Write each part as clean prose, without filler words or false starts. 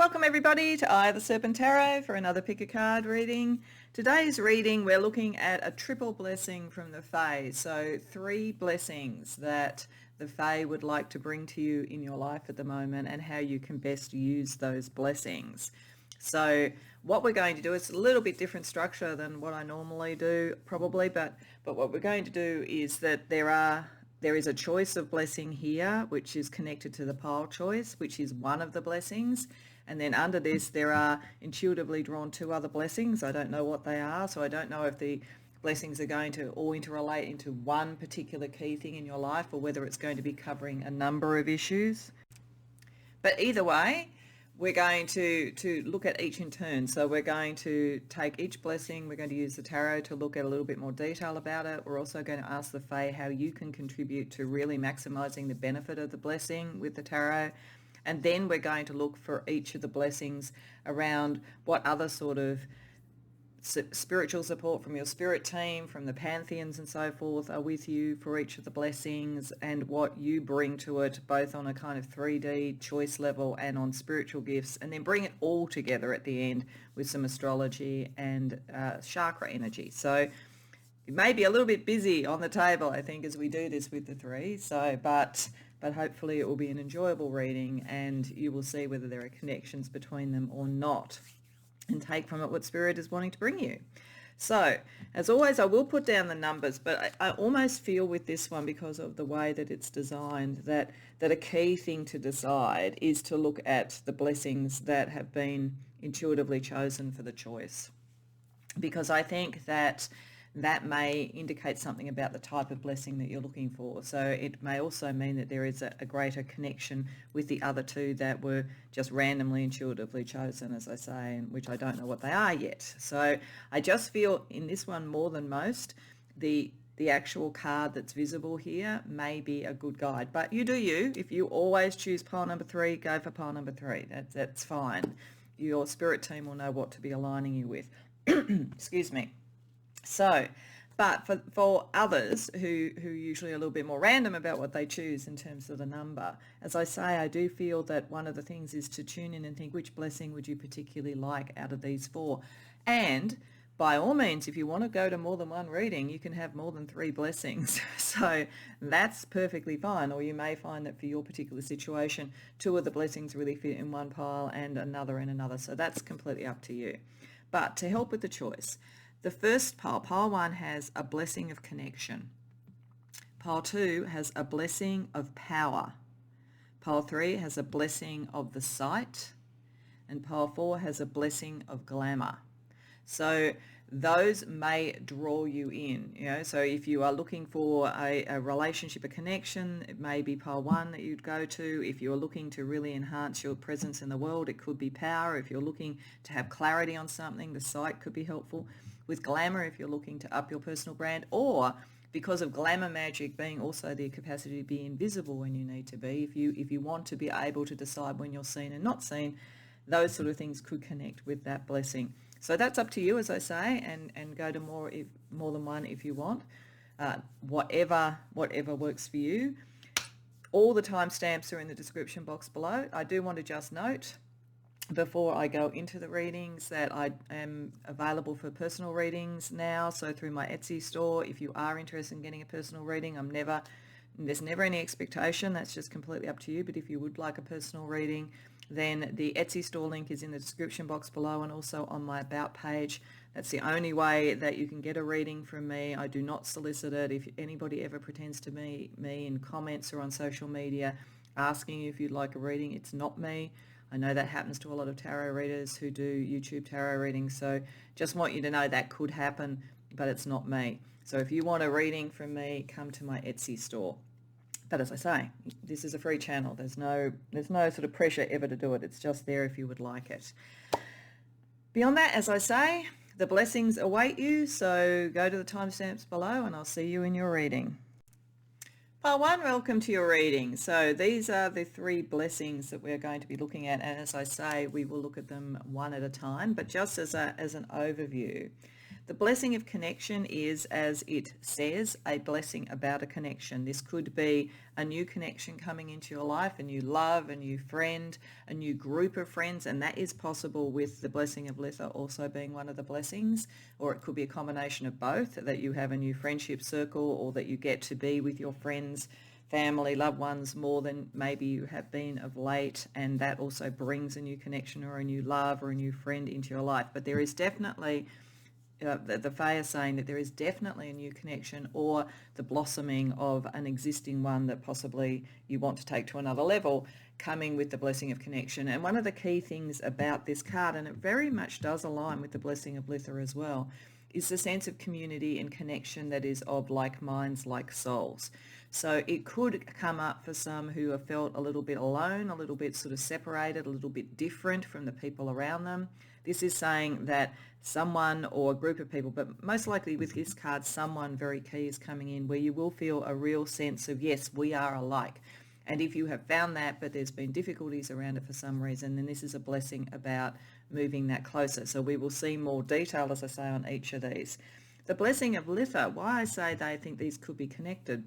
Welcome everybody to the Serpent Tarot for another pick a card reading. Today's reading we're looking at a triple blessing from the Fae. So 3 blessings that the Fae would like to bring to you in your life at the moment and how you can best use those blessings. So what we're going to do is a little bit different structure than what I normally do probably, but what we're going to do is that there is a choice of blessing here which is connected to the pile choice, which is one of the blessings. And then under this, there are intuitively drawn 2 other blessings. I don't know what they are, so I don't know if the blessings are going to all interrelate into one particular key thing in your life or whether it's going to be covering a number of issues. But either way, we're going to look at each in turn. So we're going to take each blessing, we're going to use the tarot to look at a little bit more detail about it. We're also going to ask the Fae how you can contribute to really maximizing the benefit of the blessing with the tarot. And then we're going to look for each of the blessings around what other sort of spiritual support from your spirit team, from the pantheons and so forth are with you for each of the blessings, and what you bring to it both on a kind of 3D choice level and on spiritual gifts, and then bring it all together at the end with some astrology and chakra energy. So it may be a little bit busy on the table, I think, as we do this with the 3. So, but hopefully it will be an enjoyable reading and you will see whether there are connections between them or not and take from it what Spirit is wanting to bring you. So, as always, I will put down the numbers, but I almost feel with this one, because of the way that it's designed, that a key thing to decide is to look at the blessings that have been intuitively chosen for the choice. Because I think that may indicate something about the type of blessing that you're looking for. So it may also mean that there is a greater connection with the other 2 that were just randomly intuitively chosen, as I say, and which I don't know what they are yet. So I just feel in this one more than most, the actual card that's visible here may be a good guide. But you do you. If you always choose pile number 3, go for pile number 3. That's fine. Your spirit team will know what to be aligning you with. Excuse me. So, but for others who usually are a little bit more random about what they choose in terms of the number, as I say, I do feel that one of the things is to tune in and think, which blessing would you particularly like out of these 4? And by all means, if you want to go to more than one reading, you can have more than 3 blessings. So that's perfectly fine. Or you may find that for your particular situation, 2 of the blessings really fit in one pile and another in another. So that's completely up to you. But to help with the choice, the first pile, pile 1, has a blessing of connection. Pile 2 has a blessing of power. Pile 3 has a blessing of the sight. And pile 4 has a blessing of glamour. So those may draw you in, so if you are looking for a relationship, a connection, it may be pile 1 that you'd go to. If you're looking to really enhance your presence in the world, it could be power. If you're looking to have clarity on something, the sight could be helpful. With glamour, if you're looking to up your personal brand, or because of glamour magic being also the capacity to be invisible when you need to be, if you want to be able to decide when you're seen and not seen, those sort of things could connect with that blessing. So that's up to you, as I say, and go to more than one if you want. Whatever works for you. All the timestamps are in the description box below. I do want to just note, before I go into the readings, that I am available for personal readings now. So through my Etsy store, if you are interested in getting a personal reading, there's never any expectation. That's just completely up to you. But if you would like a personal reading, then the Etsy store link is in the description box below and also on my About page. That's the only way that you can get a reading from me. I do not solicit it. If anybody ever pretends to me in comments or on social media asking you if you'd like a reading, it's not me. I know that happens to a lot of tarot readers who do YouTube tarot readings, so just want you to know that could happen, but it's not me. So if you want a reading from me, come to my Etsy store. But as I say, this is a free channel. There's no sort of pressure ever to do it. It's just there if you would like it. Beyond that, as I say, the blessings await you, so go to the timestamps below and I'll see you in your reading. Pile 1, welcome to your reading. So these are the 3 blessings that we're going to be looking at, and as I say, we will look at them one at a time, but just as an overview. The blessing of connection is, as it says, a blessing about a connection. This could be a new connection coming into your life, a new love, a new friend, a new group of friends, and that is possible with the blessing of Litha also being one of the blessings, or it could be a combination of both, that you have a new friendship circle or that you get to be with your friends, family, loved ones more than maybe you have been of late, and that also brings a new connection or a new love or a new friend into your life. But there is definitely the Fae are saying that there is definitely a new connection or the blossoming of an existing one that possibly you want to take to another level, coming with the blessing of connection. And one of the key things about this card, and it very much does align with the blessing of Litha as well, is the sense of community and connection that is of like minds, like souls. So it could come up for some who have felt a little bit alone, a little bit sort of separated, a little bit different from the people around them. This is saying that someone or a group of people, but most likely with this card, someone very key is coming in where you will feel a real sense of, yes, we are alike. And if you have found that, but there's been difficulties around it for some reason, then this is a blessing about moving that closer. So we will see more detail, as I say, on each of these. The blessing of Litha, why I say they think these could be connected,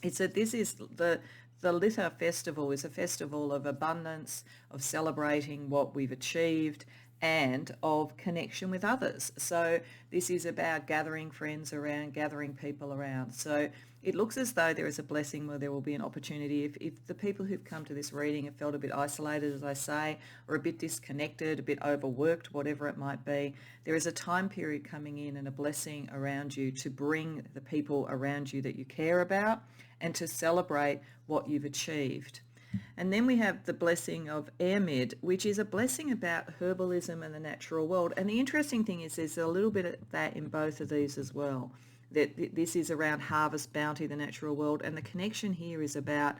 it's that this is the Litha festival is a festival of abundance, of celebrating what we've achieved, and of connection with others. So this is about gathering friends around, gathering people around. So it looks as though there is a blessing where there will be an opportunity. If the people who've come to this reading have felt a bit isolated, as I say, or a bit disconnected, a bit overworked, whatever it might be, there is a time period coming in and a blessing around you to bring the people around you that you care about and to celebrate what you've achieved. And then we have the blessing of Airmid, which is a blessing about herbalism and the natural world. And the interesting thing is there's a little bit of that in both of these as well, that this is around harvest, bounty, the natural world. And the connection here is about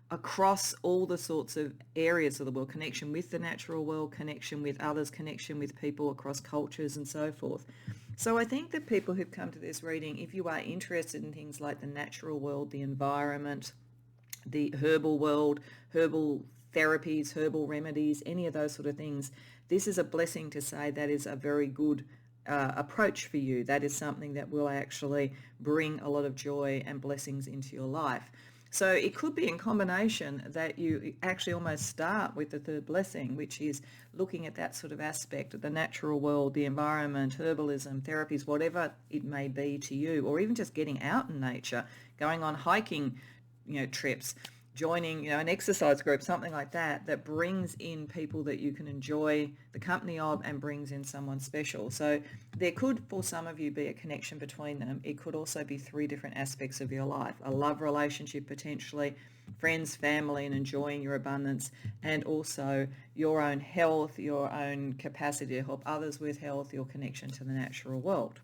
across all the sorts of areas of the world, connection with the natural world, connection with others, connection with people across cultures and so forth. So I think that people who've come to this reading, if you are interested in things like the natural world, the environment, the herbal world, herbal therapies, herbal remedies, any of those sort of things, this is a blessing to say that is a very good approach for you. That is something that will actually bring a lot of joy and blessings into your life. So it could be in combination that you actually almost start with the third blessing, which is looking at that sort of aspect of the natural world, the environment, herbalism, therapies, whatever it may be to you, or even just getting out in nature, going on hiking, trips, joining, an exercise group, something like that, that brings in people that you can enjoy the company of and brings in someone special. So there could, for some of you, be a connection between them. It could also be three different aspects of your life: a love relationship potentially, friends, family, and enjoying your abundance, and also your own health, your own capacity to help others with health, your connection to the natural world.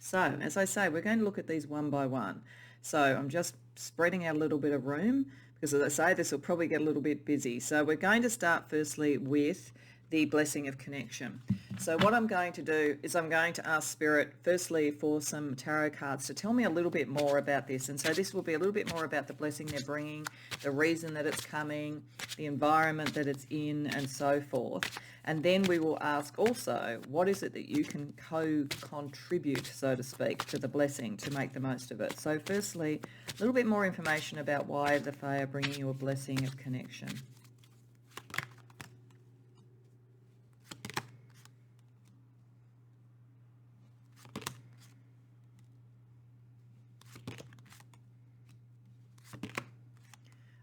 So, as I say, we're going to look at these one by one. So I'm just spreading out a little bit of room because, as I say, this will probably get a little bit busy. So we're going to start firstly with the blessing of connection. So what I'm going to do is I'm going to ask Spirit firstly for some tarot cards to tell me a little bit more about this. And so this will be a little bit more about the blessing they're bringing, the reason that it's coming, the environment that it's in, and so forth. And then we will ask also, what is it that you can co-contribute, so to speak, to the blessing to make the most of it? So firstly, a little bit more information about why the Fae are bringing you a blessing of connection.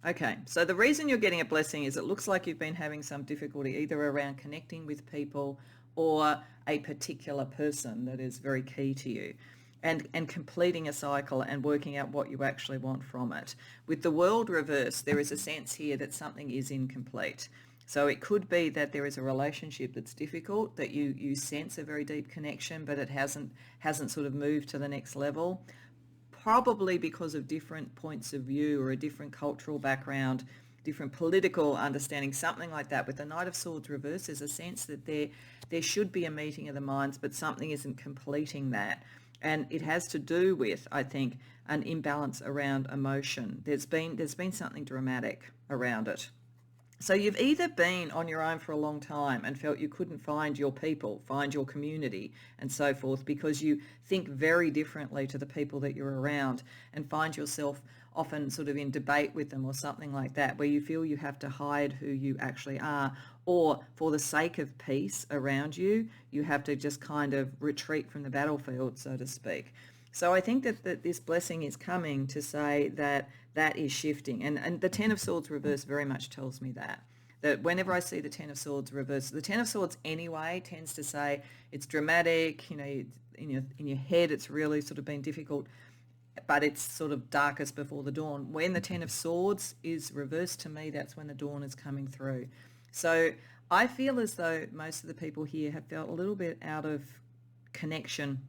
Okay, so the reason you're getting a blessing is it looks like you've been having some difficulty either around connecting with people or a particular person that is very key to you, and completing a cycle and working out what you actually want from it. With the world reversed, there is a sense here that something is incomplete. So it could be that there is a relationship that's difficult, that you sense a very deep connection, but it hasn't sort of moved to the next level. Probably because of different points of view or a different cultural background, different political understanding, something like that. With the Knight of Swords reversed, there's a sense that there should be a meeting of the minds, but something isn't completing that. And it has to do with, I think, an imbalance around emotion. There's been something dramatic around it. So you've either been on your own for a long time and felt you couldn't find your people, find your community and so forth, because you think very differently to the people that you're around and find yourself often sort of in debate with them or something like that, where you feel you have to hide who you actually are, or for the sake of peace around you, you have to just kind of retreat from the battlefield, so to speak. So I think that this blessing is coming to say that that is shifting. And the Ten of Swords reverse very much tells me that whenever I see the Ten of Swords reverse, the Ten of Swords anyway tends to say it's dramatic, in your head it's really sort of been difficult, but it's sort of darkest before the dawn. When the Ten of Swords is reversed, to me, that's when the dawn is coming through. So I feel as though most of the people here have felt a little bit out of connection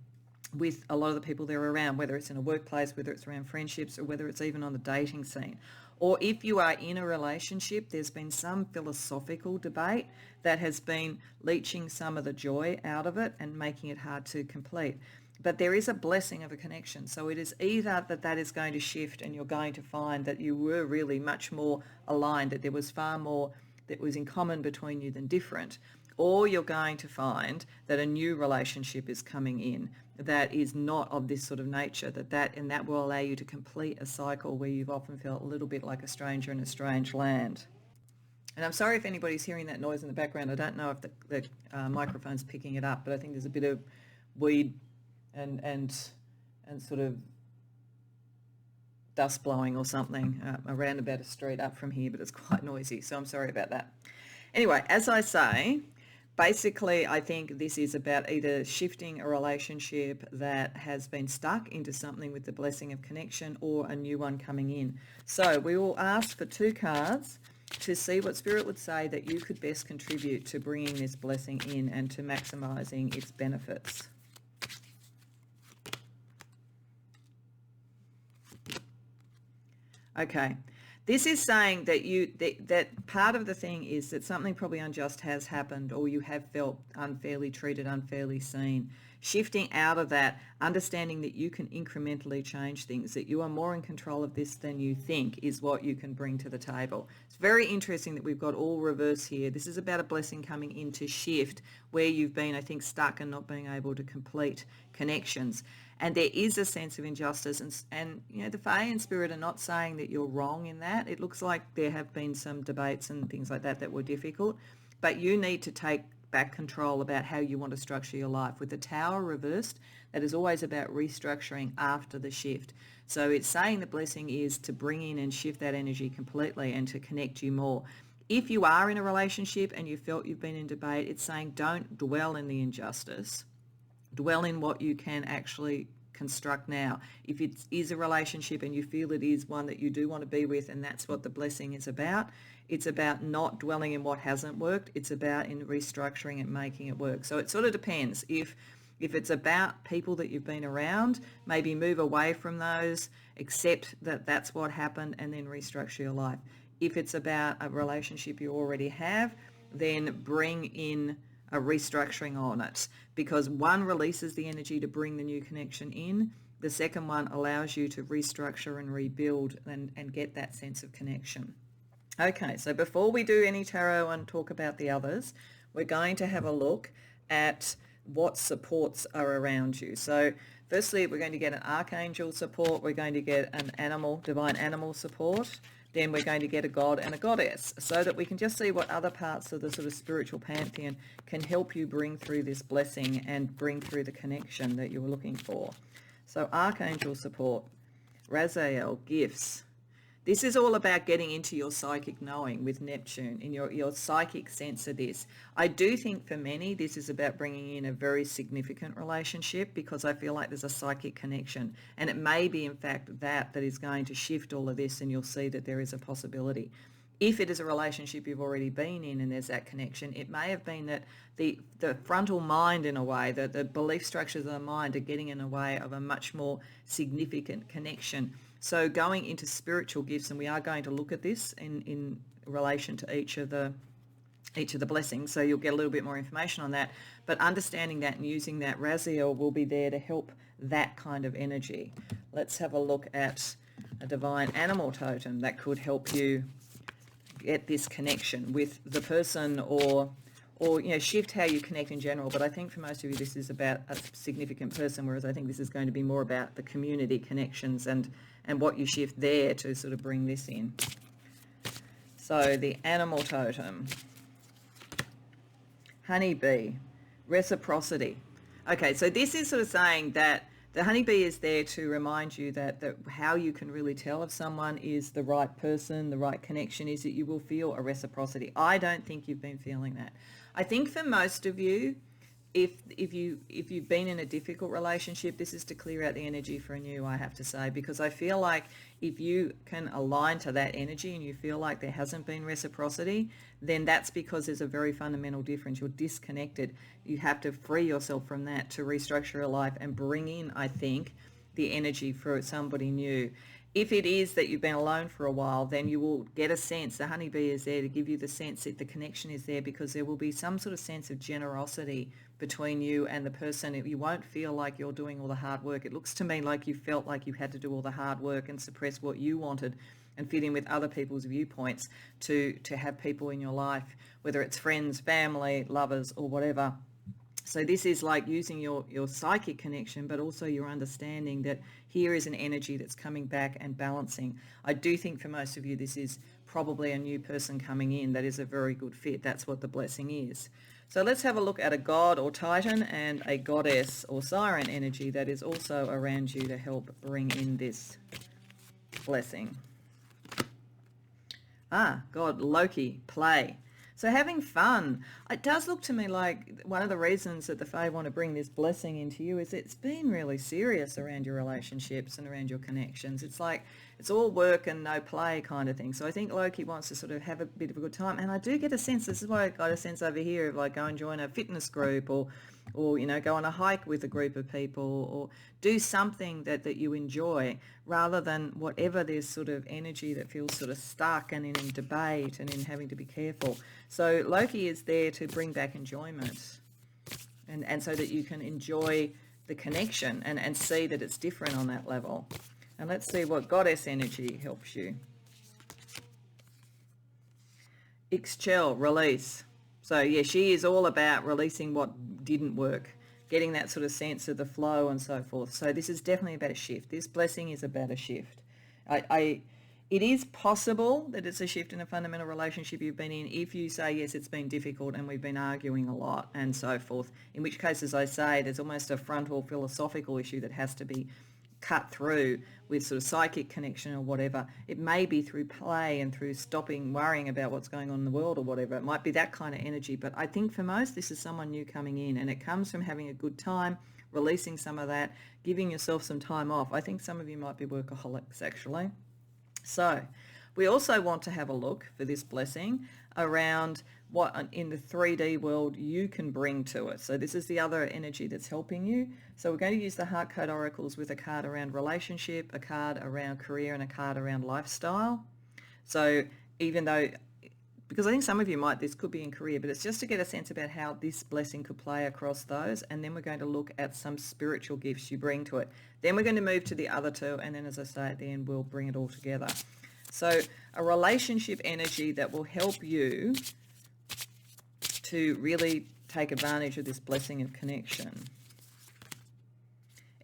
with a lot of the people they're around, whether it's in a workplace, whether it's around friendships, or whether it's even on the dating scene. Or if you are in a relationship, there's been some philosophical debate that has been leaching some of the joy out of it and making it hard to complete. But there is a blessing of a connection. So it is either that is going to shift and you're going to find that you were really much more aligned, that there was far more that was in common between you than different, or you're going to find that a new relationship is coming in that is not of this sort of nature, that will allow you to complete a cycle where you've often felt a little bit like a stranger in a strange land. And I'm sorry if anybody's hearing that noise in the background. I don't know if the microphone's picking it up, but I think there's a bit of weed and sort of dust blowing or something around about a street up from here, but it's quite noisy, so I'm sorry about that. Anyway, as I say, basically, I think this is about either shifting a relationship that has been stuck into something with the blessing of connection, or a new one coming in. So we will ask for 2 cards to see what Spirit would say that you could best contribute to bringing this blessing in and to maximising its benefits. Okay. This is saying that that part of the thing is that something probably unjust has happened, or you have felt unfairly treated, unfairly seen. Shifting out of that, understanding that you can incrementally change things, that you are more in control of this than you think, is what you can bring to the table. It's very interesting that we've got all reverse here. This is about a blessing coming in to shift where you've been, I think, stuck and not being able to complete connections. And there is a sense of injustice, and the Fae and Spirit are not saying that you're wrong in that. It looks like there have been some debates and things like that were difficult, but you need to take back control about how you want to structure your life. With the Tower reversed, that is always about restructuring after the shift. So it's saying the blessing is to bring in and shift that energy completely and to connect you more. If you are in a relationship and you felt you've been in debate, it's saying don't dwell in the injustice. Dwell in what you can actually construct now. If it is a relationship and you feel it is one that you do want to be with, and that's what the blessing is about, it's about not dwelling in what hasn't worked. It's about in restructuring and making it work. So it sort of depends. If it's about people that you've been around, maybe move away from those, accept that that's what happened, and then restructure your life. If it's about a relationship you already have, then bring in a restructuring on it, because one releases the energy to bring the new connection in. The second one allows you to restructure and rebuild and get that sense of connection. Okay, so before we do any tarot and talk about the others, we're going to have a look at what supports are around you. So firstly, we're going to get an archangel support. We're going to get an animal, divine animal support. Then we're going to get a god and a goddess, so that we can just see what other parts of the sort of spiritual pantheon can help you bring through this blessing and bring through the connection that you were looking for. So archangel support, Raziel, gifts. This is all about getting into your psychic knowing with Neptune, in your psychic sense of this. I do think for many this is about bringing in a very significant relationship, because I feel like there's a psychic connection, and it may be in fact that is going to shift all of this, and you'll see that there is a possibility. If it is a relationship you've already been in and there's that connection, it may have been that the frontal mind, in a way, the belief structures of the mind are getting in a way of a much more significant connection. So going into spiritual gifts, and we are going to look at this in relation to each of the blessings, so you'll get a little bit more information on that. But understanding that and using that, Raziel will be there to help that kind of energy. Let's have a look at a divine animal totem that could help you get this connection with the person, or shift how you connect in general. But I think for most of you this is about a significant person, whereas I think this is going to be more about the community connections and what you shift there to sort of bring this in. So the animal totem, honeybee, reciprocity. Okay, so this is sort of saying that the honeybee is there to remind you that how you can really tell if someone is the right person, the right connection, is that you will feel a reciprocity. I don't think you've been feeling that. I think for most of you, if you've been in a difficult relationship, this is to clear out the energy for a new, I have to say, because I feel like if you can align to that energy and you feel like there hasn't been reciprocity, then that's because there's a very fundamental difference. You're disconnected. You have to free yourself from that to restructure your life and bring in, I think, the energy for somebody new. If it is that you've been alone for a while, then you will get a sense, the honeybee is there to give you the sense that the connection is there, because there will be some sort of sense of generosity between you and the person. You won't feel like you're doing all the hard work. It looks to me like you felt like you had to do all the hard work and suppress what you wanted and fit in with other people's viewpoints to have people in your life, whether it's friends, family, lovers, or whatever. So this is like using your psychic connection, but also your understanding that here is an energy that's coming back and balancing. I do think for most of you, this is probably a new person coming in that is a very good fit. That's what the blessing is. So let's have a look at a god or titan and a goddess or siren energy that is also around you to help bring in this blessing. God, Loki, play. So having fun. It does look to me like one of the reasons that the Fae want to bring this blessing into you is it's been really serious around your relationships and around your connections. It's like it's all work and no play kind of thing. So I think Loki wants to sort of have a bit of a good time. And I do get a sense, this is why I got a sense over here of like go and join a fitness group or go on a hike with a group of people or do something that you enjoy, rather than whatever this sort of energy that feels sort of stuck and in debate and in having to be careful. So Loki is there to bring back enjoyment and so that you can enjoy the connection and see that it's different on that level. And let's see what goddess energy helps you. Exhale, release. So yeah, she is all about releasing what didn't work, getting that sort of sense of the flow and so forth. So this is definitely about a shift. This blessing is about a shift. It is possible that it's a shift in a fundamental relationship you've been in if you say, yes, it's been difficult and we've been arguing a lot and so forth, in which case, as I say, there's almost a frontal philosophical issue that has to be cut through with sort of psychic connection or whatever. It may be through play and through stopping worrying about what's going on in the world or whatever. It might be that kind of energy. But I think for most, this is someone new coming in, and it comes from having a good time, releasing some of that, giving yourself some time off. I think some of you might be workaholics, actually. So we also want to have a look for this blessing around what in the 3D world you can bring to it. So this is the other energy that's helping you. So we're going to use the Heart Code Oracles with a card around relationship, a card around career, and a card around lifestyle. So even though, because I think some of you this could be in career, but it's just to get a sense about how this blessing could play across those. And then we're going to look at some spiritual gifts you bring to it. Then we're going to move to the other two. And then, as I say at the end, we'll bring it all together. So a relationship energy that will help you to really take advantage of this blessing of connection.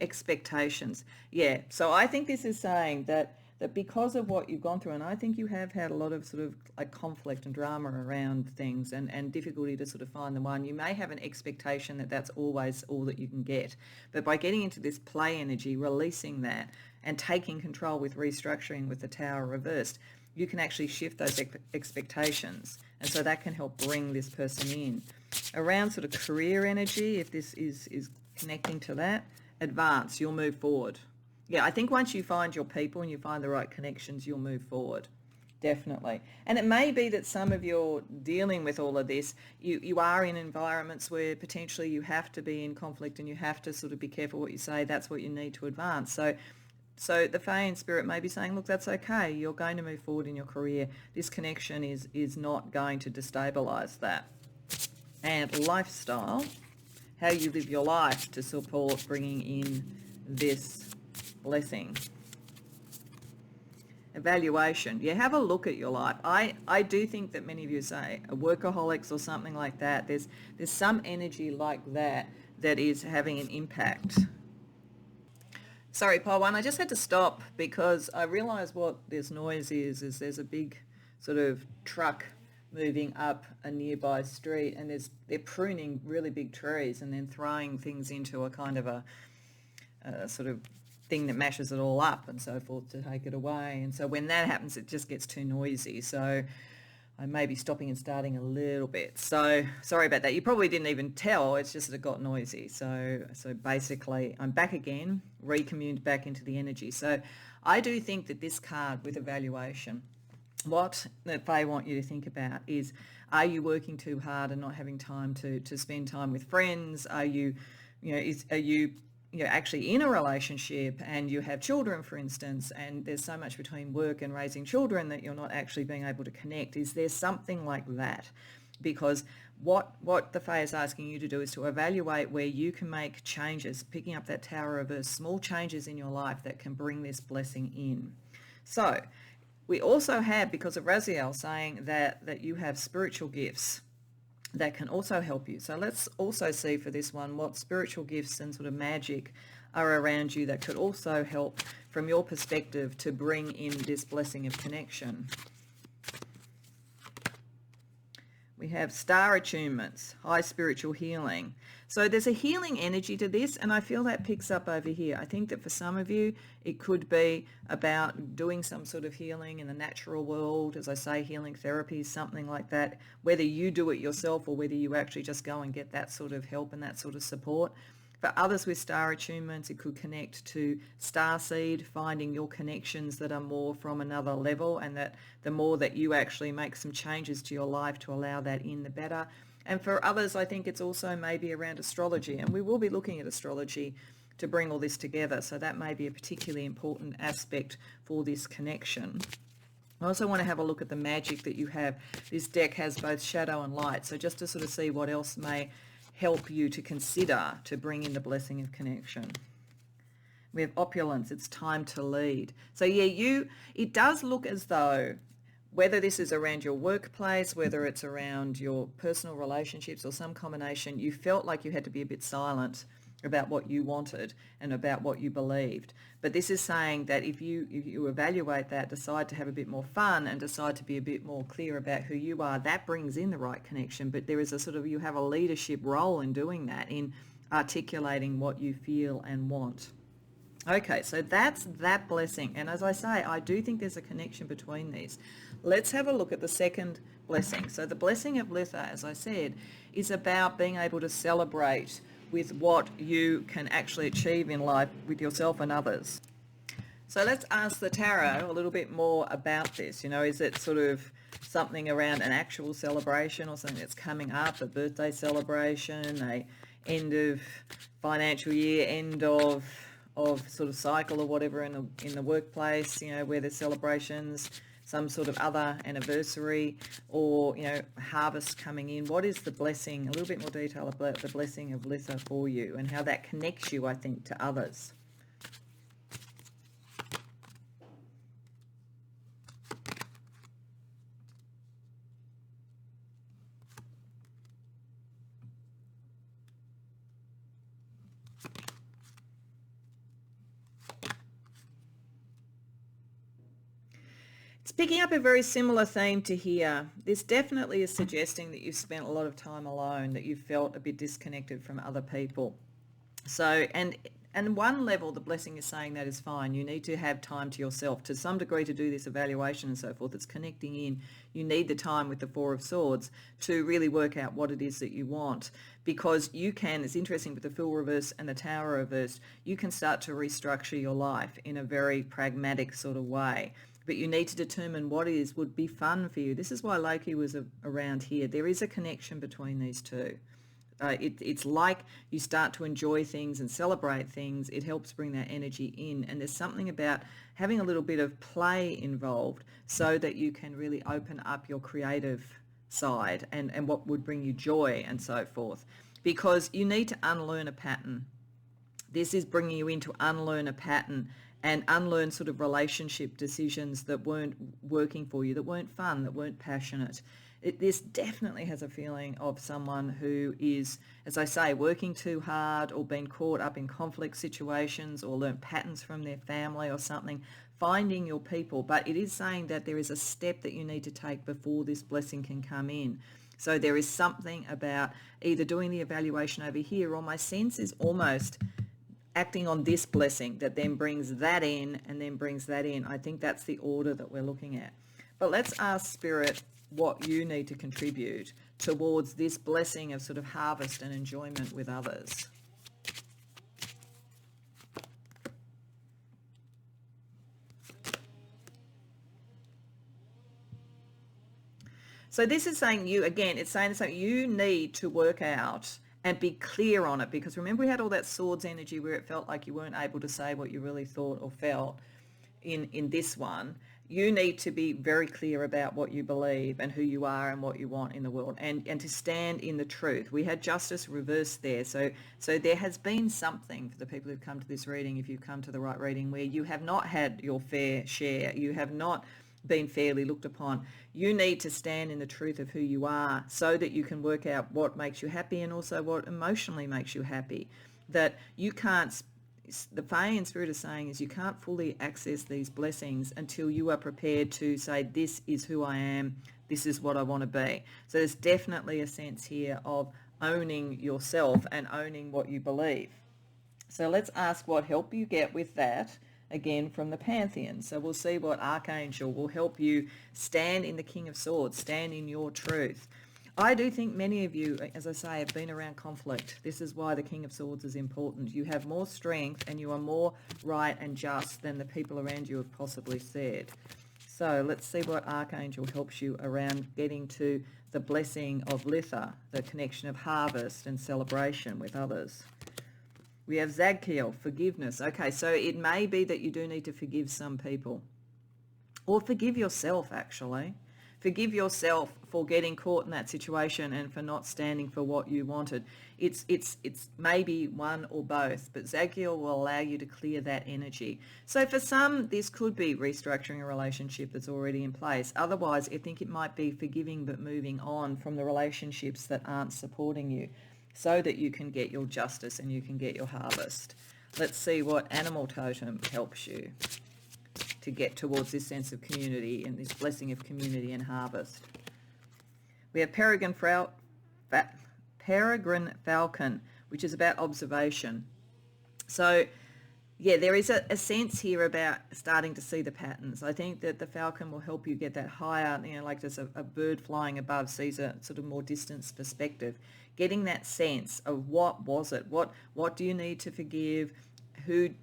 Expectations. Yeah, so I think this is saying that because of what you've gone through, and I think you have had a lot of sort of like conflict and drama around things and difficulty to sort of find the one, you may have an expectation that that's always all that you can get. But by getting into this play energy, releasing that and taking control with restructuring with the Tower reversed, you can actually shift those expectations. And so that can help bring this person in. Around sort of career energy, if this is connecting to that, advance, you'll move forward. Yeah, I think once you find your people and you find the right connections, you'll move forward. Definitely. And it may be that some of you're dealing with all of this. You are in environments where potentially you have to be in conflict and you have to sort of be careful what you say. That's what you need to advance. So the Fae in spirit may be saying, look, that's okay. You're going to move forward in your career. This connection is not going to destabilize that. And lifestyle, how you live your life to support bringing in this blessing. Evaluation. Yeah, have a look at your life. I do think that many of you say are workaholics or something like that. There's some energy like that that is having an impact. Sorry, Paul, one, I just had to stop because I realised what this noise is there's a big sort of truck moving up a nearby street, and they're pruning really big trees and then throwing things into a kind of a sort of thing that mashes it all up and so forth to take it away. And so when that happens, it just gets too noisy. So I may be stopping and starting a little bit. So sorry about that. You probably didn't even tell. It's just that it got noisy. So basically I'm back again, recommuned back into the energy. So I do think that this card with evaluation, what that they want you to think about is, are you working too hard and not having time to spend time with friends? Are you, are you actually in a relationship and you have children, for instance, and there's so much between work and raising children that you're not actually being able to connect? Is there something like that? Because what the Fae is asking you to do is to evaluate where you can make changes, picking up that Tower Reverse, small changes in your life that can bring this blessing in. So we also have, because of Raziel saying that you have spiritual gifts that can also help you. So let's also see for this one what spiritual gifts and sort of magic are around you that could also help from your perspective to bring in this blessing of connection. We have star attunements, high spiritual healing. So there's a healing energy to this, and I feel that picks up over here. I think that for some of you, it could be about doing some sort of healing in the natural world, as I say, healing therapy, something like that, whether you do it yourself or whether you actually just go and get that sort of help and that sort of support. For others with star attunements, it could connect to starseed, finding your connections that are more from another level, and that the more that you actually make some changes to your life to allow that in, the better. And for others, I think it's also maybe around astrology, and we will be looking at astrology to bring all this together. So that may be a particularly important aspect for this connection. I also want to have a look at the magic that you have. This deck has both shadow and light. So just to sort of see what else may help you to consider to bring in the blessing of connection. We have opulence. It's time to lead. So yeah, it does look as though, whether this is around your workplace, whether it's around your personal relationships or some combination, you felt like you had to be a bit silent about what you wanted and about what you believed. But this is saying that if you evaluate that, decide to have a bit more fun and decide to be a bit more clear about who you are, that brings in the right connection. But there is a sort of, you have a leadership role in doing that, in articulating what you feel and want. Okay, so that's that blessing. And as I say, I do think there's a connection between these. Let's have a look at the second blessing. So the blessing of Litha, as I said, is about being able to celebrate with what you can actually achieve in life with yourself and others. So let's ask the tarot a little bit more about this. Is it sort of something around an actual celebration or something that's coming up, a birthday celebration, a end of financial year, end of sort of cycle or whatever in the workplace, where there's celebrations, some sort of other anniversary, or harvest coming in? What is the blessing? A little bit more detail about the blessing of Litha for you and how that connects you, I think, to others. It's picking up a very similar theme to here. This definitely is suggesting that you've spent a lot of time alone, that you've felt a bit disconnected from other people. So, and one level, the blessing is saying that is fine. You need to have time to yourself to some degree to do this evaluation and so forth. It's connecting in. You need the time with the Four of Swords to really work out what it is that you want, because you can, it's interesting with the Fool reverse and the Tower reversed, you can start to restructure your life in a very pragmatic sort of way. But you need to determine what would be fun for you. This is why Loki was around here. There is a connection between these two. It's like you start to enjoy things and celebrate things. It helps bring that energy in. And there's something about having a little bit of play involved so that you can really open up your creative side and what would bring you joy and so forth. Because you need to unlearn a pattern. This is bringing you in to unlearn a pattern and unlearn sort of relationship decisions that weren't working for you, that weren't fun, that weren't passionate. This definitely has a feeling of someone who is, as I say, working too hard or been caught up in conflict situations or learnt patterns from their family or something, finding your people. But it is saying that there is a step that you need to take before this blessing can come in. So there is something about either doing the evaluation over here, or my sense is almost acting on this blessing that then brings that in and then brings that in. I think that's the order that we're looking at. But let's ask Spirit what you need to contribute towards this blessing of sort of harvest and enjoyment with others. So this is saying you, again, it's saying something you need to work out and be clear on it, because remember we had all that swords energy where it felt like you weren't able to say what you really thought or felt. In this one, you need to be very clear about what you believe and who you are and what you want in the world, and to stand in the truth. We had justice reversed there. So there has been something for the people who've come to this reading, if you've come to the right reading, where you have not had your fair share. You have not been fairly looked upon. You need to stand in the truth of who you are so that you can work out what makes you happy and also what emotionally makes you happy. That you can't, the Fae and Spirit is saying is you can't fully access these blessings until you are prepared to say, this is who I am, this is what I want to be. So there's definitely a sense here of owning yourself and owning what you believe. So let's ask what help you get with that, again from the Pantheon. So we'll see what Archangel will help you stand in the King of Swords, stand in your truth. I do think many of you, as I say, have been around conflict. This is why the King of Swords is important. You have more strength and you are more right and just than the people around you have possibly said. So let's see what Archangel helps you around getting to the blessing of Litha, the connection of harvest and celebration with others. We have Zadkiel, forgiveness. Okay, so it may be that you do need to forgive some people. Or forgive yourself, actually. Forgive yourself for getting caught in that situation and for not standing for what you wanted. It's maybe one or both, but Zadkiel will allow you to clear that energy. So for some, this could be restructuring a relationship that's already in place. Otherwise, I think it might be forgiving but moving on from the relationships that aren't supporting you, so that you can get your justice and you can get your harvest. Let's see what animal totem helps you to get towards this sense of community and this blessing of community and harvest. We have peregrine falcon, which is about observation. So yeah, there is a sense here about starting to see the patterns. I think that the falcon will help you get that higher, like there's a bird flying above sees a sort of more distance perspective. Getting that sense of what was it? What do you need to forgive?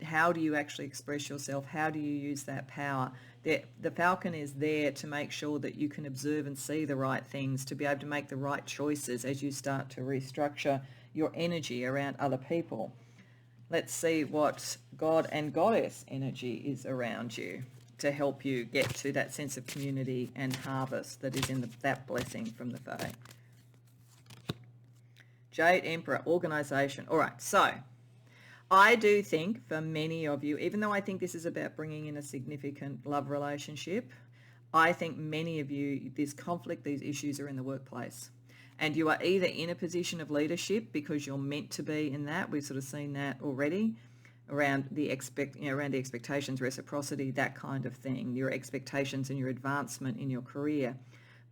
How do you actually express yourself? How do you use that power? The falcon is there to make sure that you can observe and see the right things, to be able to make the right choices as you start to restructure your energy around other people. Let's see what God and Goddess energy is around you to help you get to that sense of community and harvest that is in that blessing from the Fae. Jade Emperor, organisation. All right, so I do think for many of you, even though I think this is about bringing in a significant love relationship, I think many of you, this conflict, these issues are in the workplace. And you are either in a position of leadership because you're meant to be in that. We've sort of seen that already around the expectations, reciprocity, that kind of thing, your expectations and your advancement in your career.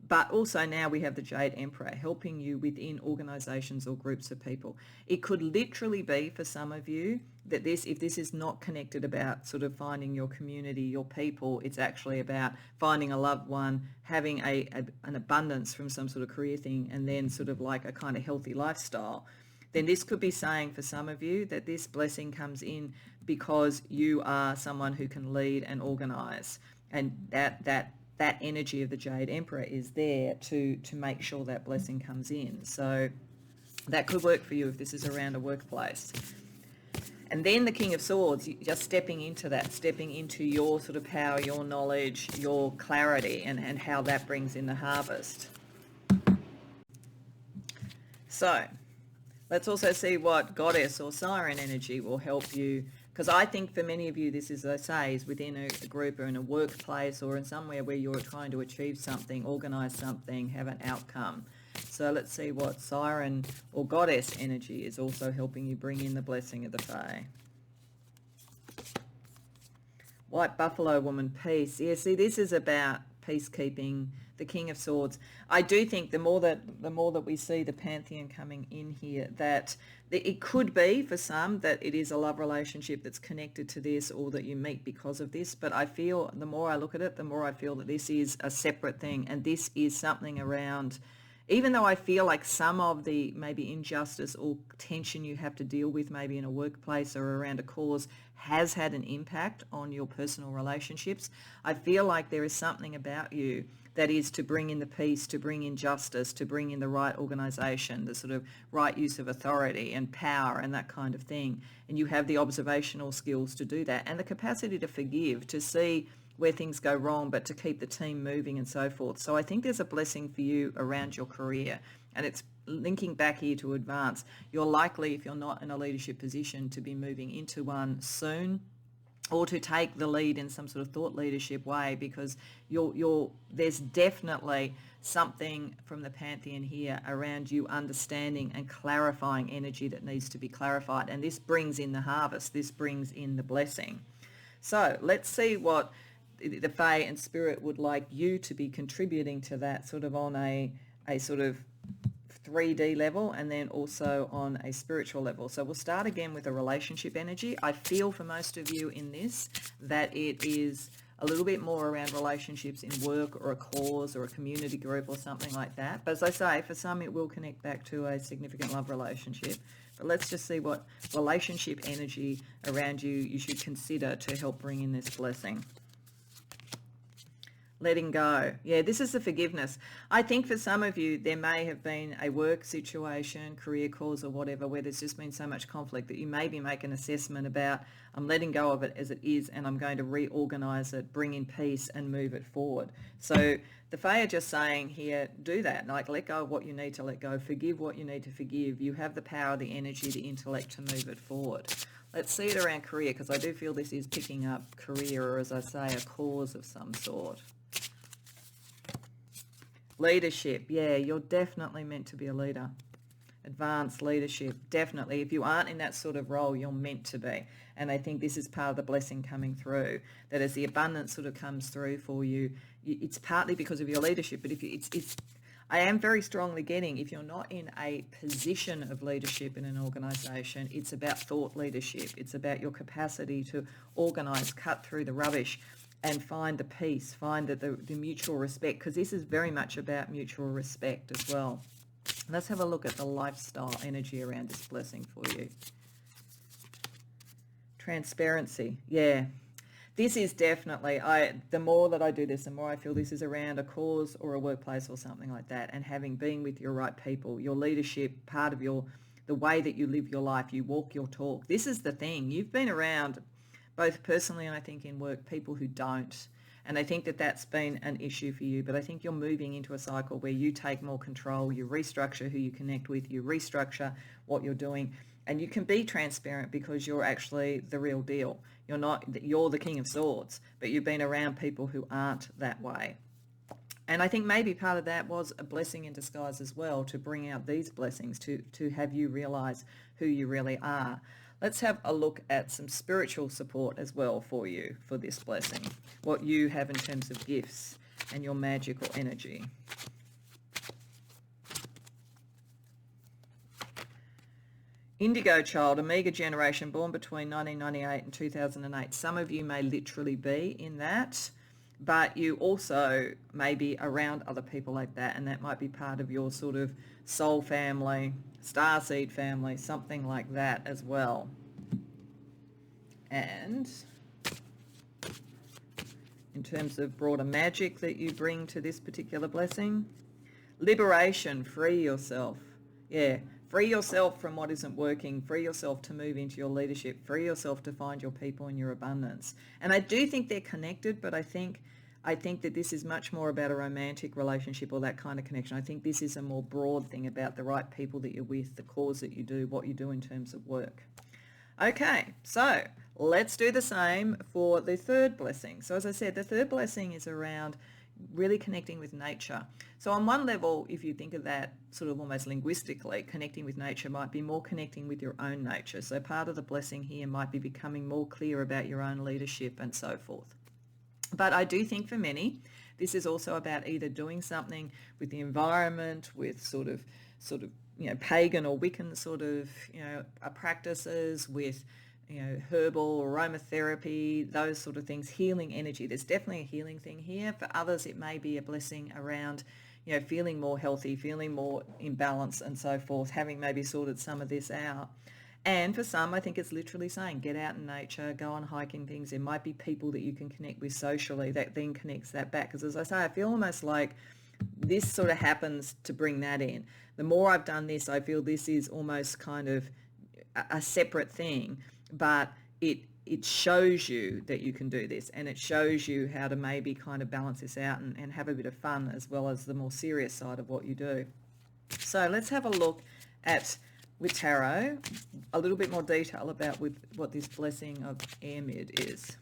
But also now we have the Jade Emperor helping you within organisations or groups of people. It could literally be for some of you that if this is not connected about sort of finding your community, your people, it's actually about finding a loved one, having an abundance from some sort of career thing, and then sort of like a kind of healthy lifestyle. Then this could be saying for some of you that this blessing comes in because you are someone who can lead and organise, and that energy of the Jade Emperor is there to make sure that blessing comes in. So that could work for you if this is around a workplace. And then the King of Swords, just stepping into that, stepping into your sort of power, your knowledge, your clarity, and how that brings in the harvest. So let's also see what Goddess or Siren energy will help you Because I think for many of you, this, as I say, is within a group or in a workplace or in somewhere where you're trying to achieve something, organize something, have an outcome. So let's see what Siren or Goddess energy is also helping you bring in the blessing of the Fae. White Buffalo Woman, peace. Yeah, see, this is about peacekeeping, the King of Swords. I do think the more that we see the Pantheon coming in here, that it could be for some that it is a love relationship that's connected to this, or that you meet because of this. But I feel the more I look at it, the more I feel that this is a separate thing, and this is something around, even though I feel like some of the maybe injustice or tension you have to deal with maybe in a workplace or around a cause has had an impact on your personal relationships, I feel like there is something about you that is to bring in the peace, to bring in justice, to bring in the right organisation, the sort of right use of authority and power and that kind of thing. And you have the observational skills to do that, and the capacity to forgive, to see where things go wrong, but to keep the team moving and so forth. So I think there's a blessing for you around your career, and it's linking back here to advance. You're likely, if you're not in a leadership position, to be moving into one soon, or to take the lead in some sort of thought leadership way, because there's definitely something from the Pantheon here around you understanding and clarifying energy that needs to be clarified. And this brings in the harvest, this brings in the blessing. So let's see what the Fae and Spirit would like you to be contributing to that, sort of on a sort of 3D level, and then also on a spiritual level. So we'll start again with a relationship energy. I feel for most of you in this that it is a little bit more around relationships in work or a cause or a community group or something like that. But as I say, for some it will connect back to a significant love relationship. But let's just see what relationship energy around you should consider to help bring in this blessing. Letting go. Yeah, this is the forgiveness. I think for some of you, there may have been a work situation, career cause or whatever, where there's just been so much conflict that you maybe make an assessment about, I'm letting go of it as it is, and I'm going to reorganize it, bring in peace and move it forward. So the Fae are just saying here, do that. Like, let go of what you need to let go. Forgive what you need to forgive. You have the power, the energy, the intellect to move it forward. Let's see it around career, because I do feel this is picking up career, or as I say, a cause of some sort. Leadership, yeah, you're definitely meant to be a leader. Advanced leadership, definitely. If you aren't in that sort of role, you're meant to be. And I think this is part of the blessing coming through, that as the abundance sort of comes through for you, it's partly because of your leadership, but I am very strongly getting, if you're not in a position of leadership in an organisation, it's about thought leadership. It's about your capacity to organise, cut through the rubbish, and find the peace, find the mutual respect, because this is very much about mutual respect as well. Let's have a look at the lifestyle energy around this blessing for you. Transparency, yeah. This is definitely, the more that I do this, the more I feel this is around a cause or a workplace or something like that, and being with your right people, your leadership, part of the way that you live your life, you walk your talk. This is the thing. You've been around, both personally and I think in work, people who don't. And I think that that's been an issue for you. But I think you're moving into a cycle where you take more control, you restructure who you connect with, you restructure what you're doing, and you can be transparent because you're actually the real deal. You're the King of Swords, but you've been around people who aren't that way. And I think maybe part of that was a blessing in disguise as well, to bring out these blessings, to have you realize who you really are. Let's have a look at some spiritual support as well for you for this blessing, what you have in terms of gifts and your magical energy. Indigo child, Omega generation, born between 1998 and 2008. Some of you may literally be in that, but you also may be around other people like that, and that might be part of your sort of soul family, starseed family, something like that as well. And in terms of broader magic that you bring to this particular blessing, liberation, free yourself. Yeah, free yourself from what isn't working, free yourself to move into your leadership, free yourself to find your people and your abundance. And I do think they're connected, but I think that this is much more about a romantic relationship or that kind of connection. I think this is a more broad thing about the right people that you're with, the cause that you do, what you do in terms of work. Okay, so let's do the same for the third blessing. So as I said, the third blessing is around really connecting with nature. So on one level, if you think of that sort of almost linguistically, connecting with nature might be more connecting with your own nature. So part of the blessing here might be becoming more clear about your own leadership and so forth. But I do think for many, this is also about either doing something with the environment, with pagan or Wiccan practices, with herbal aromatherapy, those sort of things, healing energy. There's definitely a healing thing here. For others, it may be a blessing around feeling more healthy, feeling more in balance and so forth, having maybe sorted some of this out. And for some, I think it's literally saying get out in nature, go on hiking things. There might be people that you can connect with socially that then connects that back. Because as I say, I feel almost like this sort of happens to bring that in. The more I've done this, I feel this is almost kind of a separate thing, but it shows you that you can do this, and it shows you how to maybe kind of balance this out and have a bit of fun as well as the more serious side of what you do. So let's have a look at, with tarot, a little bit more detail about with what this blessing of air mid is.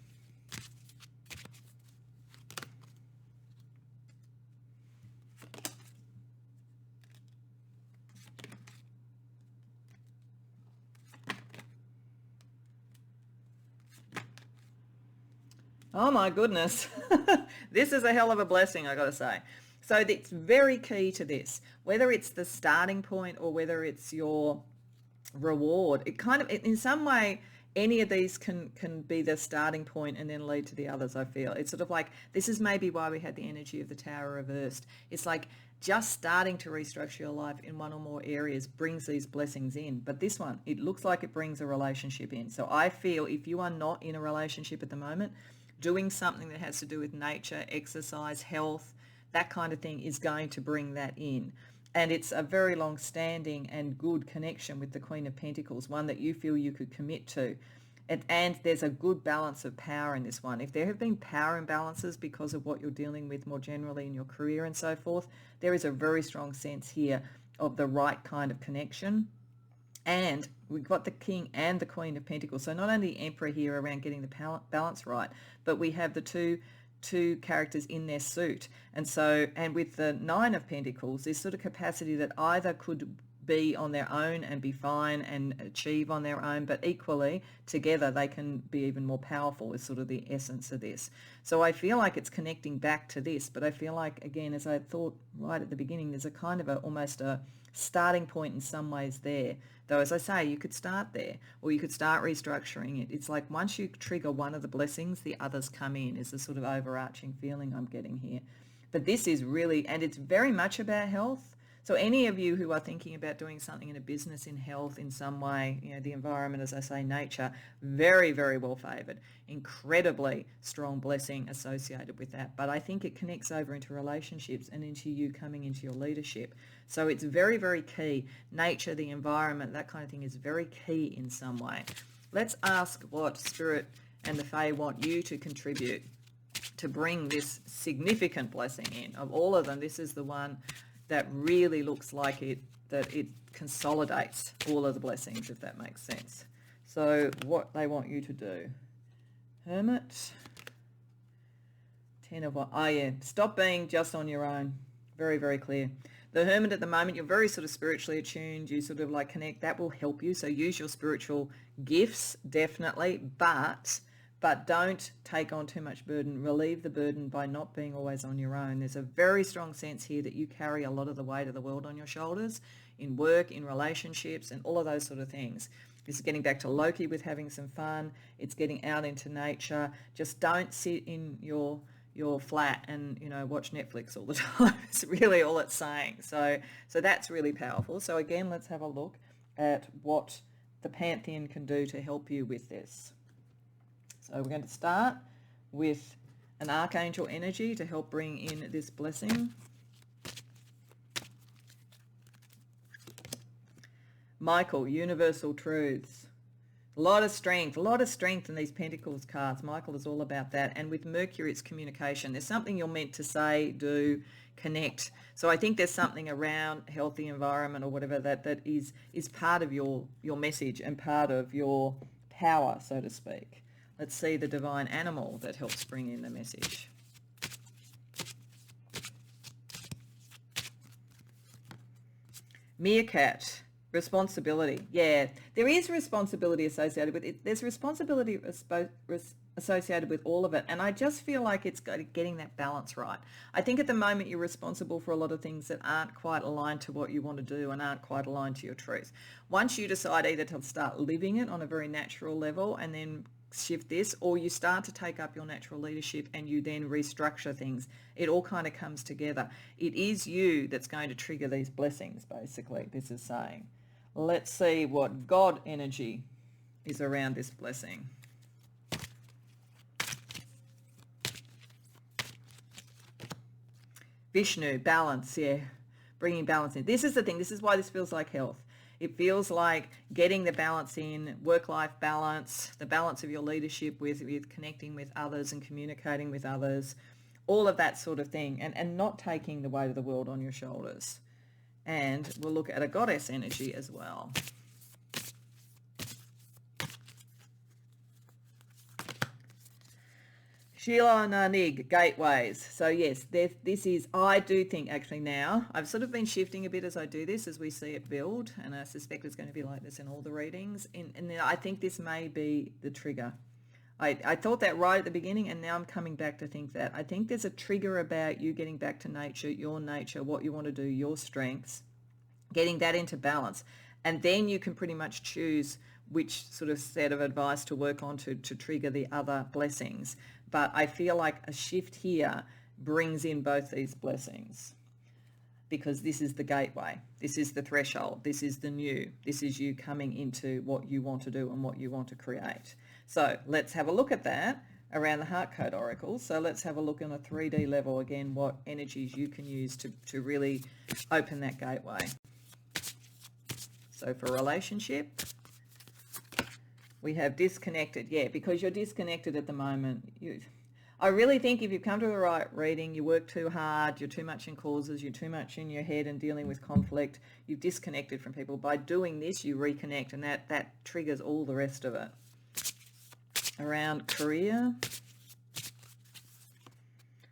Oh my goodness. This is a hell of a blessing, I got to say. So it's very key to this, whether it's the starting point or whether it's your reward. It kind of, in some way, any of these can be the starting point and then lead to the others, I feel. It's sort of like, this is maybe why we had the energy of the Tower reversed. It's like just starting to restructure your life in one or more areas brings these blessings in. But this one, it looks like it brings a relationship in. So I feel if you are not in a relationship at the moment, doing something that has to do with nature, exercise, health, that kind of thing is going to bring that in. And it's a very long-standing and good connection with the Queen of Pentacles, one that you feel you could commit to. And there's a good balance of power in this one. If there have been power imbalances because of what you're dealing with more generally in your career and so forth, there is a very strong sense here of the right kind of connection. And we've got the King and the Queen of Pentacles. So not only the Emperor here around getting the balance right, but we have the two characters in their suit. And so, and with the Nine of Pentacles, this sort of capacity that either could be on their own and be fine and achieve on their own, but equally together they can be even more powerful is sort of the essence of this. So I feel like it's connecting back to this, but I feel like, again, as I thought right at the beginning, there's a kind of almost a starting point in some ways there. Though, as I say, you could start there or you could start restructuring it. It's like once you trigger one of the blessings, the others come in is the sort of overarching feeling I'm getting here. But this is really, and it's very much about health. So any of you who are thinking about doing something in a business, in health, in some way, the environment, as I say, nature, very, very well favoured. Incredibly strong blessing associated with that. But I think it connects over into relationships and into you coming into your leadership. So it's very, very key. Nature, the environment, that kind of thing is very key in some way. Let's ask what Spirit and the Fae want you to contribute to bring this significant blessing in. Of all of them, this is the one that really looks like it consolidates all of the blessings, if that makes sense. So what they want you to do. Hermit. 10 of, oh yeah, stop being just on your own. Very, very clear. The Hermit at the moment, you're very sort of spiritually attuned. You sort of like connect. That will help you. So use your spiritual gifts, definitely, but don't take on too much burden. Relieve the burden by not being always on your own. There's a very strong sense here that you carry a lot of the weight of the world on your shoulders in work, in relationships, and all of those sort of things. This is getting back to Loki with having some fun. It's getting out into nature. Just don't sit in your flat and watch Netflix all the time. It's really all it's saying. So that's really powerful. So again, let's have a look at what the Pantheon can do to help you with this. So we're going to start with an archangel energy to help bring in this blessing. Michael, universal truths. A lot of strength in these Pentacles cards. Michael is all about that. And with Mercury, it's communication. There's something you're meant to say, do, connect. So I think there's something around healthy environment or whatever that is part of your message and part of your power, so to speak. Let's see the divine animal that helps bring in the message. Meerkat, responsibility. Yeah, there is responsibility associated with it. There's responsibility associated with all of it. And I just feel like it's getting that balance right. I think at the moment you're responsible for a lot of things that aren't quite aligned to what you want to do and aren't quite aligned to your truth. Once you decide either to start living it on a very natural level and then shift this, or you start to take up your natural leadership and you then restructure things, it all kind of comes together. It is you that's going to trigger these blessings, basically, this is saying. Let's see what God energy is around this blessing. Vishnu, balance, yeah, bringing balance in. This is the thing. This is why this feels like health. It feels like getting the balance in, work-life balance, the balance of your leadership with connecting with others and communicating with others, all of that sort of thing, and not taking the weight of the world on your shoulders. And we'll look at a goddess energy as well. Sheila Nanig, gateways. So yes, this is, I do think actually now, I've sort of been shifting a bit as I do this, as we see it build, and I suspect it's going to be like this in all the readings. And I think this may be the trigger. I thought that right at the beginning, and now I'm coming back to think that. I think there's a trigger about you getting back to nature, what you want to do, your strengths, getting that into balance. And then you can pretty much choose which sort of set of advice to work on to trigger the other blessings. But I feel like a shift here brings in both these blessings, because this is the gateway. This is the threshold. This is the new. This is you coming into what you want to do and what you want to create. So let's have a look at that around the Heart Code Oracle. So let's have a look on a 3D level again, what energies you can use to really open that gateway. So for relationship, we have disconnected. Yeah, because you're disconnected at the moment. I really think if you come to the right reading, you work too hard, you're too much in causes, you're too much in your head and dealing with conflict, you've disconnected from people. By doing this, you reconnect, and that triggers all the rest of it. Around career,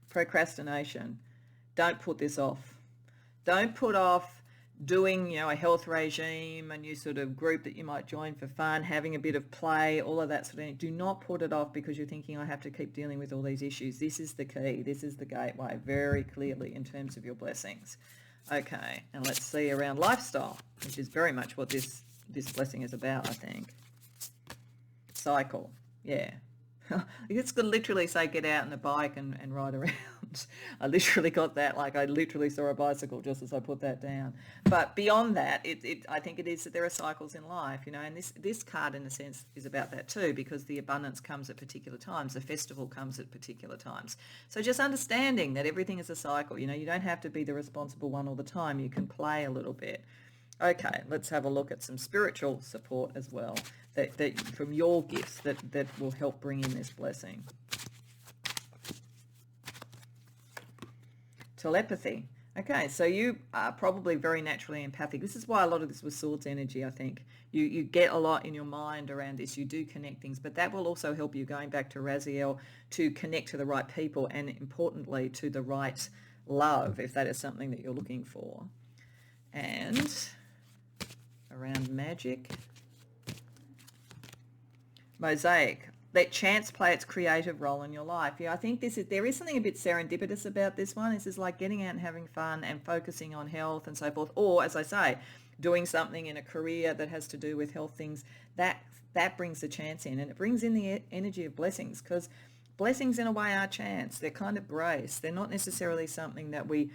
procrastination. Don't put this off. Don't put off doing, a health regime, a new sort of group that you might join for fun, having a bit of play, all of that sort of thing. Do not put it off because you're thinking, I have to keep dealing with all these issues. This is the key. This is the gateway, very clearly in terms of your blessings. Okay, and let's see around lifestyle, which is very much what this blessing is about, I think. Cycle, yeah. It's going to literally say get out on a bike and ride around. I literally got that, like I literally saw a bicycle just as I put that down. But beyond that, I think it is that there are cycles in life, and this card in a sense is about that too, because the abundance comes at particular times, the festival comes at particular times. So just understanding that everything is a cycle, you don't have to be the responsible one all the time, you can play a little bit. Okay, let's have a look at some spiritual support as well, that from your gifts that will help bring in this blessing. Telepathy. Okay, so you are probably very naturally empathic. This is why a lot of this was Swords energy, I think. You get a lot in your mind around this. You do connect things, but that will also help you, going back to Raziel, to connect to the right people and, importantly, to the right love, if that is something that you're looking for. And around magic, mosaic. Let chance play its creative role in your life. Yeah, I think there is something a bit serendipitous about this one. This is like getting out and having fun and focusing on health and so forth. Or, as I say, doing something in a career that has to do with health things. That brings the chance in, and it brings in the energy of blessings, because blessings in a way are chance. They're kind of grace. They're not necessarily something that we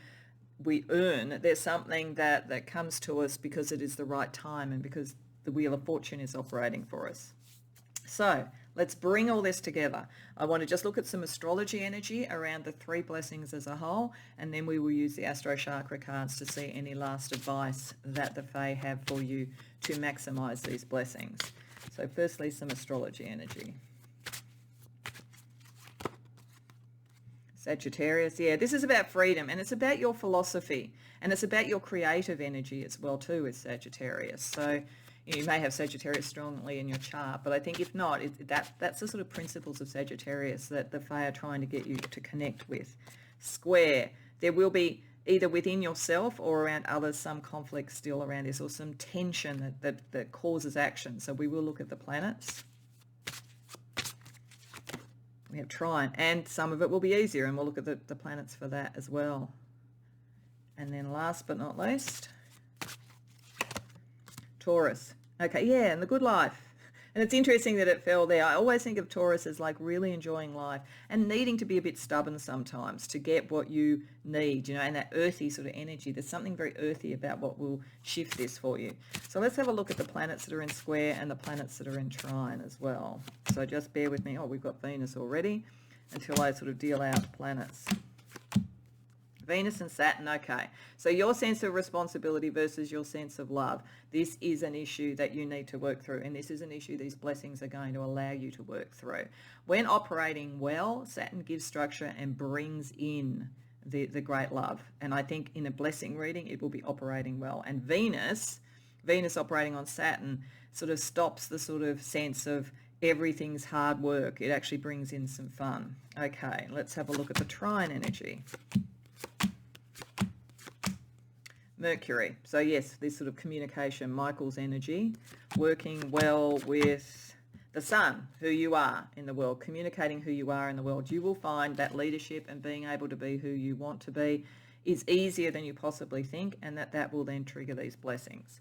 earn. There's something that comes to us because it is the right time and because the Wheel of Fortune is operating for us. So let's bring all this together. I want to just look at some astrology energy around the 3 blessings as a whole, and then we will use the Astro Chakra cards to see any last advice that the Fae have for you to maximize these blessings. So firstly, some astrology energy. Sagittarius, yeah, this is about freedom, and it's about your philosophy, and it's about your creative energy as well too with Sagittarius. So, you may have Sagittarius strongly in your chart, but I think if not, that's the sort of principles of Sagittarius that the Fae are trying to get you to connect with. Square, there will be either within yourself or around others some conflict still around this, or some tension that causes action. So we will look at the planets. We have trine, and some of it will be easier, and we'll look at the planets for that as well. And then last but not least, Taurus. Okay, yeah, and the good life. And it's interesting that it fell there. I always think of Taurus as like really enjoying life and needing to be a bit stubborn sometimes to get what you need, and that earthy sort of energy. There's something very earthy about what will shift this for you. So let's have a look at the planets that are in square and the planets that are in trine as well. So just bear with me. Oh, we've got Venus already until I sort of deal out planets. Venus and Saturn, okay. So your sense of responsibility versus your sense of love. This is an issue that you need to work through, and this is an issue these blessings are going to allow you to work through. When operating well, Saturn gives structure and brings in the great love. And I think in a blessing reading, it will be operating well. And Venus operating on Saturn sort of stops the sort of sense of everything's hard work. It actually brings in some fun. Okay, let's have a look at the trine energy. Mercury. So yes, this sort of communication, Michael's energy, working well with the sun, who you are in the world, communicating who you are in the world. You will find that leadership and being able to be who you want to be is easier than you possibly think, and that will then trigger these blessings.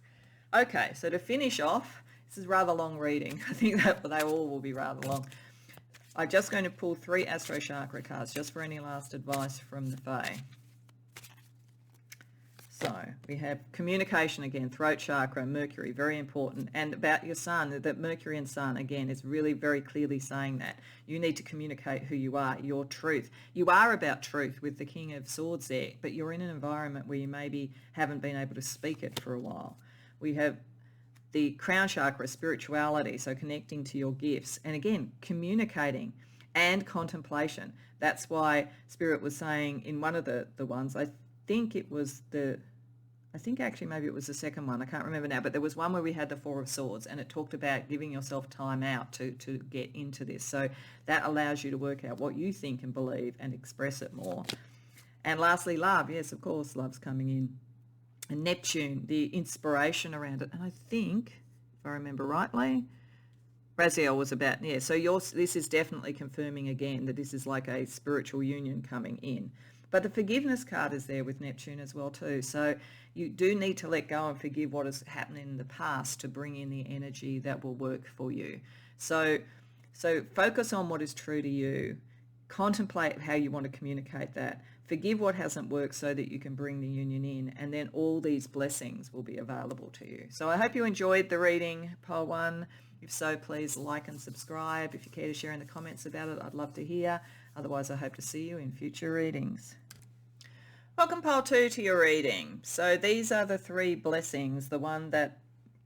Okay, so to finish off, this is rather long reading. I think that they all will be rather long. I'm just going to pull 3 Astro Chakra cards just for any last advice from the Fae. So we have communication again, throat chakra, Mercury, very important. And about your sun, that Mercury and sun, again, is really very clearly saying that. You need to communicate who you are, your truth. You are about truth with the King of Swords there, but you're in an environment where you maybe haven't been able to speak it for a while. We have the crown chakra, spirituality, so connecting to your gifts. And again, communicating and contemplation. That's why Spirit was saying in one of the ones, I think actually maybe it was the second one, I can't remember now, but there was one where we had the 4 of Swords, and it talked about giving yourself time out to get into this. So that allows you to work out what you think and believe and express it more. And lastly, love. Yes, of course, love's coming in. And Neptune, the inspiration around it. And I think, if I remember rightly, Raziel was about, yeah, so this is definitely confirming again that this is like a spiritual union coming in. But the forgiveness card is there with Neptune as well too. So you do need to let go and forgive what has happened in the past to bring in the energy that will work for you. So focus on what is true to you. Contemplate how you want to communicate that. Forgive what hasn't worked so that you can bring the union in, and then all these blessings will be available to you. So I hope you enjoyed the reading, Pile 1. If so, please like and subscribe. If you care to share in the comments about it, I'd love to hear. Otherwise, I hope to see you in future readings. Welcome, Pile 2, to your reading. So these are the 3 blessings, the one that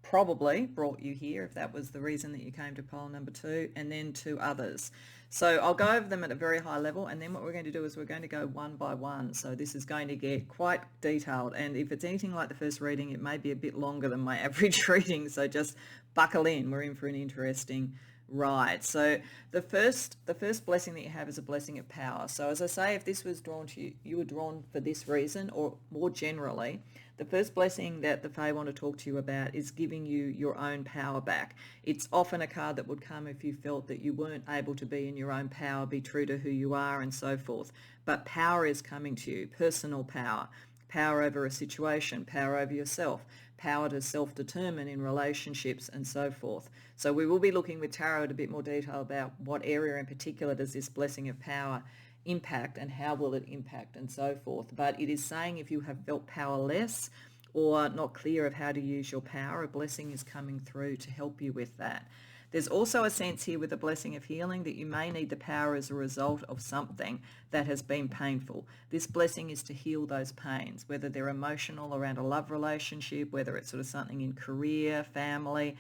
probably brought you here, if that was the reason that you came to pile number 2, and then 2 others. So I'll go over them at a very high level, and then what we're going to do is we're going to go one by one. So this is going to get quite detailed, and if it's anything like the first reading, it may be a bit longer than my average reading, so just buckle in. We're in for an interesting ride. So the first blessing that you have is a blessing of power. So as I say, if this was drawn to you, you were drawn for this reason, or more generally, the first blessing that the Fae want to talk to you about is giving you your own power back. It's often a card that would come if you felt that you weren't able to be in your own power, be true to who you are, and so forth. But power is coming to you, personal power, power over a situation, power over yourself, power to self-determine in relationships, and so forth. So we will be looking with tarot at a bit more detail about what area in particular does this blessing of power impact and how will it impact and so forth. But it is saying if you have felt powerless or not clear of how to use your power, a blessing is coming through to help you with that. There's also a sense here with the blessing of healing that you may need the power as a result of something that has been painful. This blessing is to heal those pains, whether they're emotional around a love relationship, whether it's sort of something in career, family,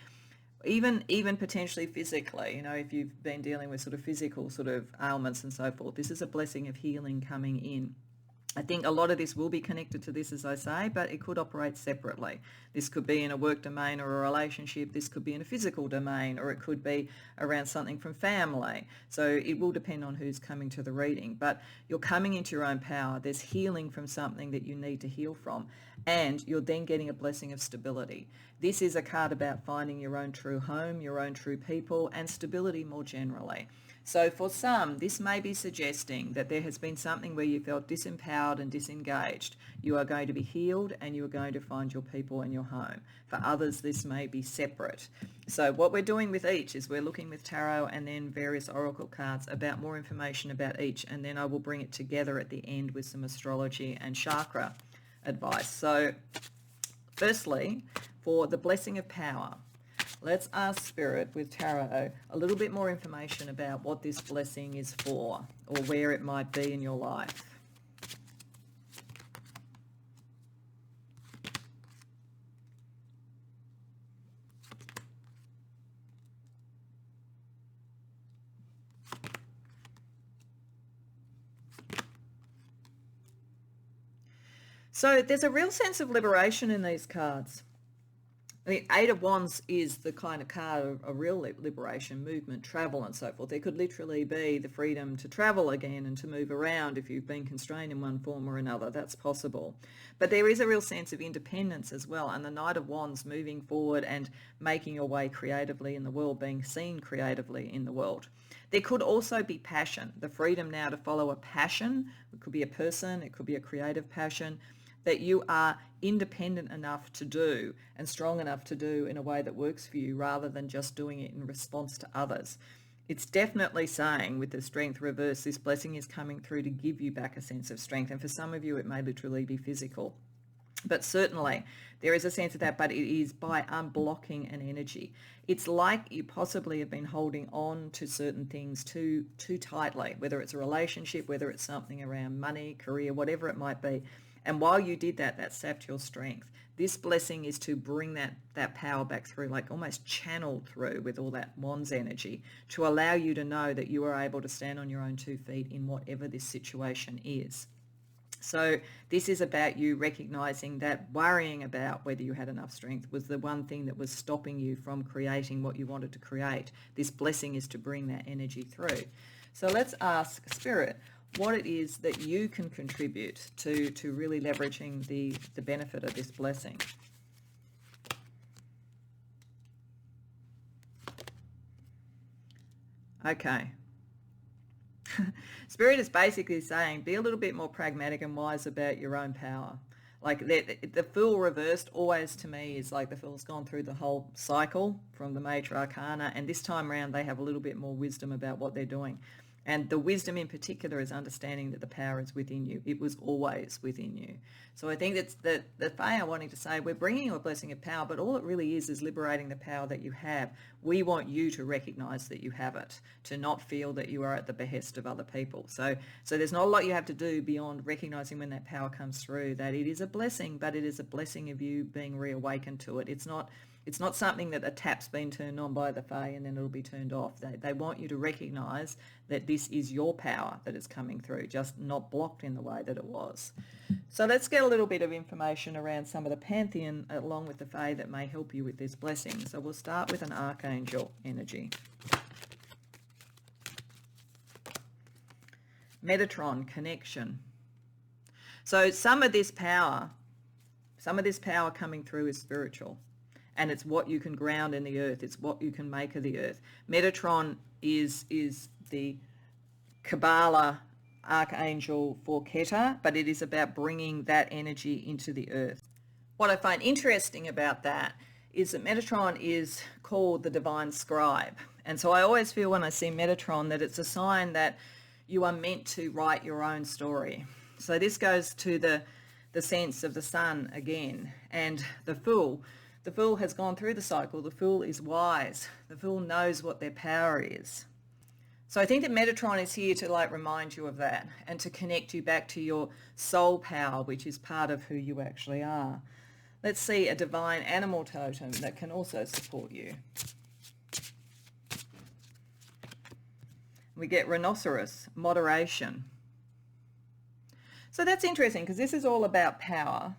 even potentially physically, if you've been dealing with sort of physical sort of ailments and so forth. This is a blessing of healing coming in. I think a lot of this will be connected to this, as I say, but it could operate separately. This could be in a work domain or a relationship. This could be in a physical domain, or it could be around something from family. So it will depend on who's coming to the reading. But you're coming into your own power. There's healing from something that you need to heal from. And you're then getting a blessing of stability. This is a card about finding your own true home, your own true people, and stability more generally. So for some, this may be suggesting that there has been something where you felt disempowered and disengaged. You are going to be healed and you are going to find your people and your home. For others, this may be separate. So what we're doing with each is we're looking with tarot and then various oracle cards about more information about each, and then I will bring it together at the end with some astrology and chakra advice. So firstly, for the blessing of power, let's ask Spirit with Tarot a little bit more information about what this blessing is for, or where it might be in your life. So there's a real sense of liberation in these cards. The Eight of Wands is the kind of card of a real liberation, movement, travel and so forth. There could literally be the freedom to travel again and to move around if you've been constrained in one form or another. That's possible. But there is a real sense of independence as well, and the Knight of Wands moving forward and making your way creatively in the world, being seen creatively in the world. There could also be passion, the freedom now to follow a passion. It could be a person, it could be a creative passion that you are independent enough to do and strong enough to do in a way that works for you, rather than just doing it in response to others. It's definitely saying with the Strength reverse, this blessing is coming through to give you back a sense of strength. And for some of you, it may literally be physical. But certainly there is a sense of that, but it is by unblocking an energy. It's like you possibly have been holding on to certain things too tightly, whether it's a relationship, whether it's something around money, career, whatever it might be. And while you did that, that sapped your strength. This blessing is to bring that power back through, like almost channeled through with all that Wands energy, to allow you to know that you are able to stand on your own 2 feet in whatever this situation is. So this is about you recognizing that worrying about whether you had enough strength was the one thing that was stopping you from creating what you wanted to create. This blessing is to bring that energy through. So let's ask Spirit what it is that you can contribute to really leveraging the benefit of this blessing. Okay. Spirit is basically saying be a little bit more pragmatic and wise about your own power. Like the Fool reversed always to me is like the Fool's gone through the whole cycle from the major arcana, and this time around they have a little bit more wisdom about what they're doing. And the wisdom in particular is understanding that the power is within you. It was always within you. So I think that's the Fae are wanting to say, we're bringing you a blessing of power, but all it really is liberating the power that you have. We want you to recognize that you have it, to not feel that you are at the behest of other people. So there's not a lot you have to do beyond recognizing when that power comes through, that it is a blessing, but it is a blessing of you being reawakened to it. It's not something that a tap's been turned on by the Fae and then it'll be turned off. They want you to recognise that this is your power that is coming through, just not blocked in the way that it was. So let's get a little bit of information around some of the Pantheon along with the Fae that may help you with this blessing. So we'll start with an Archangel energy. Metatron, connection. So some of this power coming through is spiritual. And it's what you can ground in the earth. It's what you can make of the earth. Metatron is the Kabbalah archangel for Keter, but it is about bringing that energy into the earth. What I find interesting about that is that Metatron is called the divine scribe. And so I always feel when I see Metatron that it's a sign that you are meant to write your own story. So this goes to the sense of the sun again, and the Fool. The Fool has gone through the cycle. The Fool is wise. The Fool knows what their power is. So I think that Metatron is here to remind you of that and to connect you back to your soul power, which is part of who you actually are. Let's see a divine animal totem that can also support you. We get rhinoceros, moderation. So that's interesting because this is all about power.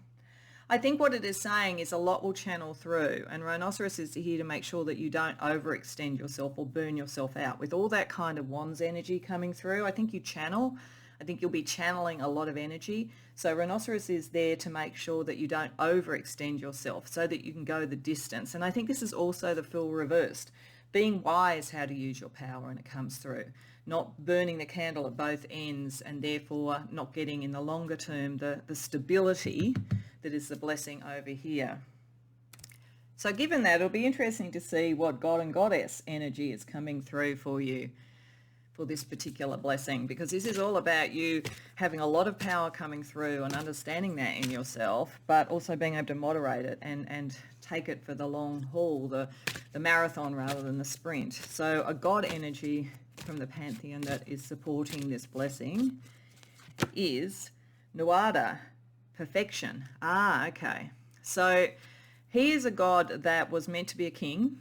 I think what it is saying is a lot will channel through, and Rhinoceros is here to make sure that you don't overextend yourself or burn yourself out. With all that kind of wands energy coming through, I think you'll be channeling a lot of energy. So Rhinoceros is there to make sure that you don't overextend yourself so that you can go the distance. And I think this is also the Fool reversed. Being wise how to use your power when it comes through, not burning the candle at both ends, and therefore not getting in the longer term the stability that is the blessing over here. So given that, it'll be interesting to see what God and Goddess energy is coming through for you for this particular blessing, because this is all about you having a lot of power coming through and understanding that in yourself, but also being able to moderate it and take it for the long haul, the marathon rather than the sprint. So a God energy from the Pantheon that is supporting this blessing is Nuada, perfection. Okay. So he is a god that was meant to be a king.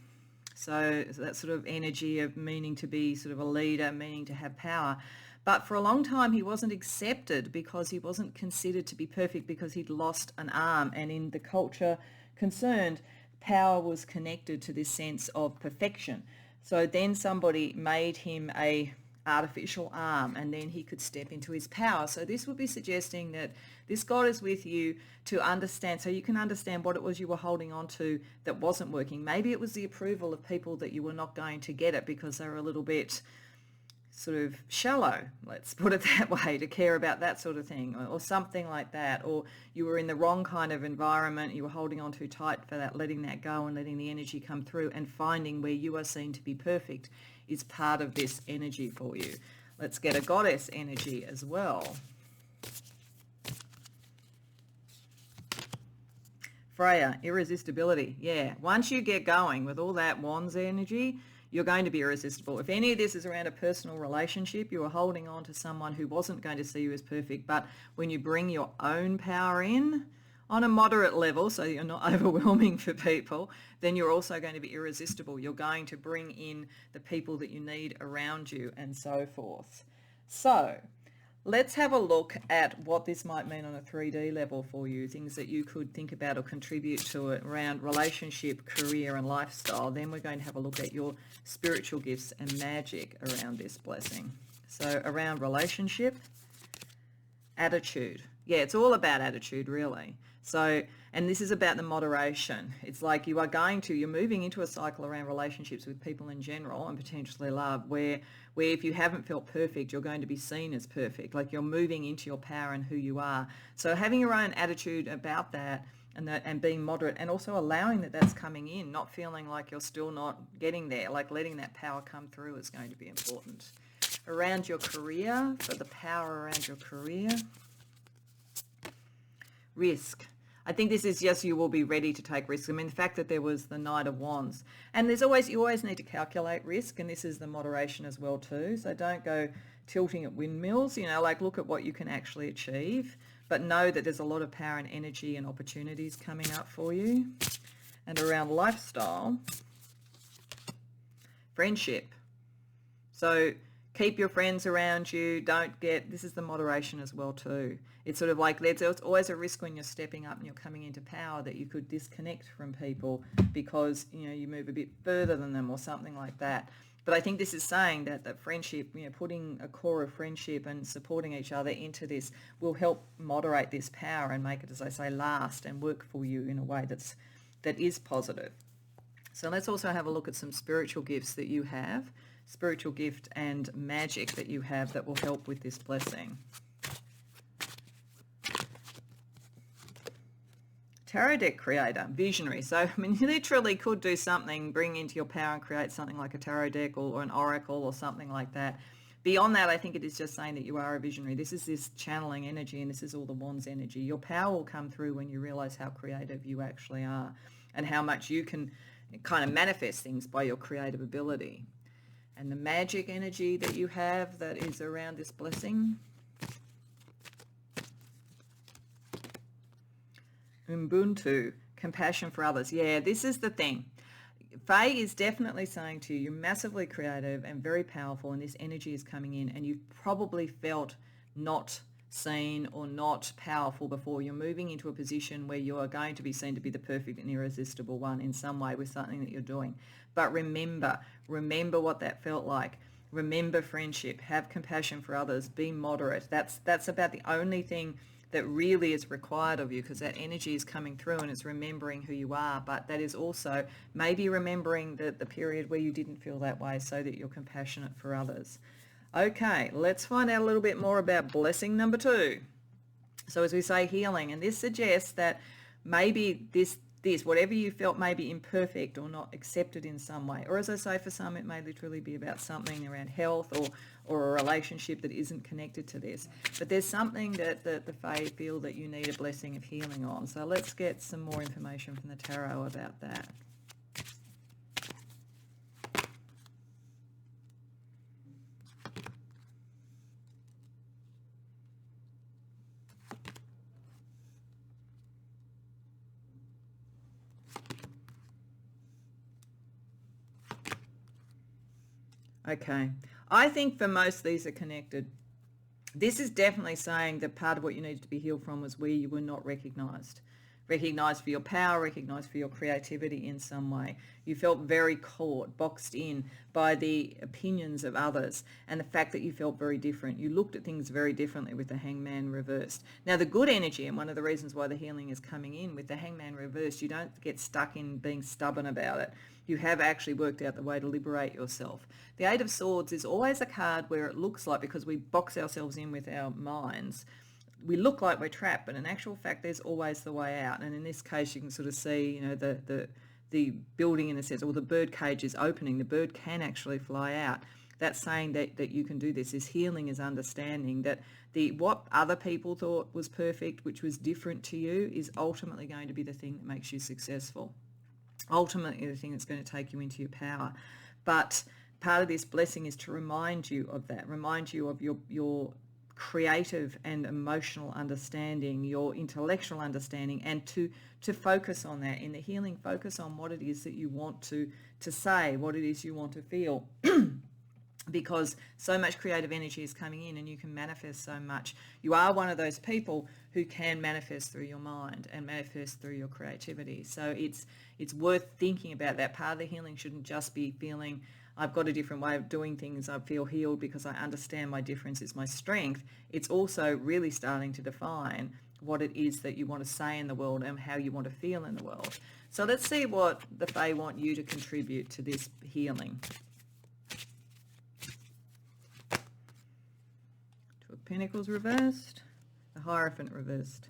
So that sort of energy of meaning to be sort of a leader, meaning to have power. But for a long time, he wasn't accepted because he wasn't considered to be perfect because he'd lost an arm. And in the culture concerned, power was connected to this sense of perfection. So then somebody made him a artificial arm, and then he could step into his power. So this would be suggesting that this God is with you to understand, so you can understand what it was you were holding on to that wasn't working. Maybe it was the approval of people that you were not going to get it because they were a little bit sort of shallow, let's put it that way, to care about that sort of thing, or something like that. Or you were in the wrong kind of environment, you were holding on too tight for that, letting that go and letting the energy come through, and finding where you are seen to be perfect is part of this energy for you. Let's get a goddess energy as well. Freya, irresistibility. Yeah, once you get going with all that wands energy, you're going to be irresistible. If any of this is around a personal relationship, you are holding on to someone who wasn't going to see you as perfect, but when you bring your own power in on a moderate level, so you're not overwhelming for people, then you're also going to be irresistible. You're going to bring in the people that you need around you and so forth. So let's have a look at what this might mean on a 3D level for you, things that you could think about or contribute to it around relationship, career and lifestyle. Then we're going to have a look at your spiritual gifts and magic around this blessing. So around relationship, attitude. Yeah, it's all about attitude really. So, and this is about the moderation. It's like you're moving into a cycle around relationships with people in general and potentially love where if you haven't felt perfect, you're going to be seen as perfect. Like you're moving into your power and who you are. So having your own attitude about that and being moderate, and also allowing that that's coming in, not feeling like you're still not getting there, like letting that power come through is going to be important. Around your career, for the power around your career, risk. I think this is just you will be ready to take risks. I mean, the fact that there was the Knight of Wands, and you always need to calculate risk, and this is the moderation as well too. So don't go tilting at windmills, like look at what you can actually achieve, but know that there's a lot of power and energy and opportunities coming up for you. And around lifestyle, friendship. So keep your friends around you. This is the moderation as well too. It's sort of like there's always a risk when you're stepping up and you're coming into power that you could disconnect from people because, you move a bit further than them or something like that. But I think this is saying that friendship, putting a core of friendship and supporting each other into this will help moderate this power and make it, as I say, last and work for you in a way that is positive. So let's also have a look at some spiritual gifts that you have, spiritual gift and magic that you have that will help with this blessing. Tarot deck creator, visionary. So, you literally could do something, bring into your power and create something like a tarot deck or an oracle or something like that. Beyond that, I think it is just saying that you are a visionary. This is this channeling energy, and this is all the wands energy. Your power will come through when you realize how creative you actually are and how much you can kind of manifest things by your creative ability. And the magic energy that you have that is around this blessing. Ubuntu, compassion for others. Yeah, this is the thing. Faye is definitely saying to you, you're massively creative and very powerful, and this energy is coming in, and you've probably felt not seen or not powerful before. You're moving into a position where you are going to be seen to be the perfect and irresistible one in some way with something that you're doing. But remember what that felt like. Remember friendship, have compassion for others, be moderate. That's about the only thing that really is required of you, because that energy is coming through and it's remembering who you are. But that is also maybe remembering the period where you didn't feel that way so that you're compassionate for others. Okay, let's find out a little bit more about blessing number 2. So as we say, healing, and this suggests that maybe this whatever you felt may be imperfect or not accepted in some way, or as I say, for some it may literally be about something around health or a relationship that isn't connected to this, but there's something that the Fae feel that you need a blessing of healing on. So let's get some more information from the tarot about that. Okay, I think for most these are connected. This is definitely saying that part of what you needed to be healed from was where you were not recognised. Recognised for your power, recognised for your creativity in some way. You felt very caught, boxed in by the opinions of others and the fact that you felt very different. You looked at things very differently with the Hangman reversed. Now the good energy, and one of the reasons why the healing is coming in with the Hangman reversed, you don't get stuck in being stubborn about it. You have actually worked out the way to liberate yourself. The Eight of Swords is always a card where it looks like, because we box ourselves in with our minds, we look like we're trapped, but in actual fact there's always the way out. And in this case you can sort of see, you know, the building in a sense, or the bird cage is opening. The bird can actually fly out. That's saying that you can do this. This healing is understanding that what other people thought was perfect, which was different to you, is ultimately going to be the thing that makes you successful. Ultimately the thing that's going to take you into your power. But part of this blessing is to remind you of that, remind you of your creative and emotional understanding, your intellectual understanding, and to focus on that. In the healing, focus on what it is that you want to say, what it is you want to feel. Because so much creative energy is coming in and you can manifest so much. You are one of those people who can manifest through your mind and manifest through your creativity. So it's worth thinking about that. Part of the healing shouldn't just be feeling, I've got a different way of doing things, I feel healed because I understand my difference is my strength. It's also really starting to define what it is that you want to say in the world and how you want to feel in the world. So let's see what the Fae want you to contribute to this healing. Two of Pentacles reversed, the Hierophant reversed.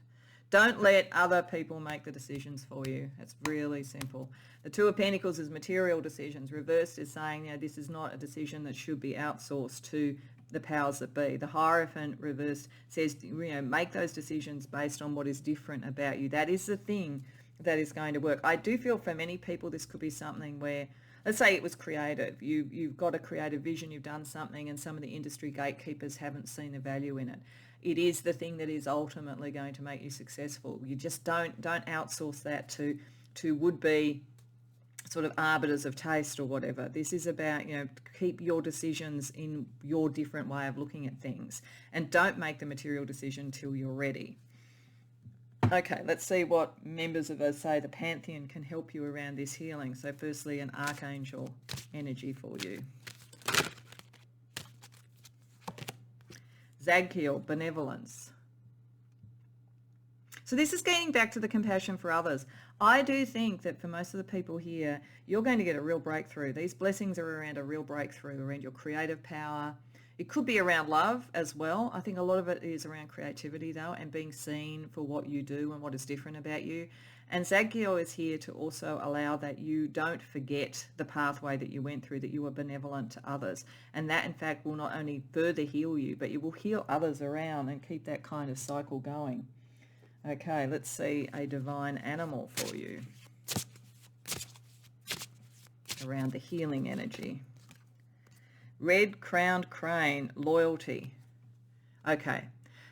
Don't let other people make the decisions for you. It's really simple. The Two of Pentacles is material decisions. Reversed is saying, you know, this is not a decision that should be outsourced to the powers that be. The Hierophant reversed says, you know, make those decisions based on what is different about you. That is the thing that is going to work. I do feel for many people this could be something where, let's say it was creative. You've got a creative vision, you've done something, and some of the industry gatekeepers haven't seen the value in it. It is the thing that is ultimately going to make you successful. You just don't outsource that to would-be sort of arbiters of taste or whatever. This is about, you know, keep your decisions in your different way of looking at things, and don't make the material decision till you're ready. Okay, let's see what members of, say, the Pantheon can help you around this healing. So firstly, an Archangel energy for you. Zadkiel, benevolence. So this is getting back to the compassion for others. I do think that for most of the people here, you're going to get a real breakthrough. These blessings are around a real breakthrough, around your creative power. It could be around love as well. I think a lot of it is around creativity though, and being seen for what you do and what is different about you. And Zadkiel is here to also allow that you don't forget the pathway that you went through, that you were benevolent to others. And that in fact will not only further heal you, but you will heal others around and keep that kind of cycle going. Okay, let's see a divine animal for you around the healing energy. Red-crowned crane, loyalty. Okay,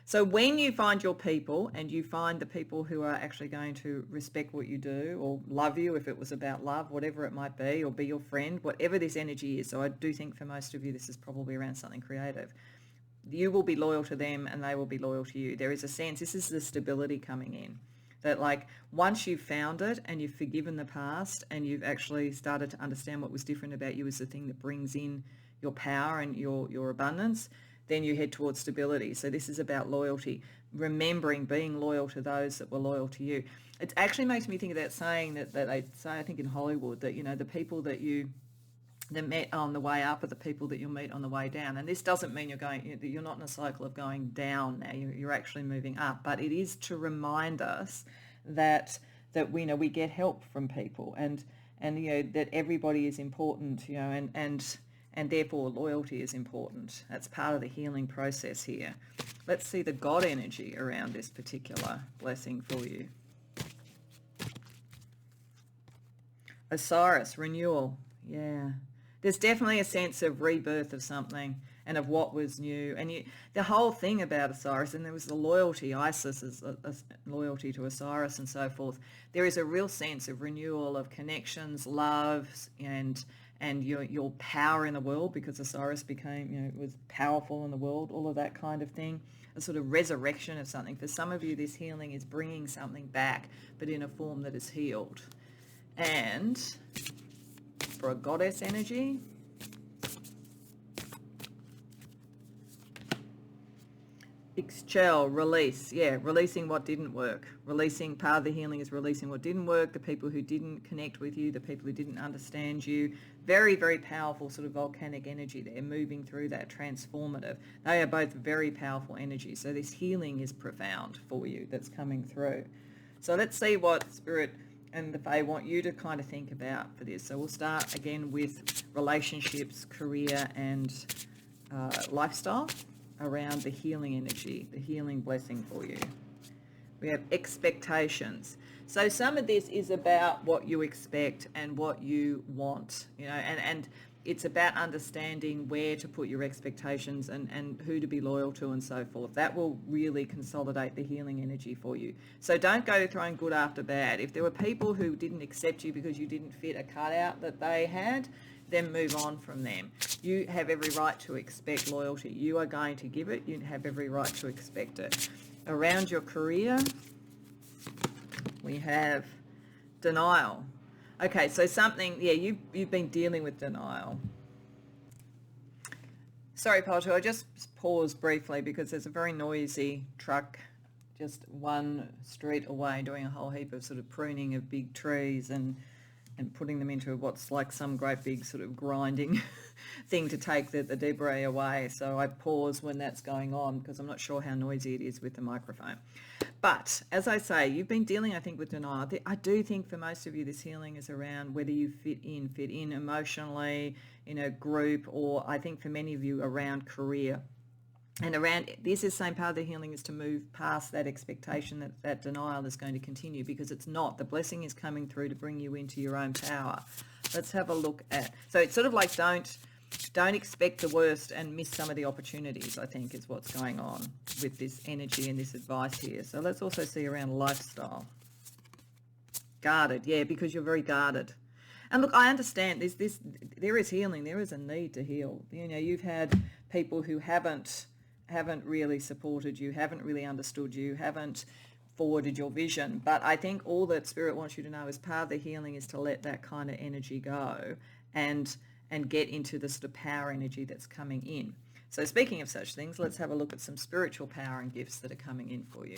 so when you find your people and you find the people who are actually going to respect what you do or love you, if it was about love, whatever it might be, or be your friend, whatever this energy is. So I do think for most of you this is probably around something creative. you will be loyal to them and they will be loyal to you. There is a sense, this is the stability coming in, that like once you've found it and you've forgiven the past and you've actually started to understand what was different about you as the thing that brings in your power and your abundance, then you head towards stability. So this is about loyalty, remembering being loyal to those that were loyal to you. It actually makes me think of that saying that they say, I think in Hollywood, that, you know, the people that met on the way up are the people that you'll meet on the way down. And this doesn't mean you're not in a cycle of going down now. You're actually moving up. But it is to remind us that we know we get help from people, and you know that everybody is important, you know, and therefore loyalty is important. That's part of the healing process here. Let's see the God energy around this particular blessing for you. Osiris, renewal. Yeah. There's definitely a sense of rebirth of something and of what was new. And the whole thing about Osiris, and there was the loyalty, Isis is a loyalty to Osiris and so forth. There is a real sense of renewal of connections, loves, and your power in the world, because Osiris became, you know, was powerful in the world, all of that kind of thing. A sort of resurrection of something. For some of you, this healing is bringing something back, but in a form that is healed. And for a goddess energy, exhale, release. Yeah, releasing what didn't work. Releasing, part of the healing is releasing what didn't work, the people who didn't connect with you, the people who didn't understand you. Very, very powerful sort of volcanic energy there, moving through that, transformative. They are both very powerful energies. So this healing is profound for you that's coming through. So let's see what Spirit and the Fae want you to kind of think about for this. So we'll start again with relationships, career, and lifestyle around the healing energy, the healing blessing for you. We have expectations. So some of this is about what you expect and what you want, you know, and it's about understanding where to put your expectations and who to be loyal to and so forth. That will really consolidate the healing energy for you. So don't go throwing good after bad. If there were people who didn't accept you because you didn't fit a cutout that they had, then move on from them. You have every right to expect loyalty. You are going to give it. You have every right to expect it. Around your career, we have denial. Okay, so something, yeah, you've been dealing with denial. Sorry, Potter, I just paused briefly because there's a very noisy truck just one street away doing a whole heap of sort of pruning of big trees and putting them into what's like some great big sort of grinding thing to take the debris away. So I pause when that's going on because I'm not sure how noisy it is with the microphone. But as I say, you've been dealing, I think, with denial. I do think for most of you, this healing is around whether you fit in emotionally, in a group, or I think for many of you around career. And around, this is the same part of the healing is to move past that expectation that that denial is going to continue, because it's not. The blessing is coming through to bring you into your own power. Let's have a look at, so it's sort of like don't expect the worst and miss some of the opportunities, I think, is what's going on with this energy and this advice here. So let's also see around lifestyle. Guarded, yeah, because you're very guarded. And look, I understand there is healing. There is a need to heal. You know, you've had people who haven't really supported you, haven't really understood you, haven't forwarded your vision. But I think all that Spirit wants you to know is part of the healing is to let that kind of energy go and get into the sort of power energy that's coming in. So speaking of such things, let's have a look at some spiritual power and gifts that are coming in for you.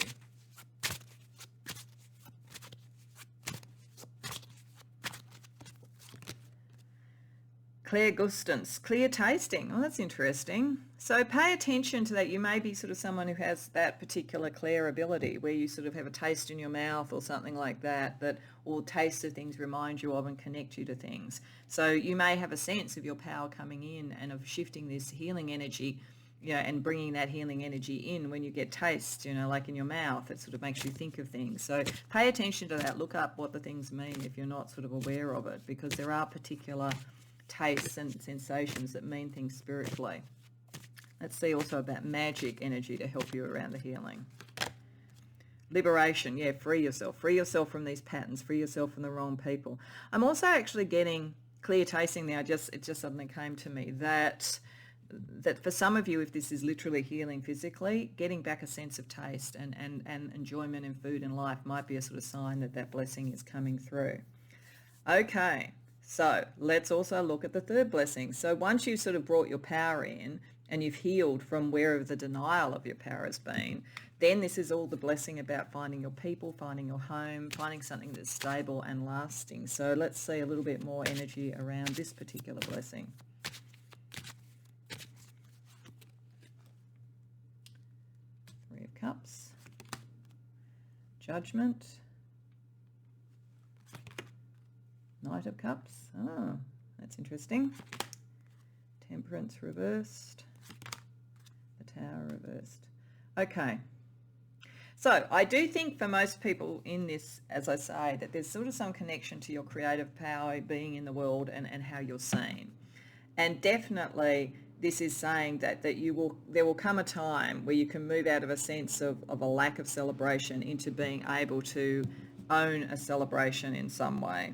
Clairgustance, clear tasting. Oh, that's interesting. So pay attention to that. You may be sort of someone who has that particular clair ability where you sort of have a taste in your mouth or something like that or taste of things remind you of and connect you to things. So you may have a sense of your power coming in and of shifting this healing energy, you know, and bringing that healing energy in when you get taste, you know, like in your mouth. It sort of makes you think of things. So pay attention to that. Look up what the things mean if you're not sort of aware of it, because there are particular tastes and sensations that mean things spiritually. Let's see also about magic energy to help you around the healing. Liberation, yeah, free yourself from these patterns, free yourself from the wrong people. I'm also actually getting clear tasting now. It just suddenly came to me that that for some of you, if this is literally healing physically, getting back a sense of taste and enjoyment in food and life might be a sort of sign that that blessing is coming through. Okay, so let's also look at the third blessing. So once you've sort of brought your power in and you've healed from wherever the denial of your power has been, then this is all the blessing about finding your people, finding your home, finding something that's stable and lasting. So let's see a little bit more energy around this particular blessing. Three of Cups, Judgment, Knight of Cups. Oh, that's interesting. Temperance reversed. The Tower reversed. Okay. So I do think for most people in this, as I say, that there's sort of some connection to your creative power being in the world and how you're seen. And definitely this is saying that there will come a time where you can move out of a sense of a lack of celebration into being able to own a celebration in some way.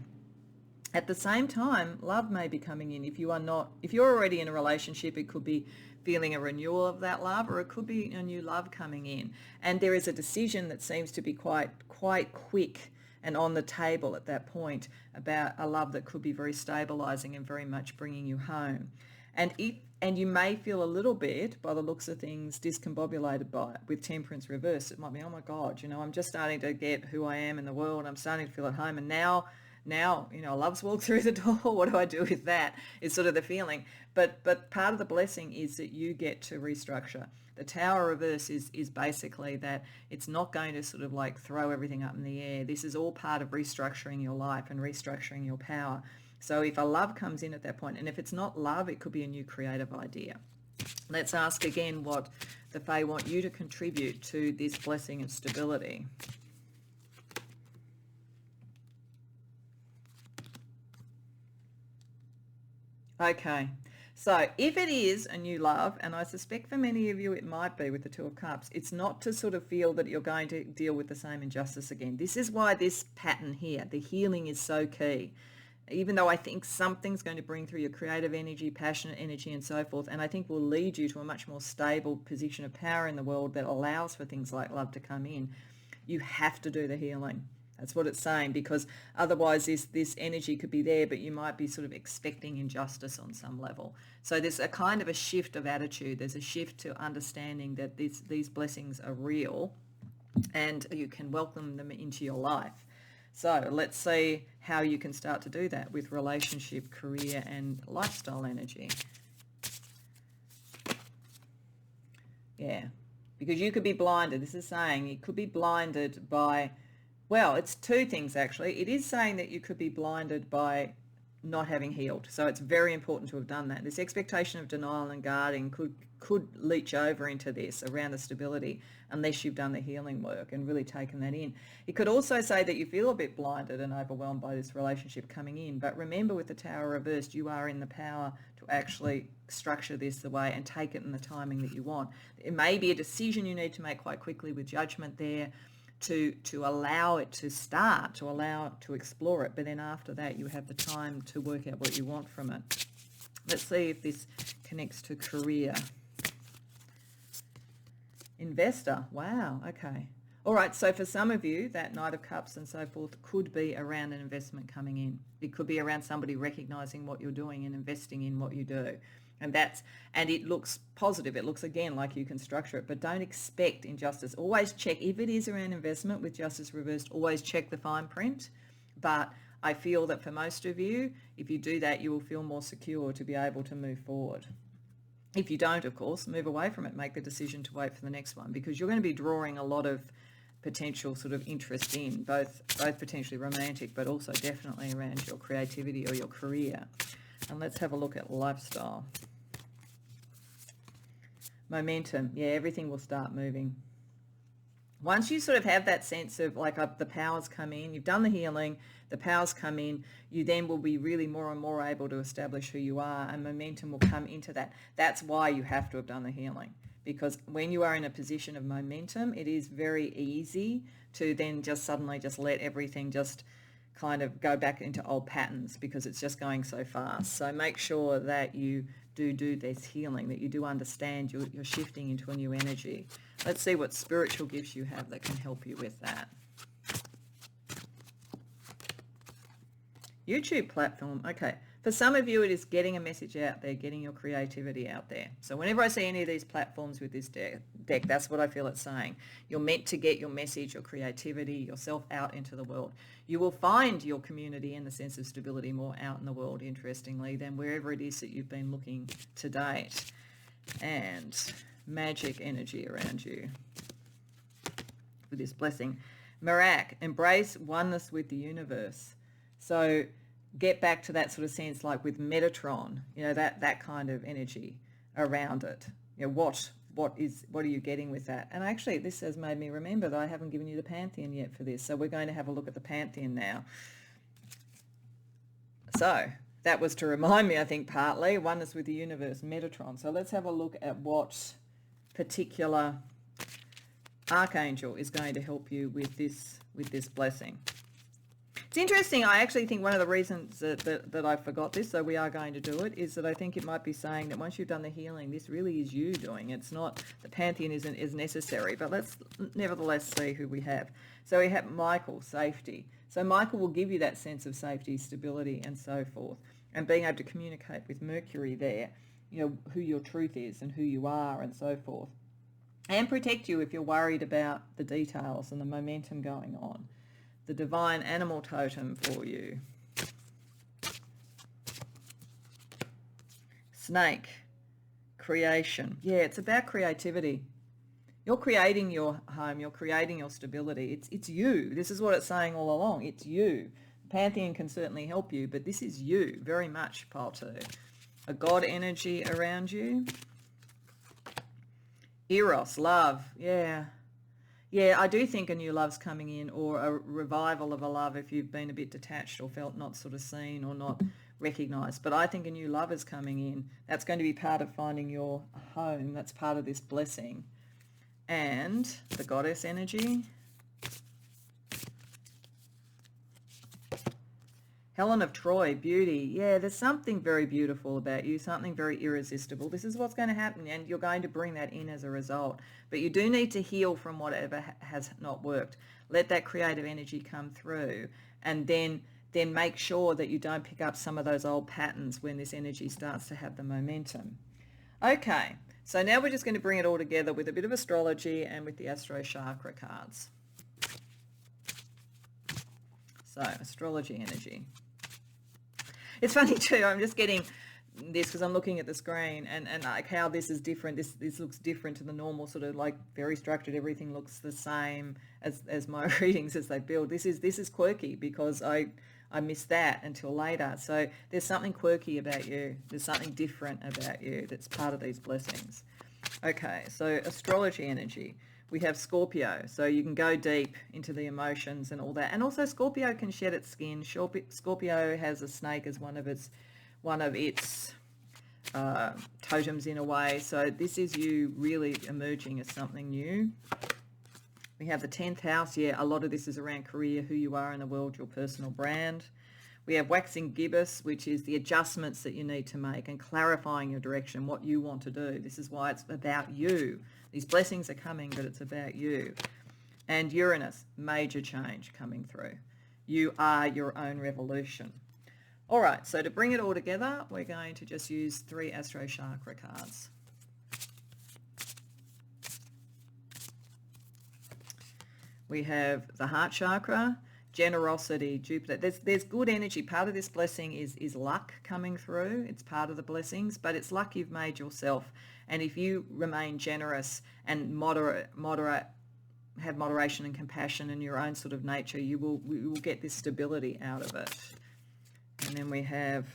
At the same time, love may be coming in. If you're already in a relationship, it could be feeling a renewal of that love, or it could be a new love coming in. And there is a decision that seems to be quite quick and on the table at that point about a love that could be very stabilizing and very much bringing you home. And you may feel a little bit, by the looks of things, discombobulated by it. With Temperance reversed, it might be, oh my God, I'm just starting to get who I am in the world. I'm starting to feel at home. And now, love's walked through the door. What do I do with that? Is sort of the feeling. But part of the blessing is that you get to restructure. The Tower reverse is basically that it's not going to sort of like throw everything up in the air. This is all part of restructuring your life and restructuring your power. So if a love comes in at that point, and if it's not love, it could be a new creative idea. Let's ask again what the Fae want you to contribute to this blessing and stability. Okay, so if it is a new love, and I suspect for many of you it might be with the Two of Cups, it's not to sort of feel that you're going to deal with the same injustice again. This is why this pattern here, the healing, is so key. Even though I think something's going to bring through your creative energy, passionate energy and so forth, and I think will lead you to a much more stable position of power in the world that allows for things like love to come in, you have to do the healing. That's what it's saying, because otherwise this energy could be there, but you might be sort of expecting injustice on some level. So there's a kind of a shift of attitude. There's a shift to understanding that these blessings are real and you can welcome them into your life. So let's see how you can start to do that with relationship, career, and lifestyle energy. Yeah, because you could be blinded. This is saying you could be blinded by... Well, it's two things actually. It is saying that you could be blinded by not having healed. So it's very important to have done that. This expectation of denial and guarding could leach over into this around the stability unless you've done the healing work and really taken that in. It could also say that you feel a bit blinded and overwhelmed by this relationship coming in. But remember, with the Tower reversed, you are in the power to actually structure this the way and take it in the timing that you want. It may be a decision you need to make quite quickly with Judgment there, to allow it to start, to explore it. But then after that, you have the time to work out what you want from it. Let's see if this connects to career. Investor. Wow. Okay. All right. So for some of you, that Knight of Cups and so forth could be around an investment coming in. It could be around somebody recognizing what you're doing and investing in what you do. And it looks positive. It looks, again, like you can structure it, but don't expect injustice. Always check, if it is around investment with Justice reversed, always check the fine print. But I feel that for most of you, if you do that, you will feel more secure to be able to move forward. If you don't, of course, move away from it. Make the decision to wait for the next one, because you're going to be drawing a lot of potential sort of interest in, both potentially romantic, but also definitely around your creativity or your career. And let's have a look at lifestyle. Momentum. Yeah, everything will start moving. Once you sort of have that sense of like the powers come in, you've done the healing, the powers come in, you then will be really more and more able to establish who you are, and momentum will come into that. That's why you have to have done the healing, because when you are in a position of momentum, it is very easy to then just suddenly just let everything just kind of go back into old patterns, because it's just going so fast. So make sure that you do this healing, that you do understand you're shifting into a new energy. Let's see what spiritual gifts you have that can help you with that. YouTube platform. Okay. For some of you, it is getting a message out there, getting your creativity out there. So whenever I see any of these platforms with this deck, that's what I feel it's saying. You're meant to get your message, your creativity, yourself out into the world. You will find your community and the sense of stability more out in the world, interestingly, than wherever it is that you've been looking to date. And magic energy around you with this blessing. Merak, embrace oneness with the universe. So get back to that sort of sense, like with Metatron, you know, that kind of energy around it. You know, what are you getting with that? And actually, this has made me remember that I haven't given you the Pantheon yet for this. So we're going to have a look at the Pantheon now. So that was to remind me, I think, partly, oneness with the universe, Metatron. So let's have a look at what particular archangel is going to help you with this blessing. It's interesting. I actually think one of the reasons that I forgot this, so we are going to do it, is that I think it might be saying that once you've done the healing, this really is you doing it. It's not, the Pantheon is necessary, but let's nevertheless see who we have. So we have Michael, safety. So Michael will give you that sense of safety, stability, and so forth. And being able to communicate with Mercury there, you know, who your truth is and who you are and so forth. And protect you if you're worried about the details and the momentum going on. The divine animal totem for you. Snake, creation. Yeah, it's about creativity. You're creating your home, you're creating your stability. It's you. This is what it's saying all along. It's you. Pantheon can certainly help you, but this is you very much, pile 2. A God energy around you. Eros, love. Yeah. Yeah, I do think a new love's coming in, or a revival of a love if you've been a bit detached or felt not sort of seen or not recognised. But I think a new love is coming in. That's going to be part of finding your home. That's part of this blessing. And the goddess energy. Helen of Troy, beauty. Yeah, there's something very beautiful about you, something very irresistible. This is what's going to happen, and you're going to bring that in as a result. But you do need to heal from whatever has not worked. Let that creative energy come through, and then make sure that you don't pick up some of those old patterns when this energy starts to have the momentum. Okay, so now we're just going to bring it all together with a bit of astrology and with the Astro Chakra cards. So, astrology energy. It's funny too, I'm just getting this because I'm looking at the screen and like how this is different. This looks different to the normal sort of like very structured, everything looks the same as my readings as they build. This is quirky because I missed that until later. So there's something quirky about you. There's something different about you that's part of these blessings. Okay, so astrology energy. We have Scorpio, so you can go deep into the emotions and all that. And also Scorpio can shed its skin. Scorpio has a snake as one of its totems in a way. So this is you really emerging as something new. We have the 10th house. Yeah, a lot of this is around career, who you are in the world, your personal brand. We have waxing gibbous, which is the adjustments that you need to make and clarifying your direction, what you want to do. This is why it's about you. These blessings are coming, but it's about you. And Uranus, major change coming through. You are your own revolution. All right, so to bring it all together, we're going to just use 3 Astro Chakra cards. We have the heart chakra, generosity, Jupiter. There's good energy. Part of this blessing is luck coming through. It's part of the blessings, but it's luck you've made yourself. And if you remain generous and have moderation and compassion in your own sort of nature, you will get this stability out of it. And then we have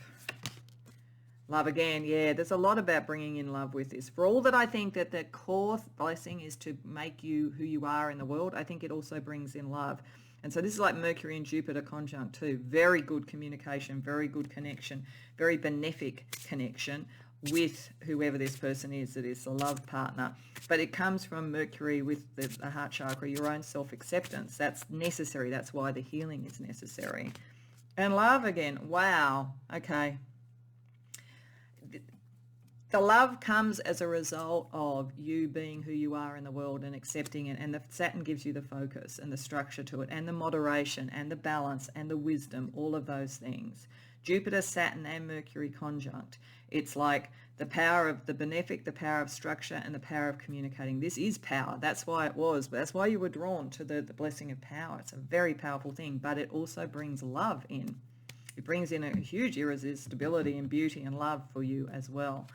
love again. Yeah, there's a lot about bringing in love with this. For all that I think that the core blessing is to make you who you are in the world, I think it also brings in love. And so this is like Mercury and Jupiter conjunct too. Very good communication, very good connection, very benefic connection with whoever this person is that is the love partner. But it comes from Mercury with the heart chakra, your own self-acceptance. That's necessary. That's why the healing is necessary. And love again. Wow. Okay. The love comes as a result of you being who you are in the world and accepting it. And the Saturn gives you the focus and the structure to it and the moderation and the balance and the wisdom, all of those things. Jupiter, Saturn and Mercury conjunct. It's like the power of the benefic, the power of structure and the power of communicating. This is power. That's why it was. That's why you were drawn to the blessing of power. It's a very powerful thing, but it also brings love in. It brings in a huge irresistibility and beauty and love for you as well.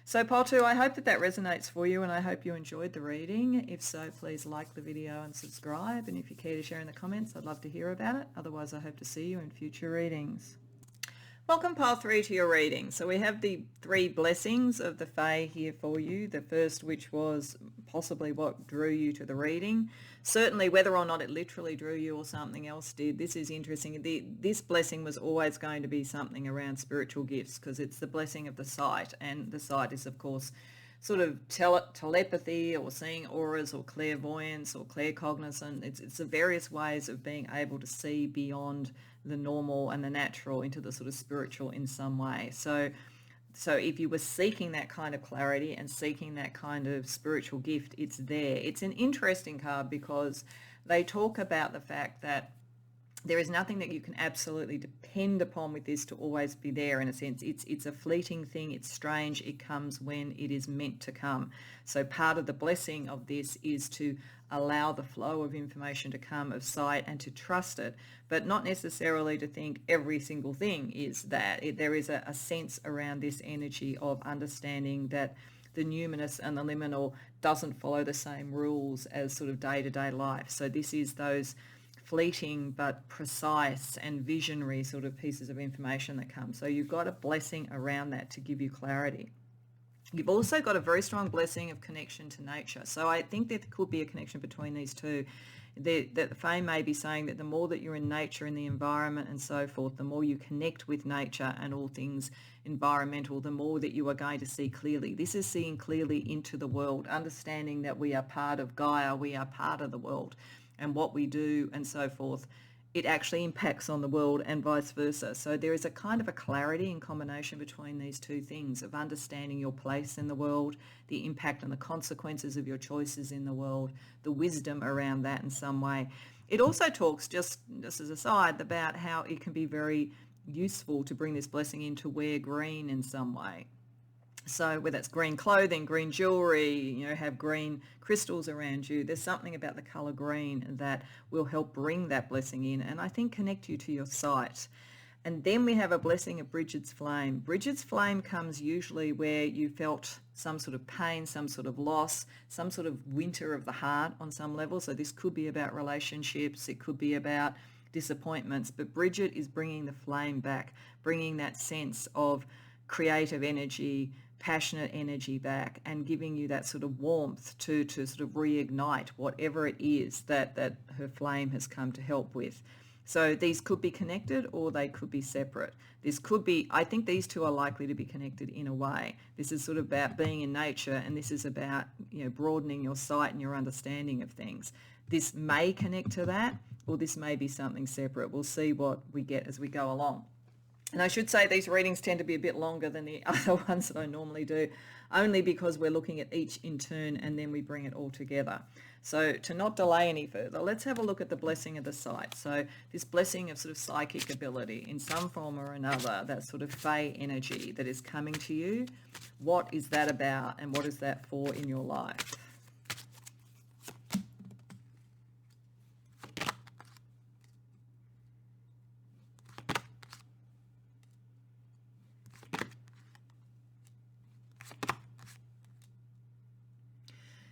So Pole 2, I hope that resonates for you and I hope you enjoyed the reading. If so, please like the video and subscribe. And if you care to share in the comments, I'd love to hear about it. Otherwise, I hope to see you in future readings. Welcome Pole 3 to your reading. So we have the 3 blessings of the Fae here for you. The first, which was possibly what drew you to the reading. Certainly whether or not it literally drew you or something else did, this is interesting. This blessing was always going to be something around spiritual gifts because it's the blessing of the sight, and the sight is of course sort of telepathy or seeing auras or clairvoyance or claircognizance. It's the various ways of being able to see beyond the normal and the natural into the sort of spiritual in some way. So if you were seeking that kind of clarity and seeking that kind of spiritual gift, it's there. It's an interesting card because they talk about the fact that there is nothing that you can absolutely depend upon with this to always be there. In a sense, it's a fleeting thing. It's strange. It comes when it is meant to come. So part of the blessing of this is to allow the flow of information to come of sight and to trust it, but not necessarily to think every single thing is that. There is a sense around this energy of understanding that the numinous and the liminal doesn't follow the same rules as sort of day-to-day life. So this is those fleeting but precise and visionary sort of pieces of information that come. So you've got a blessing around that to give you clarity. You've also got a very strong blessing of connection to nature. So I think there could be a connection between these two. That the Fae may be saying that the more that you're in nature, in the environment and so forth, the more you connect with nature and all things environmental, the more that you are going to see clearly. This is seeing clearly into the world, understanding that we are part of Gaia, we are part of the world, and what we do and so forth, it actually impacts on the world and vice versa. So there is a kind of a clarity in combination between these two things of understanding your place in the world, the impact and the consequences of your choices in the world, the wisdom around that in some way. It also talks, just as a side, about how it can be very useful to bring this blessing in to wear green in some way. So whether it's green clothing, green jewelry, have green crystals around you, there's something about the color green that will help bring that blessing in and I think connect you to your sight. And then we have a blessing of Bridget's flame. Bridget's flame comes usually where you felt some sort of pain, some sort of loss, some sort of winter of the heart on some level. So this could be about relationships, it could be about disappointments, but Bridget is bringing the flame back, bringing that sense of creative energy, passionate energy back and giving you that sort of warmth to sort of reignite whatever it is that her flame has come to help with. So these could be connected or they could be separate. This could be, I think these two are likely to be connected in a way. This is sort of about being in nature and this is about, broadening your sight and your understanding of things. This may connect to that or this may be something separate. We'll see what we get as we go along. And I should say these readings tend to be a bit longer than the other ones that I normally do, only because we're looking at each in turn and then we bring it all together. So to not delay any further, let's have a look at the blessing of the sight. So this blessing of sort of psychic ability in some form or another, that sort of Fae energy that is coming to you. What is that about and what is that for in your life?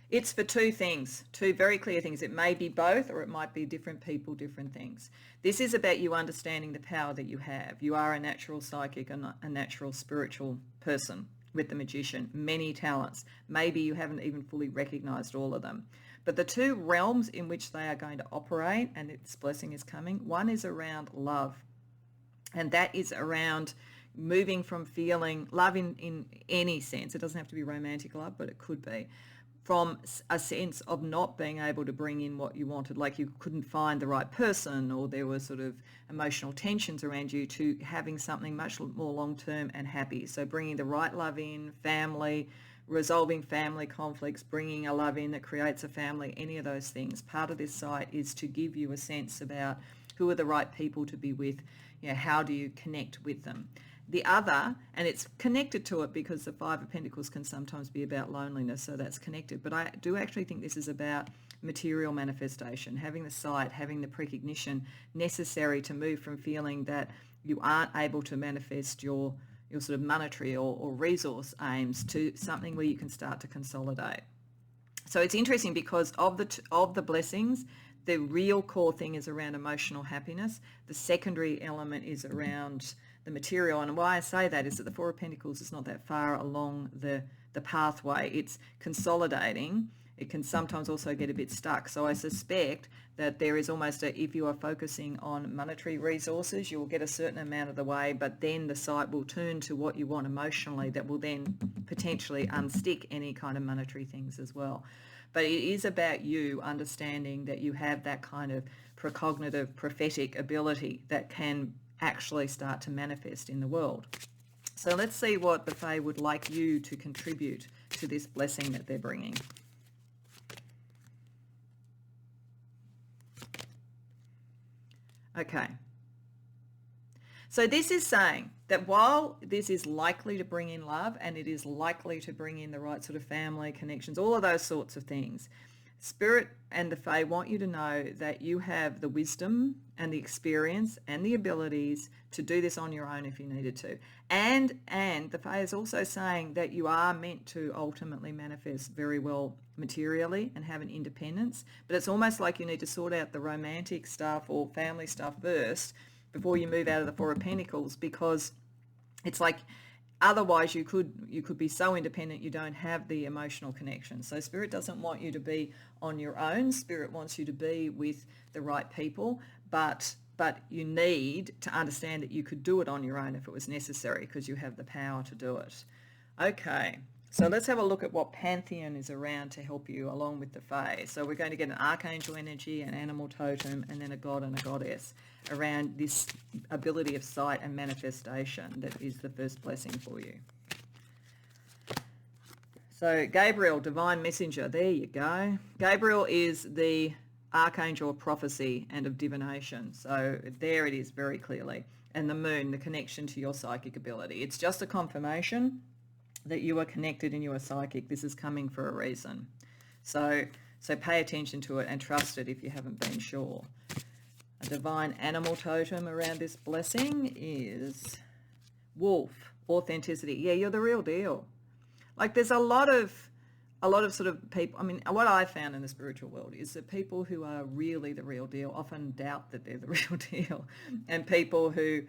It's for two things, two very clear things. It may be both or it might be different people, different things. This is about you understanding the power that you have. You are a natural psychic and a natural spiritual person with the magician, many talents. Maybe you haven't even fully recognized all of them. But the two realms in which they are going to operate, and this blessing is coming, one is around love. And that is around moving from feeling love in any sense. It doesn't have to be romantic love, but it could be. from a sense of not being able to bring in what you wanted, like you couldn't find the right person, or there were sort of emotional tensions around you, to having something much more long-term and happy. So bringing the right love in, family, resolving family conflicts, bringing a love in that creates a family, any of those things. Part of this site is to give you a sense about who are the right people to be with, how do you connect with them. The other, and it's connected to it because the Five of Pentacles can sometimes be about loneliness, so that's connected. But I do actually think this is about material manifestation, having the sight, having the precognition necessary to move from feeling that you aren't able to manifest your sort of monetary or resource aims to something where you can start to consolidate. So it's interesting because of the blessings, the real core thing is around emotional happiness. The secondary element is around the material. And why I say that is that the Four of Pentacles is not that far along the pathway. It's consolidating. It can sometimes also get a bit stuck. So I suspect that there is almost if you are focusing on monetary resources, you will get a certain amount of the way, but then the sight will turn to what you want emotionally that will then potentially unstick any kind of monetary things as well. But it is about you understanding that you have that kind of precognitive, prophetic ability that can actually start to manifest in the world. So let's see what the Fae would like you to contribute to this blessing that they're bringing. Okay. So this is saying that while this is likely to bring in love, and it is likely to bring in the right sort of family connections, all of those sorts of things, Spirit and the Fae want you to know that you have the wisdom and the experience and the abilities to do this on your own if you needed to. And the Fae is also saying that you are meant to ultimately manifest very well materially and have an independence. But it's almost like you need to sort out the romantic stuff or family stuff first before you move out of the Four of Pentacles, because it's like otherwise you could be so independent you don't have the emotional connection. So Spirit doesn't want you to be on your own. Spirit wants you to be with the right people, but you need to understand that you could do it on your own if it was necessary, because you have the power to do it. Okay, so let's have a look at what Pantheon is around to help you along with the Fae. So we're going to get an Archangel energy, an animal totem, and then a god and a goddess around this ability of sight and manifestation that is the first blessing for you. So Gabriel, divine messenger, there you go. Gabriel is the archangel of prophecy and of divination. So there it is very clearly. And the moon, the connection to your psychic ability. It's just a confirmation that you are connected and you are psychic. This is coming for a reason. So pay attention to it and trust it if you haven't been sure. A divine animal totem around this blessing is wolf, authenticity. Yeah, you're the real deal. Like there's a lot of sort of people, I mean, what I found in the spiritual world is that people who are really the real deal often doubt that they're the real deal. And people who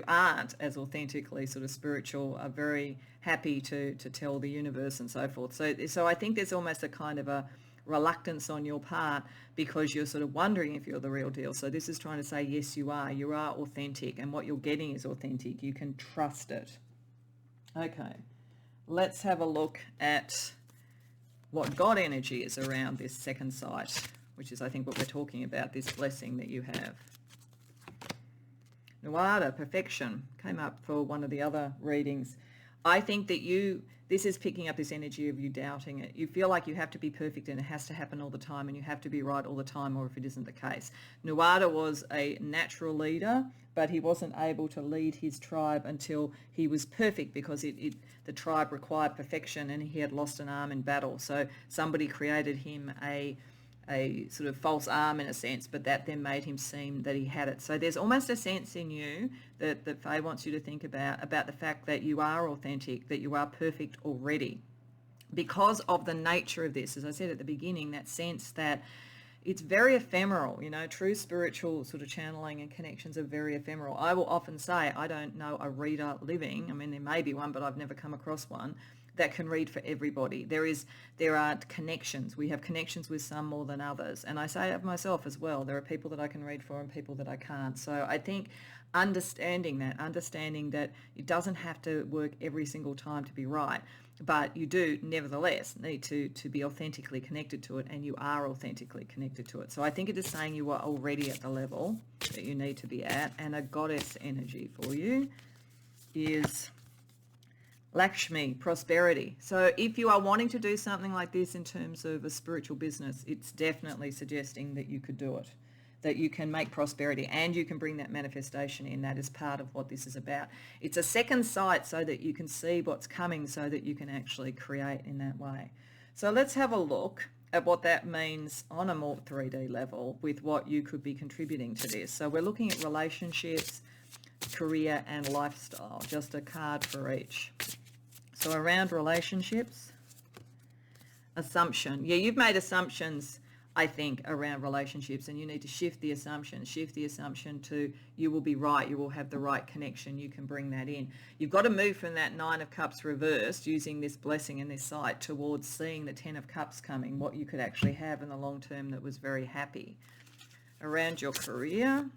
aren't as authentically sort of spiritual are very happy to tell the universe and so forth. So I think there's almost a kind of a reluctance on your part because you're sort of wondering if you're the real deal. So this is trying to say, yes, you are authentic, and what you're getting is authentic. You can trust it. Okay, let's have a look at what God energy is around this second sight, which is I think what we're talking about, this blessing that you have. Nuada, perfection, came up for one of the other readings. I think that this is picking up this energy of you doubting it. You feel like you have to be perfect and it has to happen all the time and you have to be right all the time, or if it isn't the case. Nuada was a natural leader, but he wasn't able to lead his tribe until he was perfect, because the tribe required perfection and he had lost an arm in battle. So somebody created him a sort of false arm in a sense, but that then made him seem that he had it. So there's almost a sense in you that Fae wants you to think about the fact that you are authentic, that you are perfect already. Because of the nature of this, as I said at the beginning, that sense that it's very ephemeral, true spiritual sort of channeling and connections are very ephemeral. I will often say, I don't know a reader living, I mean, there may be one, but I've never come across one, that can read for everybody. There are connections. We have connections with some more than others. And I say it myself as well. There are people that I can read for and people that I can't. So I think understanding that it doesn't have to work every single time to be right, but you do nevertheless need to be authentically connected to it, and you are authentically connected to it. So I think it is saying you are already at the level that you need to be at. And a goddess energy for you is Lakshmi, prosperity. So if you are wanting to do something like this in terms of a spiritual business, it's definitely suggesting that you could do it, that you can make prosperity and you can bring that manifestation in. That is part of what this is about. It's a second sight so that you can see what's coming, so that you can actually create in that way. So let's have a look at what that means on a more 3D level with what you could be contributing to this. So we're looking at relationships, career and lifestyle, just a card for each. So around relationships, assumption. Yeah, you've made assumptions, I think, around relationships, and you need to shift the assumption to you will be right, you will have the right connection, you can bring that in. You've got to move from that 9 of Cups reversed, using this blessing and this sight, towards seeing the 10 of Cups coming, what you could actually have in the long term that was very happy. Around your career,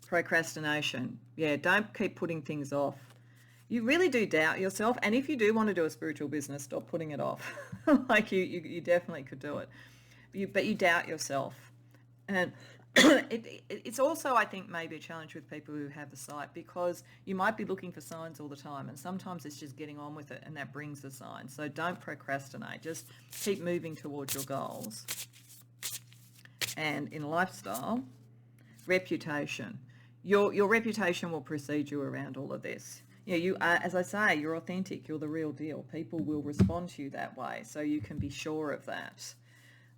procrastination. Yeah, don't keep putting things off. You really do doubt yourself, and if you do want to do a spiritual business, stop putting it off. Like you definitely could do it, but you doubt yourself. And it's also, I think, maybe a challenge with people who have the sight, because you might be looking for signs all the time, and sometimes it's just getting on with it, and that brings the sign. So don't procrastinate. Just keep moving towards your goals. And in lifestyle, reputation. Your reputation will precede you around all of this. Yeah, you are, as I say, you're authentic, you're the real deal. People will respond to you that way, so you can be sure of that.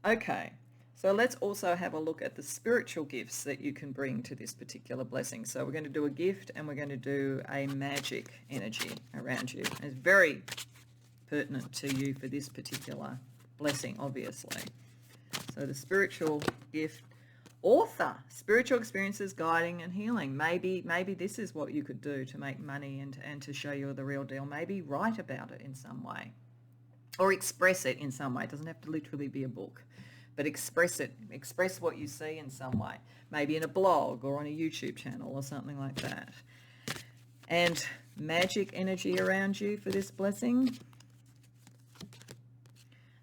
Okay, so let's also have a look at the spiritual gifts that you can bring to this particular blessing. So we're going to do a gift and we're going to do a magic energy around you. It's very pertinent to you for this particular blessing, obviously. So the spiritual gift, author, spiritual experiences, guiding and healing. Maybe this is what you could do to make money and to show you're the real deal. Maybe write about it in some way, or express it in some way. It doesn't have to literally be a book, but express it. Express what you see in some way, maybe in a blog or on a YouTube channel or something like that. And magic energy around you for this blessing.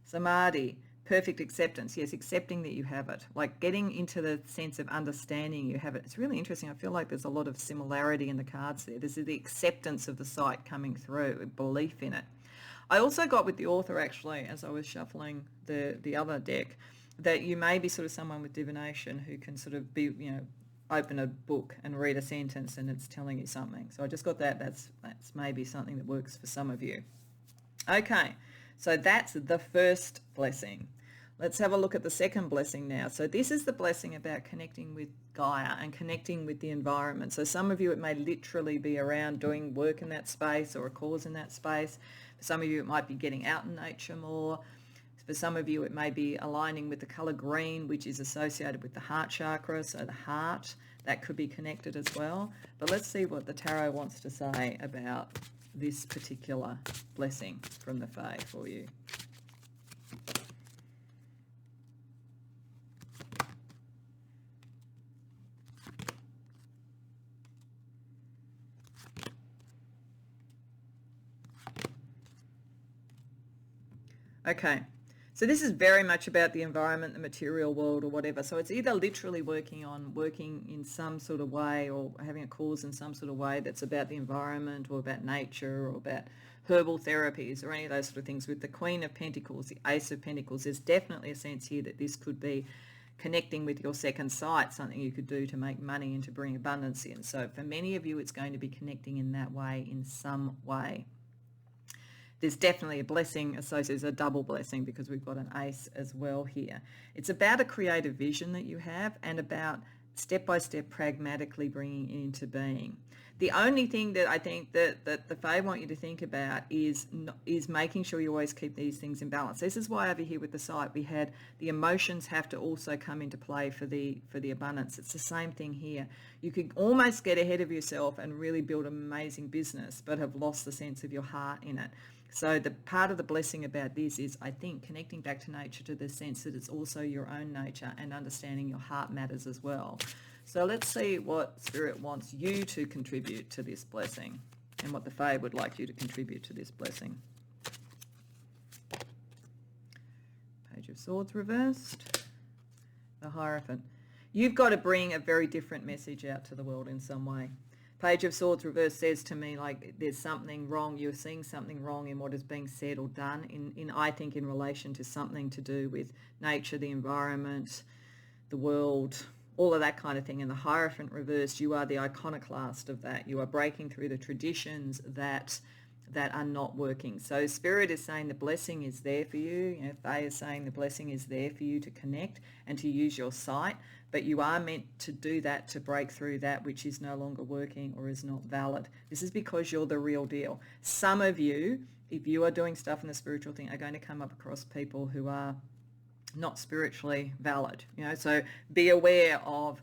Samadhi. Perfect acceptance. Yes, accepting that you have it, like getting into the sense of understanding you have it. It's really interesting. I feel like there's a lot of similarity in the cards there. This is the acceptance of the sight coming through, belief in it. I also got with the author, actually, as I was shuffling the other deck, that you may be sort of someone with divination who can sort of be, open a book and read a sentence and it's telling you something. So I just got that. That's maybe something that works for some of you. Okay, so that's the first blessing. Let's have a look at the second blessing now. So this is the blessing about connecting with Gaia and connecting with the environment. So some of you, it may literally be around doing work in that space or a cause in that space. For some of you, it might be getting out in nature more. For some of you, it may be aligning with the color green, which is associated with the heart chakra. So the heart, that could be connected as well. But let's see what the tarot wants to say about this particular blessing from the Fae for you. Okay, so this is very much about the environment, the material world or whatever. So it's either literally working in some sort of way, or having a cause in some sort of way that's about the environment or about nature or about herbal therapies or any of those sort of things. With the Queen of Pentacles, the Ace of Pentacles, there's definitely a sense here that this could be connecting with your second sight, something you could do to make money and to bring abundance in. So for many of you, it's going to be connecting in that way, in some way. There's definitely a blessing associated, it's a double blessing because we've got an ace as well here. It's about a creative vision that you have and about step by step, pragmatically bringing it into being. The only thing that I think that the Fae want you to think about is making sure you always keep these things in balance. This is why over here with the site we had the emotions have to also come into play for the abundance. It's the same thing here. You could almost get ahead of yourself and really build an amazing business, but have lost the sense of your heart in it. So the part of the blessing about this is, I think, connecting back to nature, to the sense that it's also your own nature, and understanding your heart matters as well. So let's see what Spirit wants you to contribute to this blessing, and what the Fae would like you to contribute to this blessing. Page of Swords reversed. The Hierophant. You've got to bring a very different message out to the world in some way. Page of Swords reversed says to me, like, there's something wrong. You're seeing something wrong in what is being said or done, in I think, in relation to something to do with nature, the environment, the world, all of that kind of thing. And the Hierophant reversed, you are the iconoclast of that. You are breaking through the traditions that are not working. So Spirit is saying the blessing is there for you. You know, Fae is saying the blessing is there for you to connect and to use your sight, but you are meant to do that to break through that which is no longer working or is not valid. This is because you're the real deal. Some of you, if you are doing stuff in the spiritual thing, are going to come up across people who are not spiritually valid, so be aware of,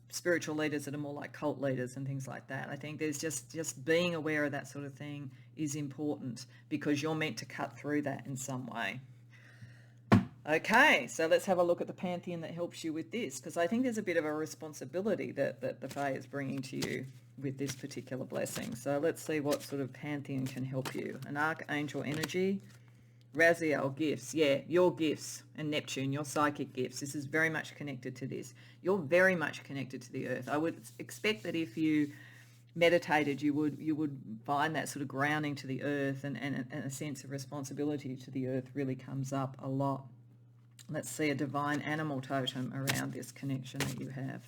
spiritual leaders that are more like cult leaders and things like that. I think there's just being aware of that sort of thing is important, because you're meant to cut through that in some way. Okay, so let's have a look at the pantheon that helps you with this, because I think there's a bit of a responsibility that the Fae is bringing to you with this particular blessing. So let's see what sort of pantheon can help you. An archangel energy, Raziel, gifts, your gifts, and Neptune, your psychic gifts. This is very much connected to this. You're very much connected to the earth. I would expect that if you meditated, you would find that sort of grounding to the earth, and a sense of responsibility to the earth really comes up a lot. Let's see a divine animal totem around this connection that you have.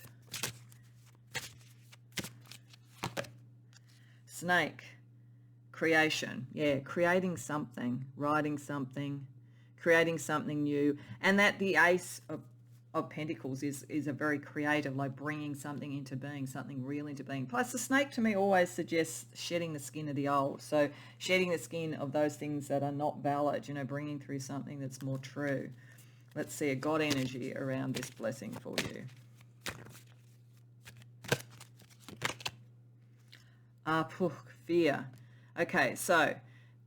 Snake. Creation, creating something, writing something, creating something new. And that the Ace of Pentacles is a very creative, like bringing something into being, something real into being. Plus the snake to me always suggests shedding the skin of the old. So shedding the skin of those things that are not valid, bringing through something that's more true. Let's see a God energy around this blessing for you. Fear. Okay, so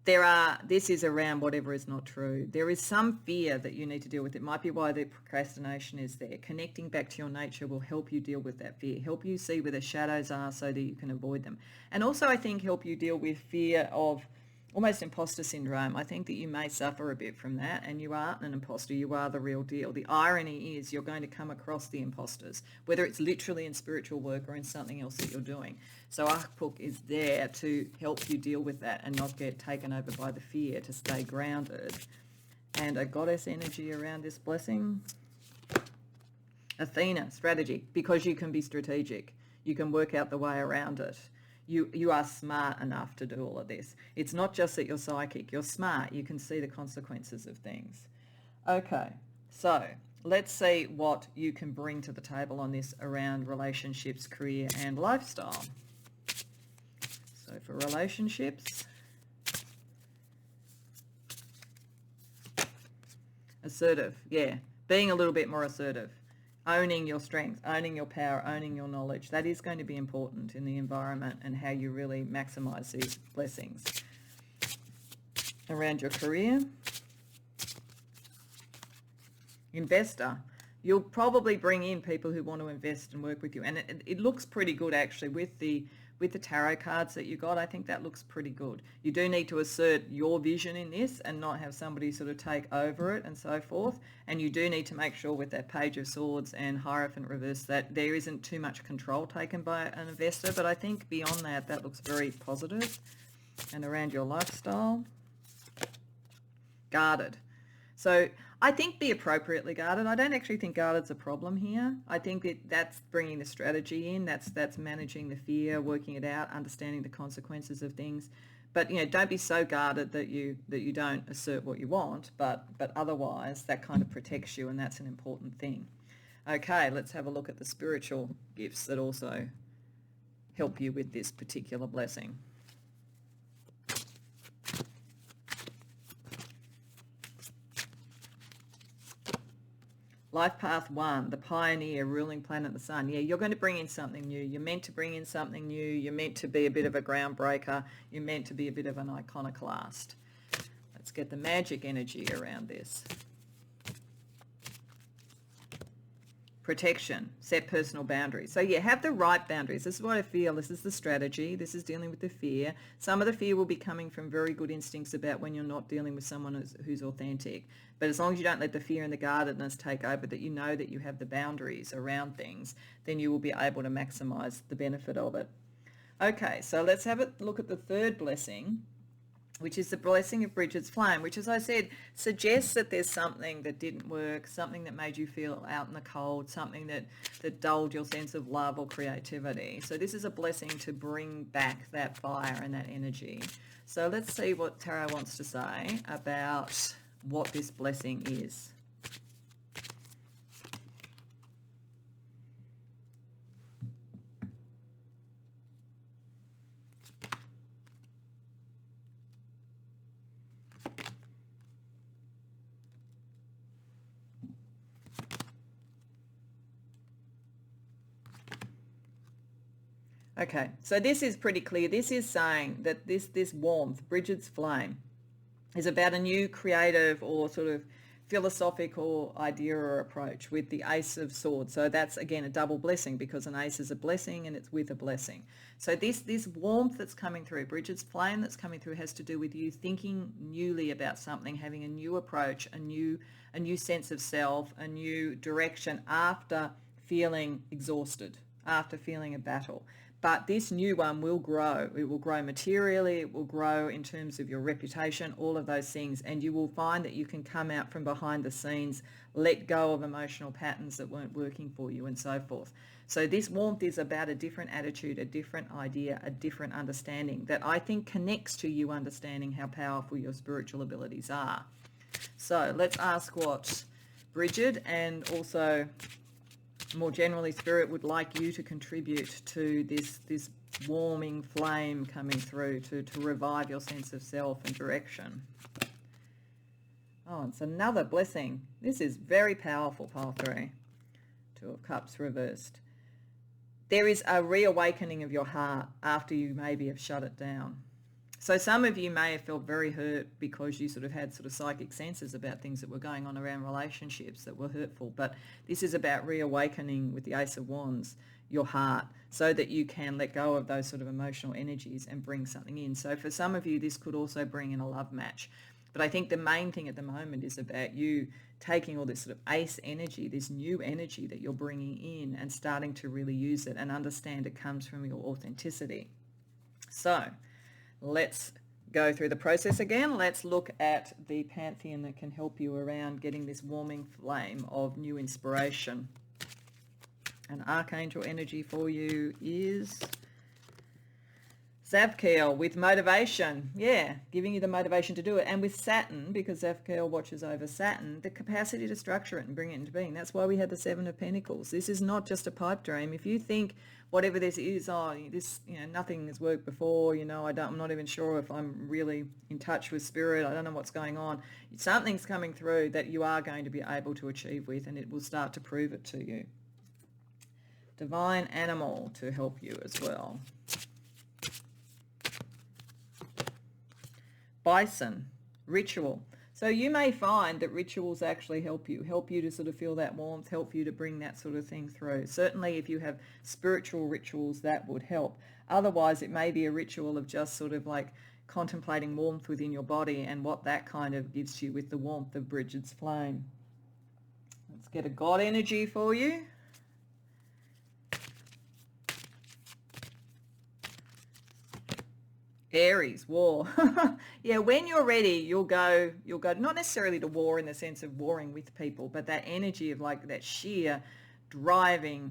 this is around whatever is not true. There is some fear that you need to deal with. It might be why the procrastination is there. Connecting back to your nature will help you deal with that fear, help you see where the shadows are so that you can avoid them. And also, I think, help you deal with fear of almost imposter syndrome. I think that you may suffer a bit from that, and you aren't an imposter, you are the real deal. The irony is you're going to come across the imposters, whether it's literally in spiritual work or in something else that you're doing. So Rockpool is there to help you deal with that and not get taken over by the fear, to stay grounded. And a goddess energy around this blessing. Athena, strategy, because you can be strategic. You can work out the way around it. You are smart enough to do all of this. It's not just that you're psychic, you're smart. You can see the consequences of things. Okay, so let's see what you can bring to the table on this around relationships, career, and lifestyle. So for relationships, assertive, being a little bit more assertive. Owning your strength, owning your power, owning your knowledge. That is going to be important in the environment and how you really maximize these blessings. Around your career, investor. You'll probably bring in people who want to invest and work with you. And it looks pretty good, actually, with the tarot cards that you got. I think that looks pretty good. You do need to assert your vision in this and not have somebody sort of take over it and so forth. And you do need to make sure with that Page of Swords and Hierophant reverse that there isn't too much control taken by an investor. But I think beyond that, that looks very positive. And around your lifestyle, guarded. So I think be appropriately guarded. I don't actually think guarded's a problem here. I think that's bringing the strategy in. That's managing the fear, working it out, understanding the consequences of things. But don't be so guarded that you don't assert what you want. But otherwise, that kind of protects you, and that's an important thing. Okay, let's have a look at the spiritual gifts that also help you with this particular blessing. Life path 1, the pioneer, ruling planet, the sun. Yeah, you're going to bring in something new. You're meant to bring in something new. You're meant to be a bit of a groundbreaker. You're meant to be a bit of an iconoclast. Let's get the magic energy around this. Protection, set personal boundaries. So yeah, have the right boundaries. This is what I feel. This is the strategy. This is dealing with the fear. Some of the fear will be coming from very good instincts about when you're not dealing with someone who's authentic. But as long as you don't let the fear and the guardedness take over, that you know that you have the boundaries around things, then you will be able to maximize the benefit of it. Okay, so let's have a look at the third blessing, which is the blessing of Bridget's flame, which, as I said, suggests that there's something that didn't work, something that made you feel out in the cold, something that dulled your sense of love or creativity. So this is a blessing to bring back that fire and that energy. So let's see what Tarot wants to say about what this blessing is. Okay, so this is pretty clear. This is saying that this warmth, Bridget's flame, is about a new creative or sort of philosophical idea or approach with the Ace of Swords. So that's, again, a double blessing, because an ace is a blessing and it's with a blessing. So this warmth that's coming through, Bridget's flame that's coming through, has to do with you thinking newly about something, having a new approach, a new sense of self, a new direction after feeling exhausted, after feeling a battle. But this new one will grow. It will grow materially. It will grow in terms of your reputation, all of those things. And you will find that you can come out from behind the scenes, let go of emotional patterns that weren't working for you and so forth. So this warmth is about a different attitude, a different idea, a different understanding that I think connects to you understanding how powerful your spiritual abilities are. So let's ask what Bridget and also more generally Spirit would like you to contribute to this warming flame coming through to revive your sense of self and direction. Oh, it's another blessing. This is very powerful, pile 3. 2 of Cups reversed. There is a reawakening of your heart after you maybe have shut it down. So some of you may have felt very hurt because you sort of had sort of psychic senses about things that were going on around relationships that were hurtful. But this is about reawakening with the Ace of Wands, your heart, so that you can let go of those sort of emotional energies and bring something in. So for some of you, this could also bring in a love match. But I think the main thing at the moment is about you taking all this sort of ace energy, this new energy that you're bringing in, and starting to really use it and understand it comes from your authenticity. So let's go through the process again. Let's look at the pantheon that can help you around getting this warming flame of new inspiration. An archangel energy for you is Zavkiel with motivation. Yeah, giving you the motivation to do it. And with Saturn, because Zavkiel watches over Saturn, the capacity to structure it and bring it into being. That's why we had the 7 of Pentacles. This is not just a pipe dream. If you think whatever this is, nothing has worked before, I'm not even sure if I'm really in touch with Spirit, I don't know what's going on. Something's coming through that you are going to be able to achieve with, and it will start to prove it to you. Divine animal to help you as well. Bison, ritual. So you may find that rituals actually help you to sort of feel that warmth, help you to bring that sort of thing through. Certainly if you have spiritual rituals, that would help. Otherwise, it may be a ritual of just sort of like contemplating warmth within your body and what that kind of gives you with the warmth of Bridget's flame. Let's get a God energy for you. Aries, war. Yeah, when you're ready, you'll go not necessarily to war in the sense of warring with people, but that energy of like that sheer driving,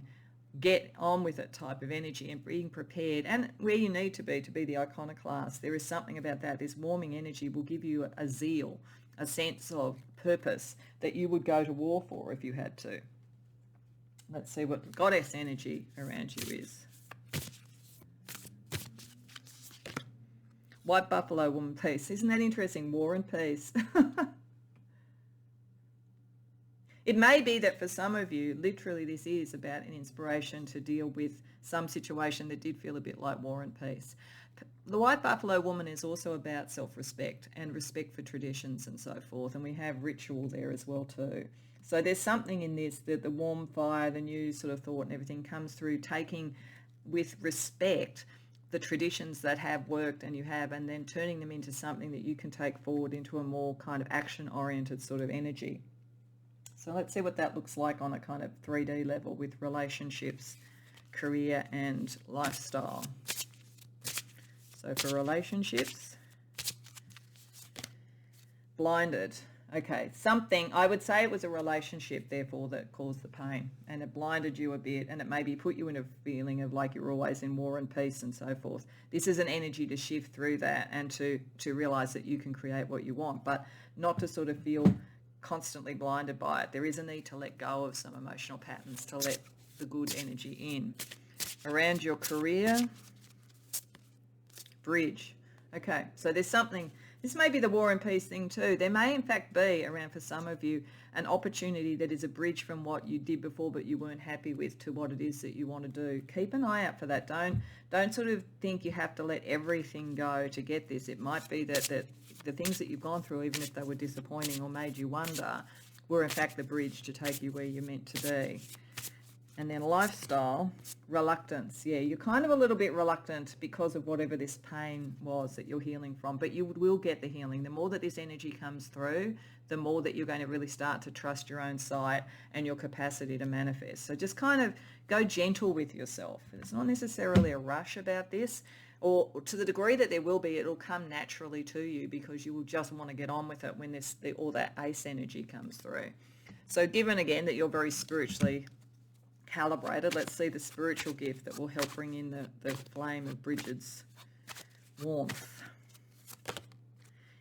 get on with it type of energy and being prepared and where you need to be the iconoclast. There is something about that. This warming energy will give you a zeal, a sense of purpose that you would go to war for if you had to. Let's see what the goddess energy around you is. White buffalo woman, peace. Isn't that interesting? War and peace. It may be that for some of you, literally this is about an inspiration to deal with some situation that did feel a bit like war and peace. The white buffalo woman is also about self-respect and respect for traditions and so forth, and we have ritual there as well too. So there's something in this that the warm fire, the new sort of thought and everything comes through taking with respect the traditions that have worked and you have, and then turning them into something that you can take forward into a more kind of action-oriented sort of energy. So let's see what that looks like on a kind of 3D level with relationships, career and lifestyle. So for relationships, blinded. Okay, something, I would say it was a relationship, therefore, that caused the pain, and it blinded you a bit, and it maybe put you in a feeling of like you're always in war and peace and so forth. This is an energy to shift through that and to realize that you can create what you want, but not to sort of feel constantly blinded by it. There is a need to let go of some emotional patterns to let the good energy in. Around your career, bridge. Okay, so there's something, this may be the war and peace thing too. There may in fact be around for some of you an opportunity that is a bridge from what you did before but you weren't happy with to what it is that you want to do. Keep an eye out for that. Don't sort of think you have to let everything go to get this. It might be that the things that you've gone through, even if they were disappointing or made you wonder, were in fact the bridge to take you where you're meant to be. And then lifestyle, reluctance. Yeah, you're kind of a little bit reluctant because of whatever this pain was that you're healing from, but you will get the healing. The more that this energy comes through, the more that you're going to really start to trust your own sight and your capacity to manifest. So just kind of go gentle with yourself. It's not necessarily a rush about this, or to the degree that there will be, it'll come naturally to you because you will just want to get on with it when all that ace energy comes through. So given again that you're very spiritually calibrated, let's see the spiritual gift that will help bring in the flame of Bridget's warmth.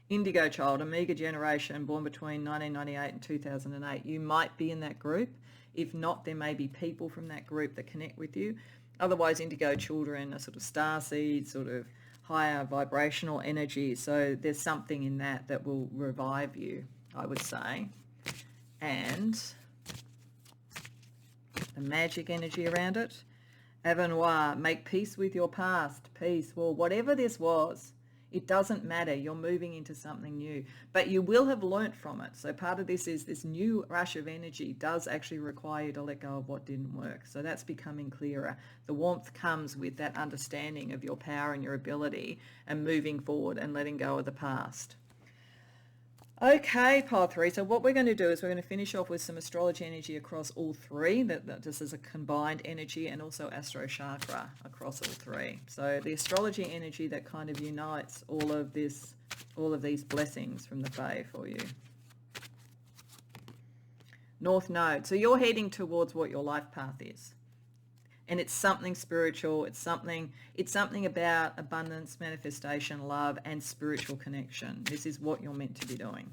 Indigo child, Amiga generation, born between 1998 and 2008. You might be in that group. If not, there may be people from that group that connect with you. Otherwise, indigo children are sort of starseed, sort of higher vibrational energy. So there's something in that will revive you, I would say. And the magic energy around it. Avenoir, make peace with your past. Peace. Well, whatever this was, it doesn't matter. You're moving into something new, but you will have learnt from it. So part of this is this new rush of energy does actually require you to let go of what didn't work. So that's becoming clearer. The warmth comes with that understanding of your power and your ability and moving forward and letting go of the past. Okay, pile 3. So what we're going to do is we're going to finish off with some astrology energy across all three, that just as a combined energy, and also astro chakra across all three. So the astrology energy that kind of unites all of these blessings from the Fae for you. North Node. So you're heading towards what your life path is. And it's something spiritual. It's something about abundance, manifestation, love, and spiritual connection. This is what you're meant to be doing.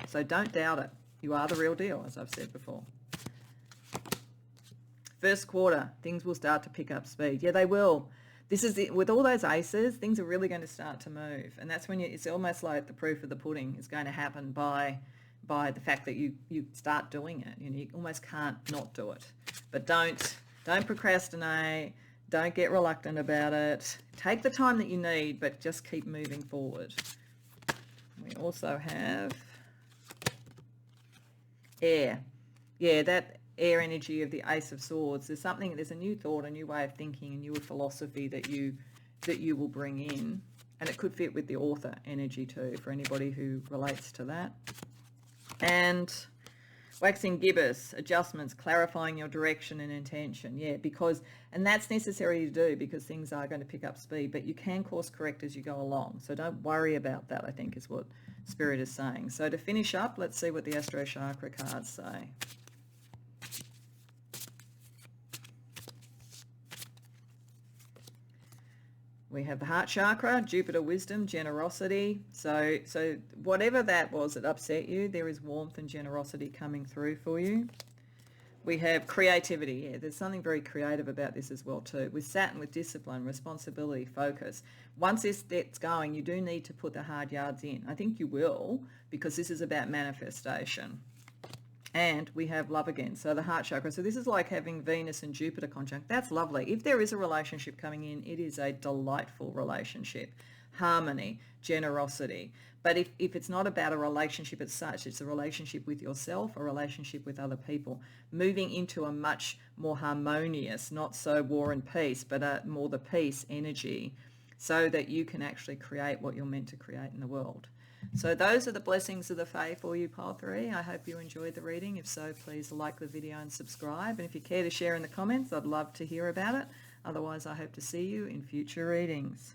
So don't doubt it. You are the real deal, as I've said before. First quarter, things will start to pick up speed. Yeah, they will. This is it. With all those aces, things are really going to start to move. And that's when it's almost like the proof of the pudding is going to happen by the fact that you start doing it. You almost can't not do it. But don't procrastinate. Don't get reluctant about it. Take the time that you need, but just keep moving forward. We also have air. Yeah, that air energy of the Ace of Swords. There's a new thought, a new way of thinking, a new philosophy that you will bring in. And it could fit with the author energy too, for anybody who relates to that. And waxing gibbous, adjustments, clarifying your direction and intention. Yeah, and that's necessary to do because things are going to pick up speed, but you can course correct as you go along. So don't worry about that, I think is what Spirit is saying. So to finish up, let's see what the Astro Chakra cards say. We have the heart chakra, Jupiter wisdom, generosity. So whatever that was that upset you, there is warmth and generosity coming through for you. We have creativity. Yeah, there's something very creative about this as well too. With Saturn, with discipline, responsibility, focus. Once this gets going, you do need to put the hard yards in. I think you will, because this is about manifestation. And we have love again, so the heart chakra. So this is like having Venus and Jupiter conjunct. That's lovely. If there is a relationship coming in, it is a delightful relationship. Harmony, generosity. But if it's not about a relationship as such, it's a relationship with yourself, a relationship with other people, moving into a much more harmonious, not so war and peace, but more the peace energy, so that you can actually create what you're meant to create in the world. So those are the blessings of the Fae for you, Pile 3. I hope you enjoyed the reading. If so, please like the video and subscribe. And if you care to share in the comments, I'd love to hear about it. Otherwise, I hope to see you in future readings.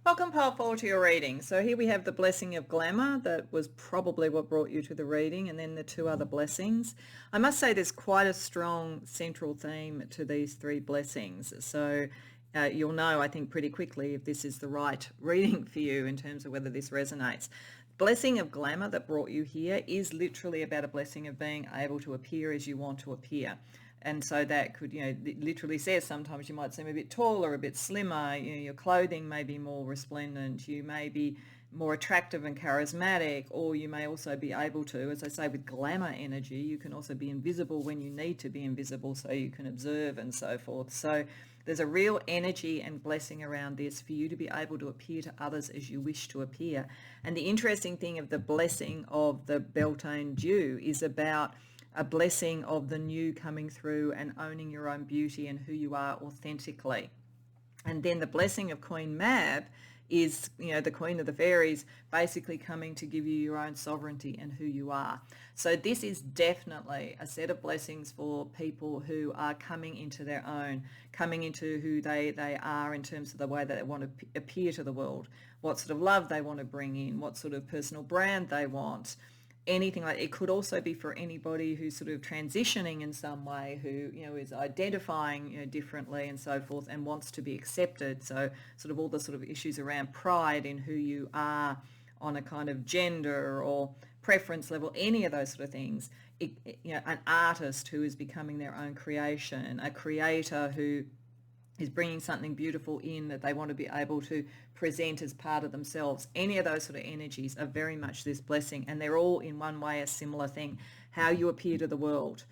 Welcome, Pile 4, to your reading. So here we have the blessing of glamour. That was probably what brought you to the reading, and then the two other blessings. I must say there's quite a strong central theme to these three blessings. So you'll know, I think, pretty quickly if this is the right reading for you in terms of whether this resonates. Blessing of glamour that brought you here is literally about a blessing of being able to appear as you want to appear. And so that could, it literally says sometimes you might seem a bit taller, a bit slimmer, your clothing may be more resplendent, you may be more attractive and charismatic, or you may also be able to, as I say, with glamour energy, you can also be invisible when you need to be invisible so you can observe and so forth. So there's a real energy and blessing around this for you to be able to appear to others as you wish to appear. And the interesting thing of the blessing of the Beltane Dew is about a blessing of the new coming through and owning your own beauty and who you are authentically. And then the blessing of Queen Mab is, the Queen of the Fairies basically coming to give you your own sovereignty and who you are. So this is definitely a set of blessings for people who are coming into their own, coming into who they are in terms of the way that they want to appear to the world, what sort of love they want to bring in, what sort of personal brand they want, anything like it. Could also be for anybody who's sort of transitioning in some way, who is identifying differently and so forth, and wants to be accepted. So sort of all the sort of issues around pride in who you are on a kind of gender or preference level, any of those sort of things. An artist who is becoming their own creation, a creator who is bringing something beautiful in that they want to be able to present as part of themselves. Any of those sort of energies are very much this blessing, and they're all in one way a similar thing. How you appear to the world,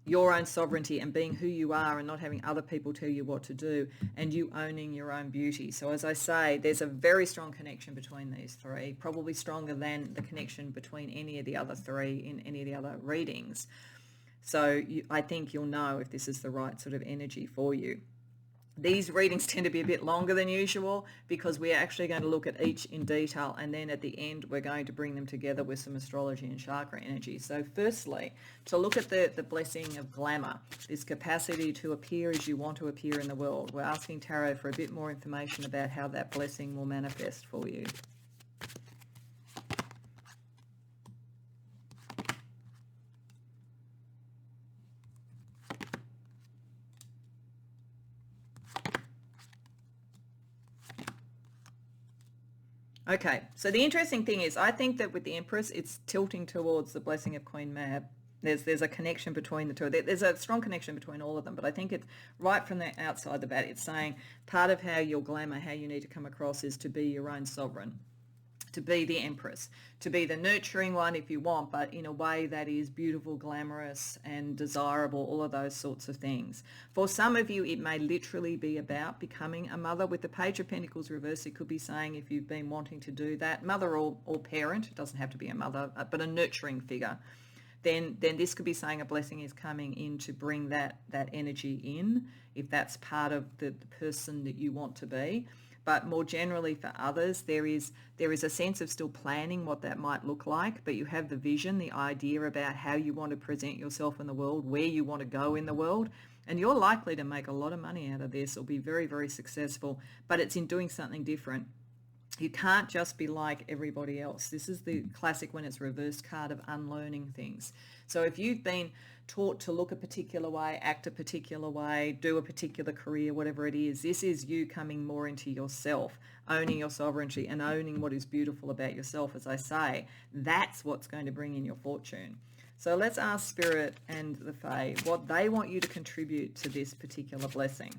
your own sovereignty and being who you are and not having other people tell you what to do, and you owning your own beauty. So as I say, there's a very strong connection between these three, probably stronger than the connection between any of the other three in any of the other readings. So I think you'll know if this is the right sort of energy for you. These readings tend to be a bit longer than usual because we're actually going to look at each in detail, and then at the end we're going to bring them together with some astrology and chakra energy. So firstly, to look at the blessing of glamour, this capacity to appear as you want to appear in the world. We're asking Tarot for a bit more information about how that blessing will manifest for you. Okay, so the interesting thing is, I think that with the Empress, it's tilting towards the blessing of Queen Mab. There's a connection between the two. There's a strong connection between all of them, but I think it's right from the outside the bat. It's saying part of how your glamour, how you need to come across, is to be your own sovereign, to be the Empress, to be the nurturing one if you want, but in a way that is beautiful, glamorous and desirable, all of those sorts of things. For some of you, it may literally be about becoming a mother. With the Page of Pentacles reverse, it could be saying if you've been wanting to do that, mother or parent, it doesn't have to be a mother, but a nurturing figure, then this could be saying a blessing is coming in to bring that energy in, if that's part of the person that you want to be. But more generally for others, there is a sense of still planning what that might look like, but you have the vision, the idea about how you want to present yourself in the world, where you want to go in the world, and you're likely to make a lot of money out of this or be very, very successful, but it's in doing something different. You can't just be like everybody else. This is the classic when it's reversed card of unlearning things. So if you've been taught to look a particular way, act a particular way, do a particular career, whatever it is, this is you coming more into yourself, owning your sovereignty and owning what is beautiful about yourself. As I say, that's what's going to bring in your fortune. So let's ask Spirit and the Fae what they want you to contribute to this particular blessing.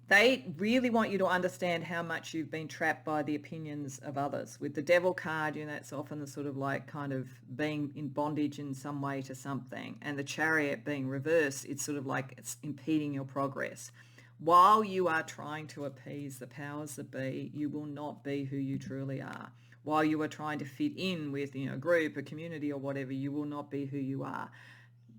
They really want you to understand how much you've been trapped by the opinions of others. With the Devil card, that's often the sort of like kind of being in bondage in some way to something. And the Chariot being reversed, it's sort of like it's impeding your progress. While you are trying to appease the powers that be, you will not be who you truly are. While you are trying to fit in with, a group, a community or whatever, you will not be who you are.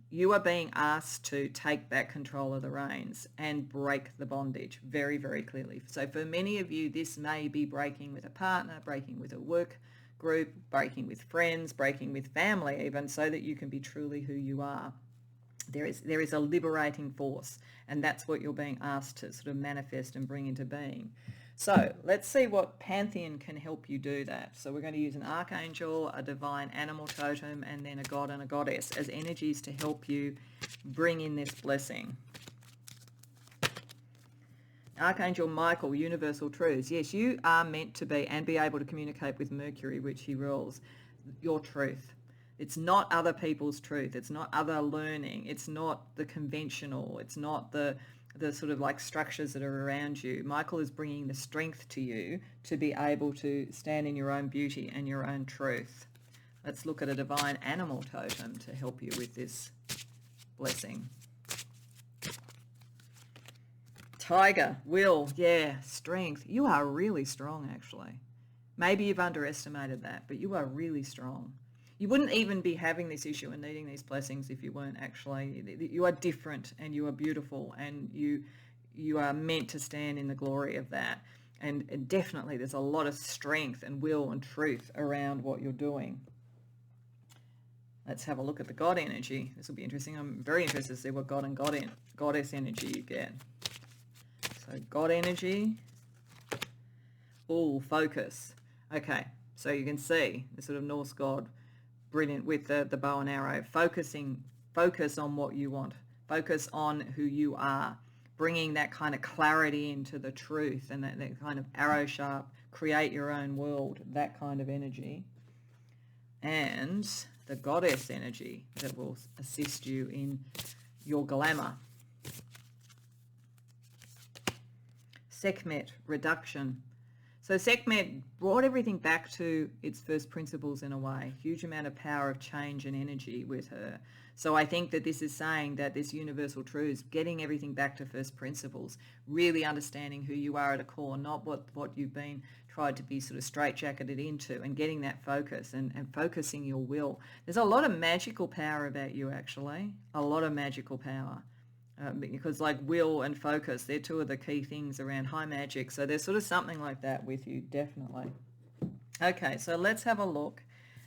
You are being asked to take back control of the reins and break the bondage very, very clearly. So for many of you, this may be breaking with a partner, breaking with a work group, breaking with friends, breaking with family even, so that you can be truly who you are. There is a liberating force, and that's what you're being asked to sort of manifest and bring into being. So let's see what pantheon can help you do that. So we're going to use an archangel, a divine animal totem, and then a god and a goddess as energies to help you bring in this blessing. Archangel Michael, universal truths. Yes, you are meant to be and be able to communicate with Mercury, which he rules, your truth. It's not other people's truth. It's not other learning. It's not the conventional. It's not the sort of like structures that are around you. Michael is bringing the strength to you to be able to stand in your own beauty and your own truth. Let's look at a divine animal totem to help you with this blessing. Tiger, will, yeah, strength. You are really strong, actually. Maybe you've underestimated that, but you are really strong. You wouldn't even be having this issue and needing these blessings if you weren't actually. You are different and you are beautiful, and you are meant to stand in the glory of that. And definitely there's a lot of strength and will and truth around what you're doing. Let's have a look at the God energy. This will be interesting. I'm very interested to see what God and goddess energy you get. So God energy. Oh, focus. Okay, so you can see the sort of Norse god. Brilliant with the bow and arrow. Focus on what you want. Focus on who you are. Bringing that kind of clarity into the truth and that kind of arrow sharp, create your own world, that kind of energy. And the goddess energy that will assist you in your glamour. Sekhmet, reduction. So Sekhmet brought everything back to its first principles in a way. Huge amount of power of change and energy with her. So I think that this is saying that this universal truth, getting everything back to first principles, really understanding who you are at a core, not what you've been tried to be sort of straitjacketed into, and getting that focus and focusing your will. There's a lot of magical power about you, actually. A lot of magical power. Because like will and focus, they're two of the key things around high magic. So there's sort of something like that with you, definitely. Okay, so let's have a look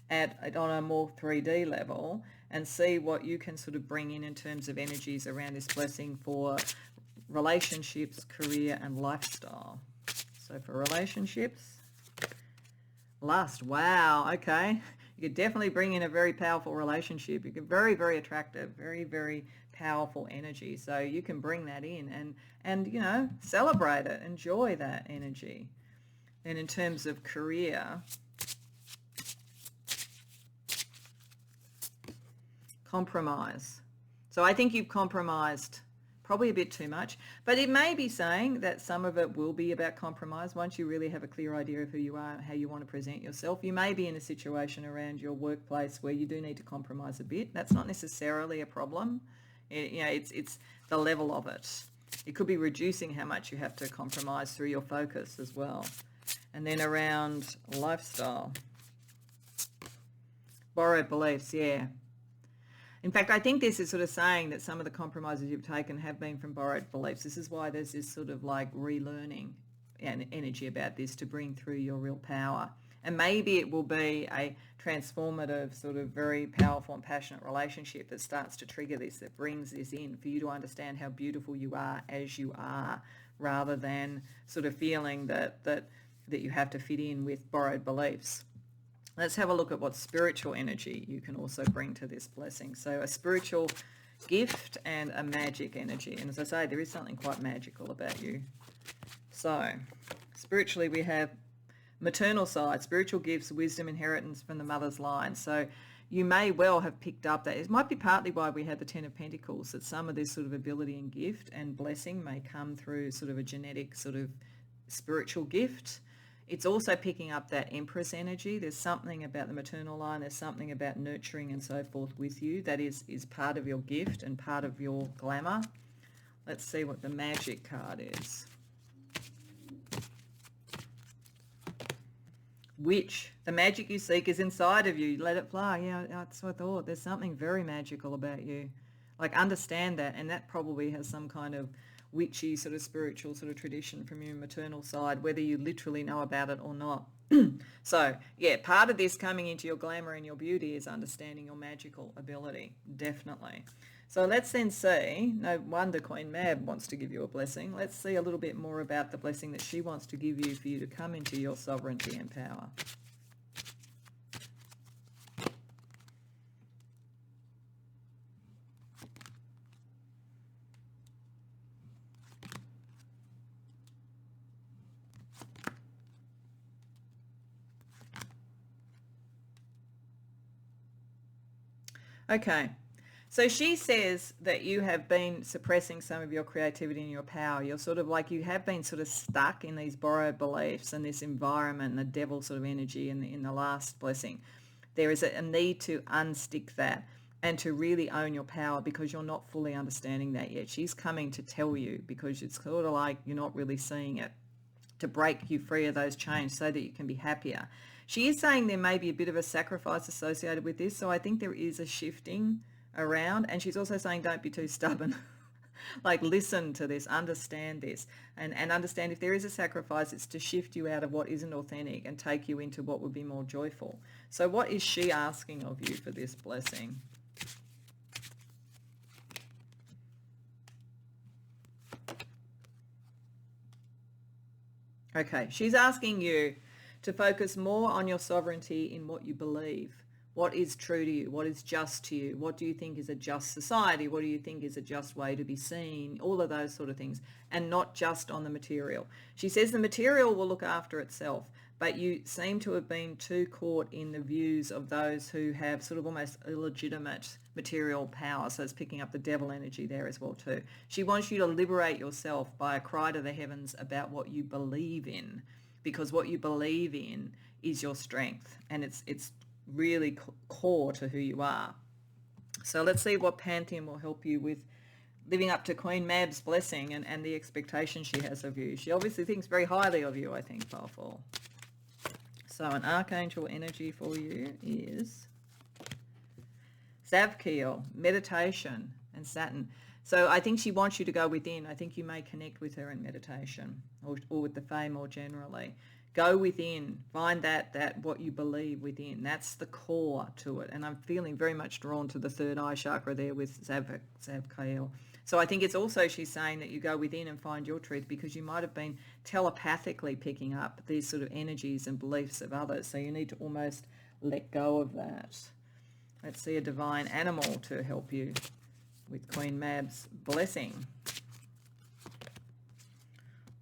at it on a more 3D level and see what you can sort of bring in terms of energies around this blessing for relationships, career, and lifestyle. So for relationships, lust. Wow, okay. You could definitely bring in a very powerful relationship. You get very, very attractive, very, very powerful energy. So you can bring that in and celebrate it, enjoy that energy. And in terms of career, compromise. So I think you've compromised probably a bit too much, but it may be saying that some of it will be about compromise. Once you really have a clear idea of who you are and how you want to present yourself, you may be in a situation around your workplace where you do need to compromise a bit. That's not necessarily a problem. It's the level of it. It could be reducing how much you have to compromise through your focus as well. And then around lifestyle, borrowed beliefs, yeah. In fact, I think this is sort of saying that some of the compromises you've taken have been from borrowed beliefs. This is why there's this sort of like relearning and energy about this to bring through your real power. And maybe it will be a transformative, sort of very powerful and passionate relationship that starts to trigger this, that brings this in for you to understand how beautiful you are as you are, rather than sort of feeling that you have to fit in with borrowed beliefs. Let's have a look at what spiritual energy you can also bring to this blessing. So a spiritual gift and a magic energy. And as I say, there is something quite magical about you. So, spiritually, we have maternal side, spiritual gifts, wisdom, inheritance from the mother's line. So you may well have picked up that. It might be partly why we had the Ten of Pentacles, that some of this sort of ability and gift and blessing may come through sort of a genetic sort of spiritual gift. It's also picking up that Empress energy. There's something about the maternal line, there's something about nurturing and so forth with you that is part of your gift and part of your glamour. Let's see what the magic card is. Witch. The magic you seek is inside of you. Let it fly. Yeah, that's what I thought. There's something very magical about you. Like, understand that, and that probably has some kind of witchy sort of spiritual sort of tradition from your maternal side, whether you literally know about it or not. So, yeah, part of this coming into your glamour and your beauty is understanding your magical ability, definitely. So let's then see, no wonder Queen Mab wants to give you a blessing. Let's see a little bit more about the blessing that she wants to give you for you to come into your sovereignty and power. Okay. So she says that you have been suppressing some of your creativity and your power. You're sort of like, you have been sort of stuck in these borrowed beliefs and this environment and the devil sort of energy in the last blessing. There is a need to unstick that and to really own your power, because you're not fully understanding that yet. She's coming to tell you, because it's sort of like you're not really seeing it, to break you free of those chains so that you can be happier. She is saying there may be a bit of a sacrifice associated with this. So I think there is a shifting around, and she's also saying don't be too stubborn. Like, listen to this, understand this, and understand if there is a sacrifice, it's to shift you out of what isn't authentic and take you into what would be more joyful. So what is she asking of you for this blessing? Okay, she's asking you to focus more on your sovereignty in what you believe. What is true to you? What is just to you? What do you think is a just society? What do you think is a just way to be seen? All of those sort of things, and not just on the material. She says the material will look after itself, but you seem to have been too caught in the views of those who have sort of almost illegitimate material power. So it's picking up the devil energy there as well too. She wants you to liberate yourself by a cry to the heavens about what you believe in, because what you believe in is your strength, and it's really core to who you are. So let's see what Pantheon will help you with living up to Queen Mab's blessing and the expectation she has of you. She obviously thinks very highly of you, I think, powerful. So an archangel energy for you is Savkiel, meditation, and Saturn. So I think she wants you to go within. I think you may connect with her in meditation, or with the Fae more generally. Go within, find that what you believe within. That's the core to it. And I'm feeling very much drawn to the third eye chakra there with Savkiel. So I think it's also, she's saying that you go within and find your truth, because you might have been telepathically picking up these sort of energies and beliefs of others. So you need to almost let go of that. Let's see a divine animal to help you with Queen Mab's blessing.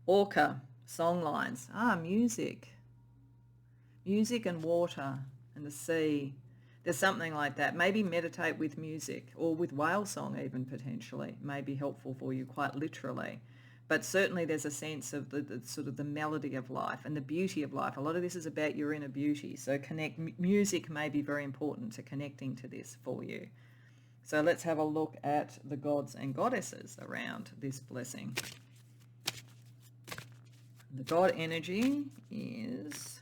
Orca. Song lines. Music. Music and water and the sea. There's something like that. Maybe meditate with music, or with whale song even, potentially. May be helpful for you, quite literally. But certainly there's a sense of the sort of the melody of life and the beauty of life. A lot of this is about your inner beauty. So music may be very important to connecting to this for you. So let's have a look at the gods and goddesses around this blessing. The god energy is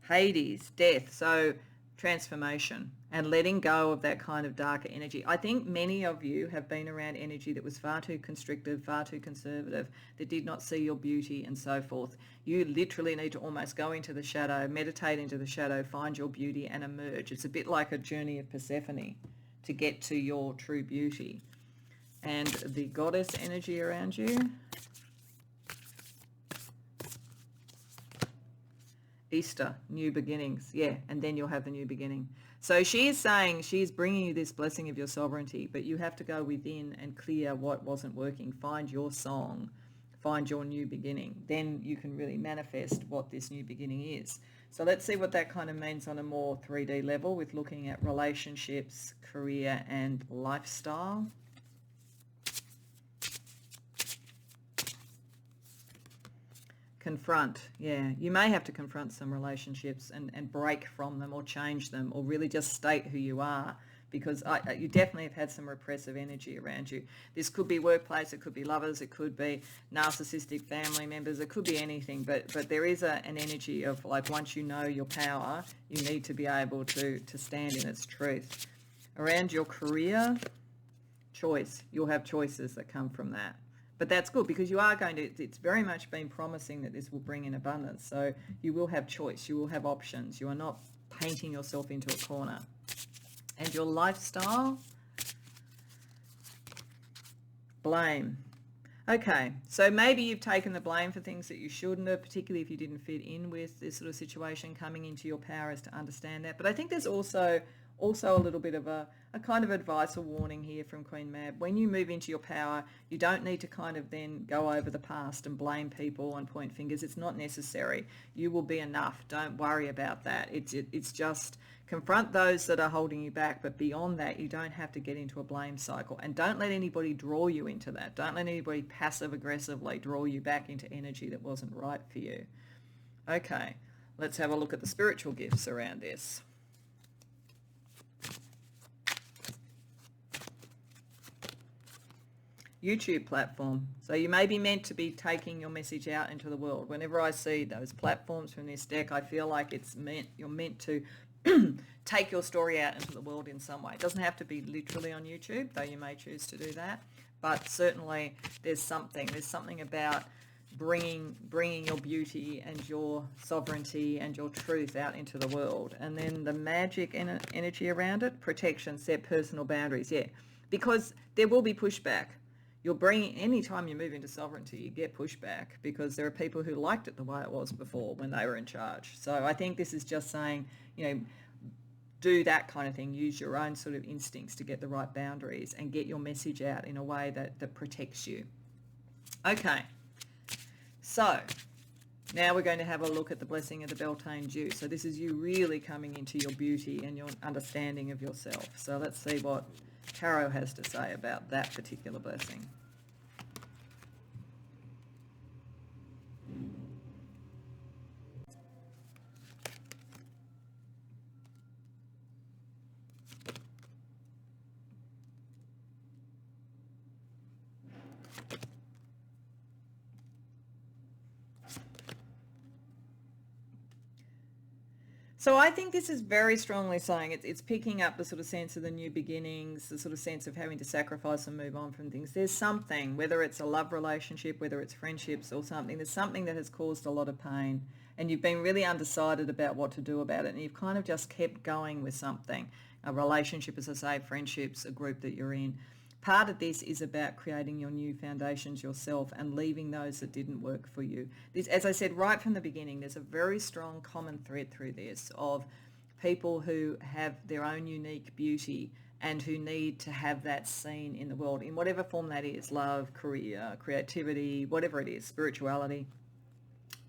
Hades, death, so transformation and letting go of that kind of darker energy. I think many of you have been around energy that was far too constrictive, far too conservative, that did not see your beauty and so forth. You literally need to almost go into the shadow, meditate into the shadow, find your beauty and emerge. It's a bit like a journey of Persephone to get to your true beauty. And the goddess energy around you Easter, new beginnings. Yeah, and then you'll have the new beginning. So she is saying she's bringing you this blessing of your sovereignty, but you have to go within and clear what wasn't working. Find your song, find your new beginning. Then you can really manifest what this new beginning is. So let's see what that kind of means on a more 3D level with looking at relationships, career, and lifestyle. Confront, yeah. You may have to confront some relationships and break from them or change them or really just state who you are, because you definitely have had some repressive energy around you. This could be workplace, it could be lovers, it could be narcissistic family members, it could be anything, but there is an energy of like once you know your power, you need to be able to stand in its truth. Around your career, choice. You'll have choices that come from that. But that's good because you are going to, it's very much been promising that this will bring in abundance. So you will have choice, you will have options. You are not painting yourself into a corner. And your lifestyle, blame. Okay, so maybe you've taken the blame for things that you shouldn't have, particularly if you didn't fit in with this sort of situation. Coming into your power is to understand that. But I think there's also a little bit of a kind of advice or warning here from Queen Mab. When you move into your power, you don't need to kind of then go over the past and blame people and point fingers. It's not necessary. You will be enough. Don't worry about that. It's just confront those that are holding you back, but beyond that, you don't have to get into a blame cycle. And don't let anybody draw you into that. Don't let anybody passive-aggressively draw you back into energy that wasn't right for you. Okay, let's have a look at the spiritual gifts around this. YouTube platform. So you may be meant to be taking your message out into the world. Whenever I see those platforms from this deck, I feel like you're meant to take your story out into the world in some way. It doesn't have to be literally on YouTube, though you may choose to do that. But certainly there's something about bringing your beauty and your sovereignty and your truth out into the world. And then the magic energy around it, protection, set personal boundaries. Yeah, because there will be pushback. You're bringing, anytime you move into sovereignty, you get pushback because there are people who liked it the way it was before when they were in charge. So I think this is just saying, do that kind of thing. Use your own sort of instincts to get the right boundaries and get your message out in a way that protects you. Okay, so now we're going to have a look at the blessing of the Beltane Dew. So this is you really coming into your beauty and your understanding of yourself. So let's see what Tarot has to say about that particular blessing. So I think this is very strongly saying it's picking up the sort of sense of the new beginnings, the sort of sense of having to sacrifice and move on from things. There's something, whether it's a love relationship, whether it's friendships or something, there's something that has caused a lot of pain and you've been really undecided about what to do about it and you've kind of just kept going with something. A relationship, as I say, friendships, a group that you're in. Part of this is about creating your new foundations yourself and leaving those that didn't work for you. This, as I said right from the beginning, there's a very strong common thread through this of people who have their own unique beauty and who need to have that seen in the world in whatever form that is, love, career, creativity, whatever it is, spirituality.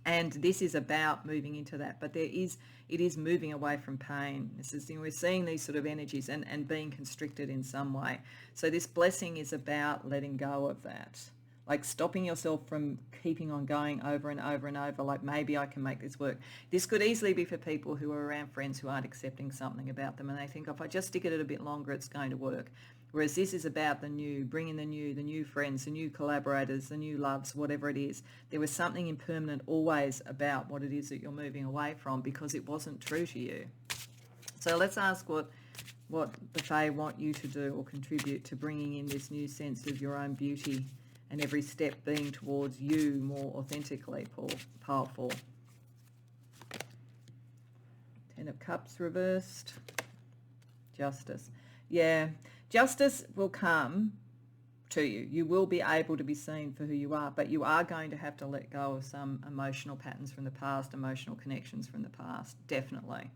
And this is about moving into that, but it is moving away from pain. This is, we're seeing these sort of energies and being constricted in some way. So this blessing is about letting go of that, like stopping yourself from keeping on going over and over and over, like maybe I can make this work. This could easily be for people who are around friends who aren't accepting something about them and they think, if I just stick at it a bit longer, it's going to work. Whereas this is about the new, bringing the new friends, the new collaborators, the new loves, whatever it is. There was something impermanent always about what it is that you're moving away from because it wasn't true to you. So let's ask what the Fae want you to do or contribute to bringing in this new sense of your own beauty and every step being towards you more authentically powerful. Ten of Cups reversed. Justice. Yeah. Justice will come to you. You will be able to be seen for who you are, but you are going to have to let go of some emotional patterns from the past, emotional connections from the past, definitely.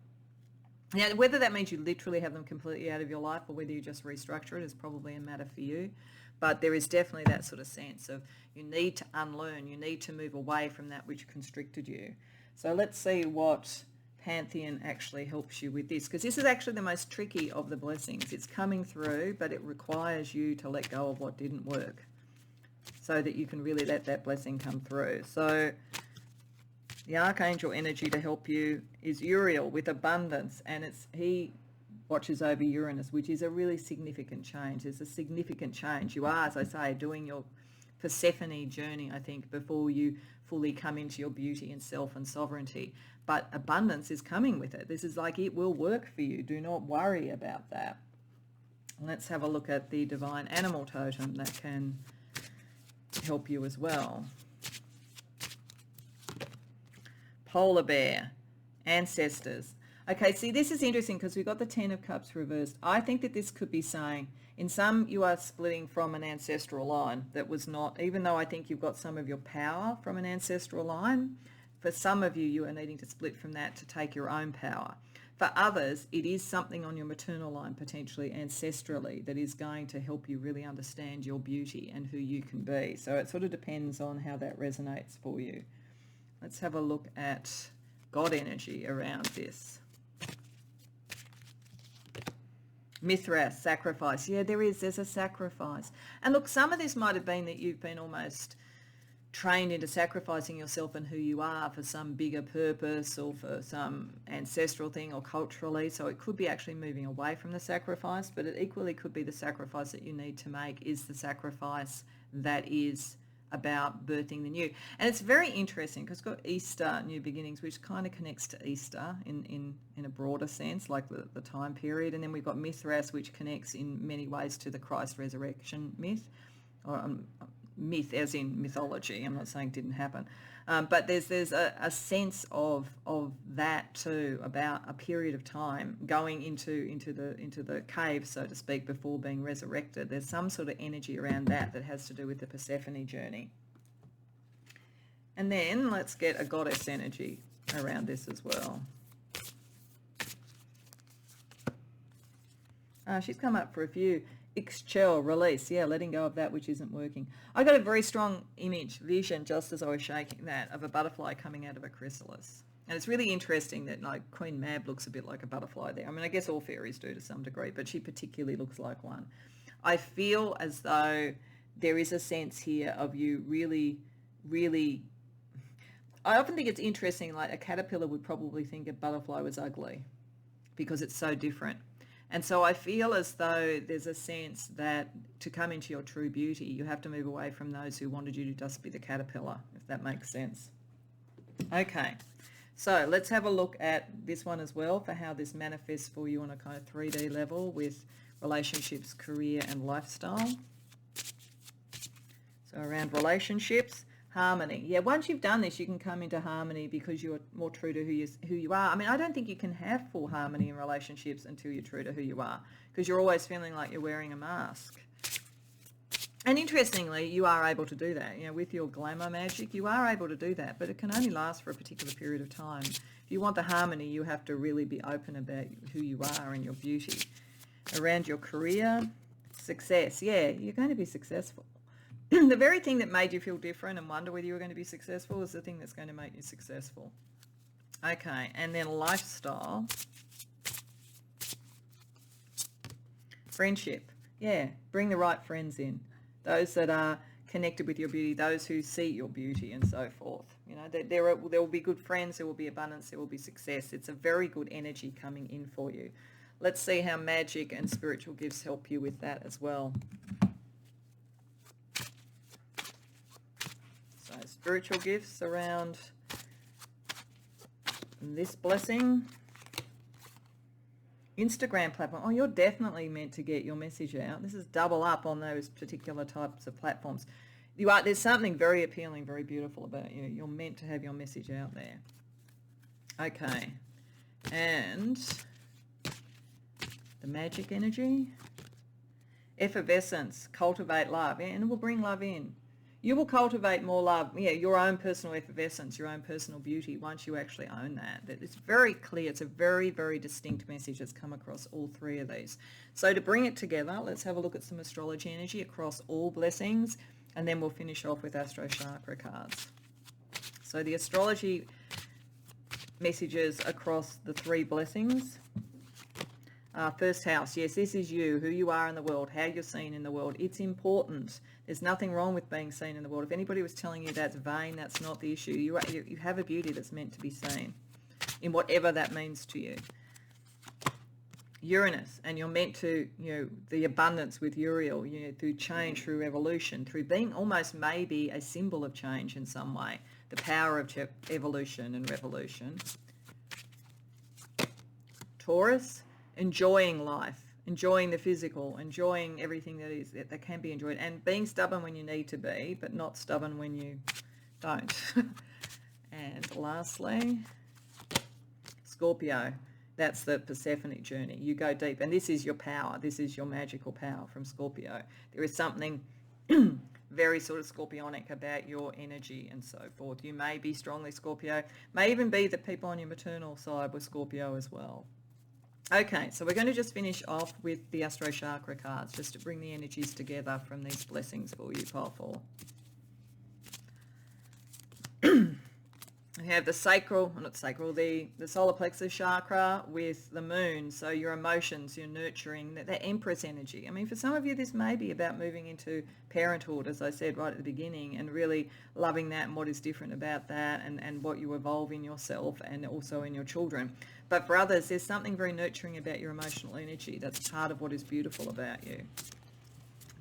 Now, whether that means you literally have them completely out of your life or whether you just restructure it is probably a matter for you. But there is definitely that sort of sense of you need to unlearn, you need to move away from that which constricted you. So let's see what Pantheon actually helps you with this, because this is actually the most tricky of the blessings. It's coming through, but it requires you to let go of what didn't work so that you can really let that blessing come through. So the archangel energy to help you is Uriel with abundance, and he watches over Uranus, which is a really significant change. It's a significant change. You are, as I say, doing your Persephone journey, I think, before you fully come into your beauty and self and sovereignty. But abundance is coming with it. This is like, it will work for you. Do not worry about that. Let's have a look at the divine animal totem that can help you as well. Polar bear, ancestors. Okay, see, this is interesting because we've got the 10 of Cups reversed. I think that this could be saying, in some, you are splitting from an ancestral line that was not, even though I think you've got some of your power from an ancestral line, for some of you, you are needing to split from that to take your own power. For others, it is something on your maternal line, potentially ancestrally, that is going to help you really understand your beauty and who you can be. So it sort of depends on how that resonates for you. Let's have a look at God energy around this. Mithras, sacrifice. Yeah, there's a sacrifice. And look, some of this might have been that you've been almost trained into sacrificing yourself and who you are for some bigger purpose or for some ancestral thing or culturally. So it could be actually moving away from the sacrifice, but it equally could be the sacrifice that you need to make is the sacrifice that is about birthing the new. And it's very interesting because it's got Easter, new beginnings, which kind of connects to Easter in a broader sense, like the time period. And then we've got Mithras, which connects in many ways to the Christ resurrection myth, or myth as in mythology. I'm not saying it didn't happen. But there's a sense of that too, about a period of time going into the cave, so to speak, before being resurrected. There's some sort of energy around that has to do with the Persephone journey. And then let's get a goddess energy around this as well. She's come up for a few. Exhale, release, yeah, letting go of that which isn't working. I got a very strong vision, just as I was shaking that, of a butterfly coming out of a chrysalis. And it's really interesting that like Queen Mab looks a bit like a butterfly there. I mean, I guess all fairies do to some degree, but she particularly looks like one. I feel as though there is a sense here of you really, really... I often think it's interesting, like a caterpillar would probably think a butterfly was ugly because it's so different. And so I feel as though there's a sense that to come into your true beauty, you have to move away from those who wanted you to just be the caterpillar, if that makes sense. Okay, so let's have a look at this one as well for how this manifests for you on a kind of 3D level with relationships, career, and lifestyle. So around relationships, harmony. Yeah, once you've done this, you can come into harmony because you're more true to who you are. I mean, I don't think you can have full harmony in relationships until you're true to who you are, because you're always feeling like you're wearing a mask. And interestingly, you are able to do that. You know, with your glamour magic, you are able to do that, but it can only last for a particular period of time. If you want the harmony, you have to really be open about who you are and your beauty. Around your career, success. Yeah, you're going to be successful. The very thing that made you feel different and wonder whether you were going to be successful is the thing that's going to make you successful. Okay, and then lifestyle. Friendship. Yeah, bring the right friends in. Those that are connected with your beauty, those who see your beauty and so forth. You know, there will be good friends, there will be abundance, there will be success. It's a very good energy coming in for you. Let's see how magic and spiritual gifts help you with that as well. Spiritual gifts around this blessing. Instagram platform. Oh, you're definitely meant to get your message out. This is double up on those particular types of platforms. There's something very appealing, very beautiful about you. You're meant to have your message out there. Okay. And the magic energy. Effervescence, cultivate love, and it will bring love in. You will cultivate more love, your own personal effervescence, your own personal beauty once you actually own that. It's very clear. It's a very, very distinct message that's come across all three of these. So to bring it together, let's have a look at some astrology energy across all blessings, and then we'll finish off with Astro Chakra cards. So the astrology messages across the three blessings. First house, yes, this is you, who you are in the world, how you're seen in the world. It's important. There's nothing wrong with being seen in the world. If anybody was telling you that's vain, that's not the issue. You have a beauty that's meant to be seen in whatever that means to you. Uranus, and you're meant to, the abundance with Uriel, through change, through evolution, through being almost maybe a symbol of change in some way, the power of evolution and revolution. Taurus, enjoying life, enjoying the physical, enjoying everything that can be enjoyed, and being stubborn when you need to be, but not stubborn when you don't. And lastly, Scorpio. That's the Persephone journey. You go deep, and this is your power. This is your magical power from Scorpio. There is something very sort of scorpionic about your energy and so forth. You may be strongly Scorpio. May even be that people on your maternal side were Scorpio as well. Okay, so we're going to just finish off with the Astro Chakra cards, just to bring the energies together from these blessings for you, Pile 4. We have the the solar plexus chakra with the moon, so your emotions, your nurturing, the Empress energy. I mean, for some of you, this may be about moving into parenthood, as I said right at the beginning, and really loving that and what is different about that, and what you evolve in yourself and also in your children. But for others, there's something very nurturing about your emotional energy. That's part of what is beautiful about you.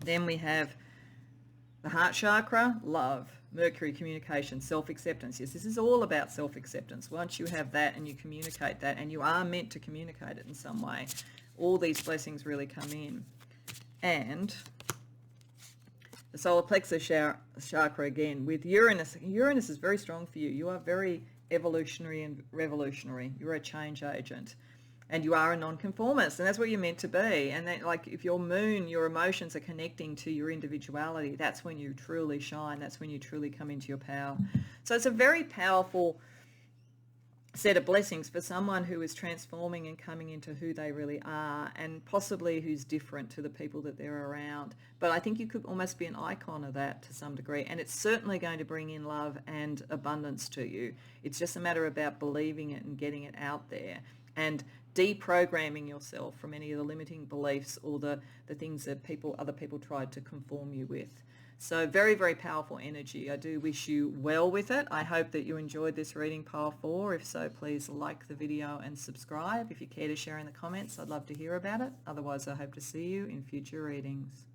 Then we have the heart chakra, love. Mercury, communication, self-acceptance. Yes, this is all about self-acceptance. Once you have that and you communicate that, and you are meant to communicate it in some way, all these blessings really come in. And the solar plexus chakra again with Uranus. Uranus is very strong for you. You are very evolutionary and revolutionary. You're a change agent. And you are a nonconformist, and that's what you're meant to be. And then, like, if your moon, your emotions are connecting to your individuality, that's when you truly shine. That's when you truly come into your power. So it's a very powerful set of blessings for someone who is transforming and coming into who they really are, and possibly who's different to the people that they're around. But I think you could almost be an icon of that to some degree, and it's certainly going to bring in love and abundance to you. It's just a matter about believing it and getting it out there, and deprogramming yourself from any of the limiting beliefs or the things that other people tried to conform you with. So very, very powerful energy. I do wish you well with it. I hope that you enjoyed this reading, Pile 4. If so, please like the video and subscribe. If you care to share in the comments, I'd love to hear about it. Otherwise, I hope to see you in future readings.